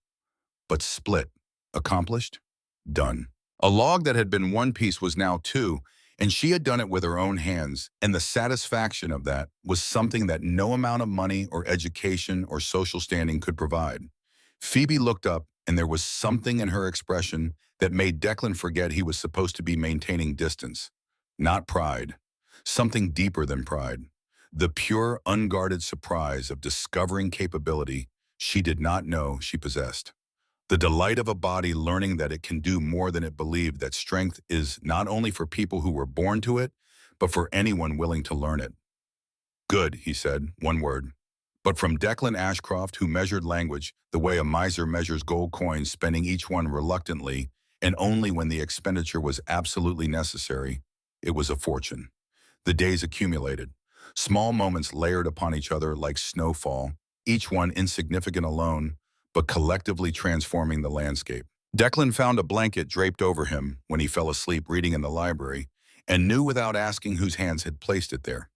But split. Accomplished? Done. A log that had been one piece was now two, and she had done it with her own hands, and the satisfaction of that was something that no amount of money or education or social standing could provide. Phoebe looked up, and there was something in her expression that made Declan forget he was supposed to be maintaining distance. Not pride. Something deeper than pride. The pure, unguarded surprise of discovering capability she did not know she possessed. The delight of a body learning that it can do more than it believed, that strength is not only for people who were born to it, but for anyone willing to learn it. Good, he said, one word. But from Declan Ashcroft, who measured language the way a miser measures gold coins, spending each one reluctantly and only when the expenditure was absolutely necessary, it was a fortune. The days accumulated. Small moments layered upon each other like snowfall, each one insignificant alone, but collectively transforming the landscape. Declan found a blanket draped over him when he fell asleep reading in the library, and knew without asking whose hands had placed it there.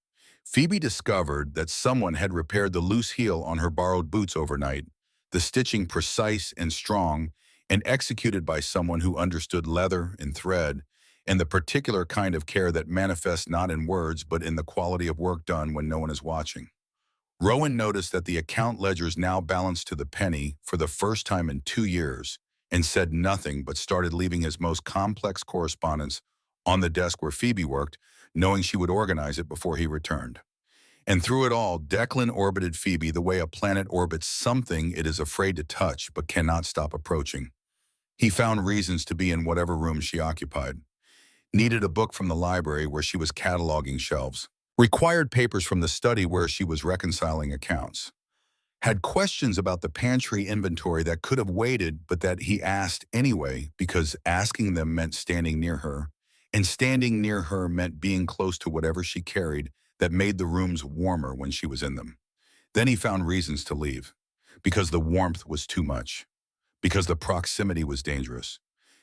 Phoebe discovered that someone had repaired the loose heel on her borrowed boots overnight, the stitching precise and strong, and executed by someone who understood leather and thread, and the particular kind of care that manifests not in words but in the quality of work done when no one is watching. Rowan noticed that the account ledgers now balanced to the penny for the first time in 2 years, and said nothing but started leaving his most complex correspondence on the desk where Phoebe worked, knowing she would organize it before he returned. And through it all, Declan orbited Phoebe the way a planet orbits something it is afraid to touch but cannot stop approaching. He found reasons to be in whatever room she occupied. Needed a book from the library where she was cataloging shelves. Required papers from the study where she was reconciling accounts. Had questions about the pantry inventory that could have waited but that he asked anyway because asking them meant standing near her, and standing near her meant being close to whatever she carried that made the rooms warmer when she was in them. Then he found reasons to leave. Because the warmth was too much. Because the proximity was dangerous.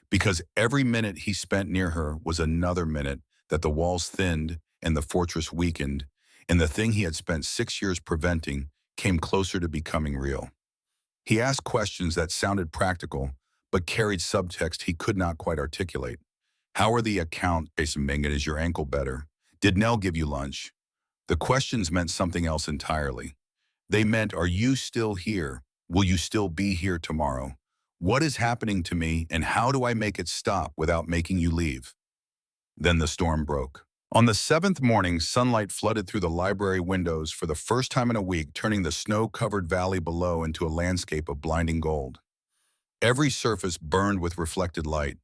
Because every minute he spent near her was another minute that the walls thinned and the fortress weakened, and the thing he had spent 6 years preventing came closer to becoming real. He asked questions that sounded practical, but carried subtext he could not quite articulate. How are the account, Jason Bingett, is your ankle better? Did Nell give you lunch? The questions meant something else entirely. They meant, are you still here? Will you still be here tomorrow? What is happening to me, and how do I make it stop without making you leave? Then the storm broke. On the 7th morning, sunlight flooded through the library windows for the first time in a week, turning the snow-covered valley below into a landscape of blinding gold. Every surface burned with reflected light.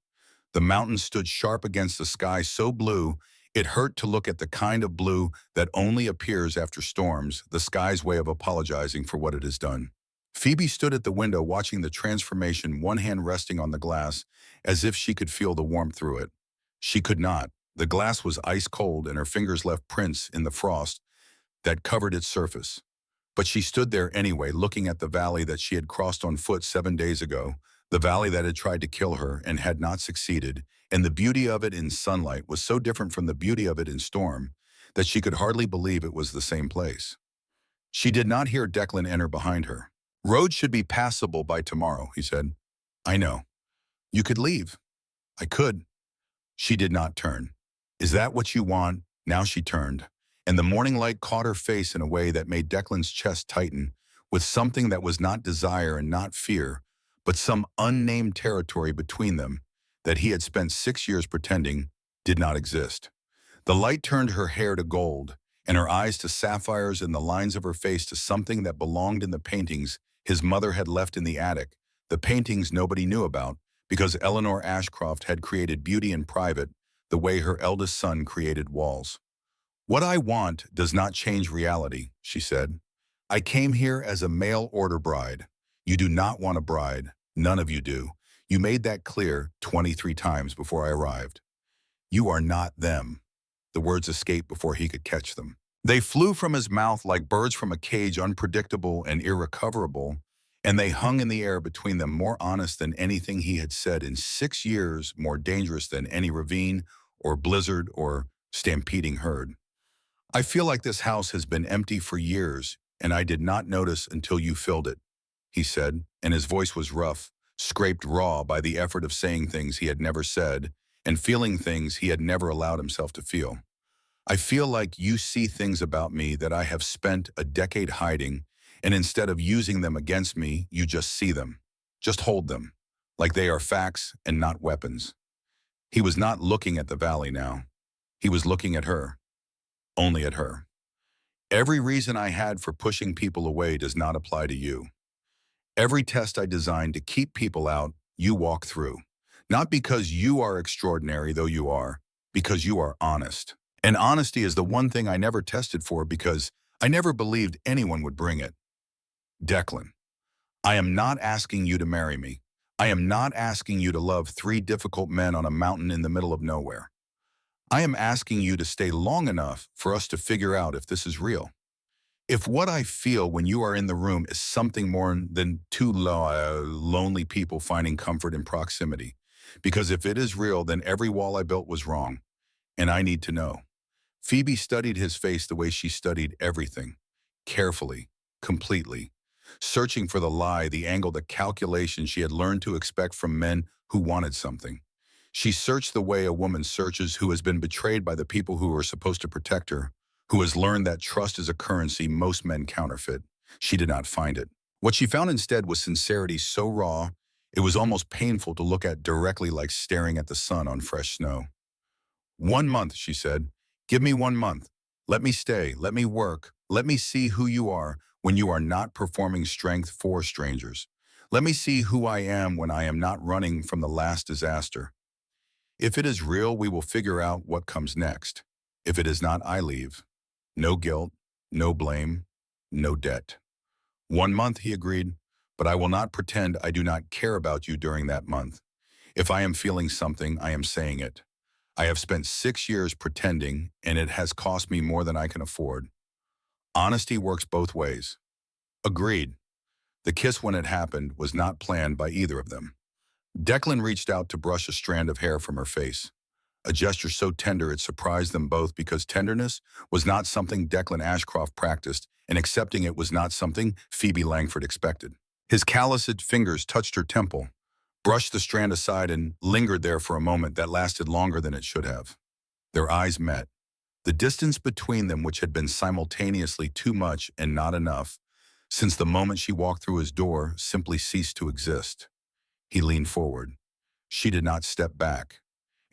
The mountains stood sharp against the sky so blue, it hurt to look at the kind of blue that only appears after storms, the sky's way of apologizing for what it has done. Phoebe stood at the window watching the transformation, one hand resting on the glass, as if she could feel the warmth through it. She could not. The glass was ice cold, and her fingers left prints in the frost that covered its surface. But she stood there anyway, looking at the valley that she had crossed on foot 7 days ago, the valley that had tried to kill her and had not succeeded, and the beauty of it in sunlight was so different from the beauty of it in storm that she could hardly believe it was the same place. She did not hear Declan enter behind her. Roads should be passable by tomorrow, he said. I know. You could leave. I could. She did not turn. Is that what you want? Now she turned, and the morning light caught her face in a way that made Declan's chest tighten, with something that was not desire and not fear, but some unnamed territory between them that he had spent 6 years pretending did not exist. The light turned her hair to gold, and her eyes to sapphires, and the lines of her face to something that belonged in the paintings his mother had left in the attic, the paintings nobody knew about, because Eleanor Ashcroft had created beauty in private the way her eldest son created walls. What I want does not change reality, she said. I came here as a mail-order bride. You do not want a bride. None of you do. You made that clear 23 times before I arrived. You are not them. The words escaped before he could catch them. They flew from his mouth like birds from a cage, unpredictable and irrecoverable, and they hung in the air between them, more honest than anything he had said in 6 years, more dangerous than any ravine or blizzard or stampeding herd. I feel like this house has been empty for years, and I did not notice until you filled it, he said, and his voice was rough, scraped raw by the effort of saying things he had never said and feeling things he had never allowed himself to feel. I feel like you see things about me that I have spent a decade hiding, and instead of using them against me, you just see them. Just hold them, like they are facts and not weapons. He was not looking at the valley now. He was looking at her, only at her. Every reason I had for pushing people away does not apply to you. Every test I designed to keep people out, you walk through. Not because you are extraordinary, though you are, because you are honest. And honesty is the one thing I never tested for because I never believed anyone would bring it. Declan, I am not asking you to marry me. I am not asking you to love 3 difficult men on a mountain in the middle of nowhere. I am asking you to stay long enough for us to figure out if this is real. If what I feel when you are in the room is something more than two lonely people finding comfort in proximity. Because if it is real, then every wall I built was wrong. And I need to know. Phoebe studied his face the way she studied everything. Carefully, completely. Searching for the lie, the angle, the calculation she had learned to expect from men who wanted something. She searched the way a woman searches who has been betrayed by the people who are supposed to protect her, who has learned that trust is a currency most men counterfeit. She did not find it. What she found instead was sincerity so raw, it was almost painful to look at directly, like staring at the sun on fresh snow. 1 month, she said. Give me 1 month. Let me stay. Let me work. Let me see who you are when you are not performing strength for strangers. Let me see who I am when I am not running from the last disaster. If it is real, we will figure out what comes next. If it is not, I leave. No guilt, no blame, no debt. 1 month, he agreed, but I will not pretend I do not care about you during that month. If I am feeling something, I am saying it. I have spent 6 years pretending, and it has cost me more than I can afford. Honesty works both ways. Agreed. The kiss, when it happened, was not planned by either of them. Declan reached out to brush a strand of hair from her face, a gesture so tender it surprised them both because tenderness was not something Declan Ashcroft practiced, and accepting it was not something Phoebe Langford expected. His calloused fingers touched her temple, brushed the strand aside, and lingered there for a moment that lasted longer than it should have. Their eyes met. The distance between them, which had been simultaneously too much and not enough, since the moment she walked through his door, simply ceased to exist. He leaned forward. She did not step back.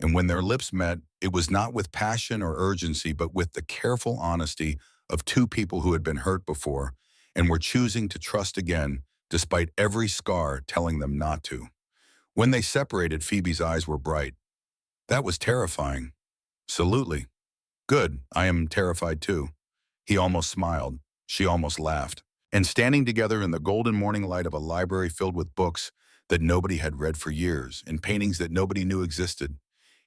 And when their lips met, it was not with passion or urgency, but with the careful honesty of 2 people who had been hurt before and were choosing to trust again, despite every scar telling them not to. When they separated, Phoebe's eyes were bright. That was terrifying. Absolutely. Good, I am terrified too. He almost smiled. She almost laughed. And standing together in the golden morning light of a library filled with books that nobody had read for years, and paintings that nobody knew existed,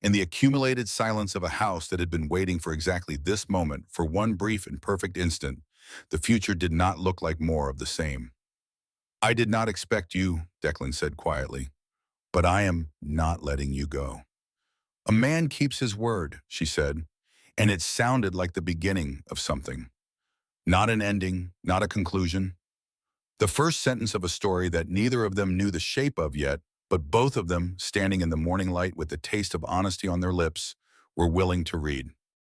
in the accumulated silence of a house that had been waiting for exactly this moment, for one brief and perfect instant, the future did not look like more of the same. I did not expect you, Declan said quietly, but I am not letting you go. A man keeps his word, she said, and it sounded like the beginning of something. Not an ending, not a conclusion. The first sentence of a story that neither of them knew the shape of yet, but both of them, standing in the morning light with the taste of honesty on their lips, were willing to read.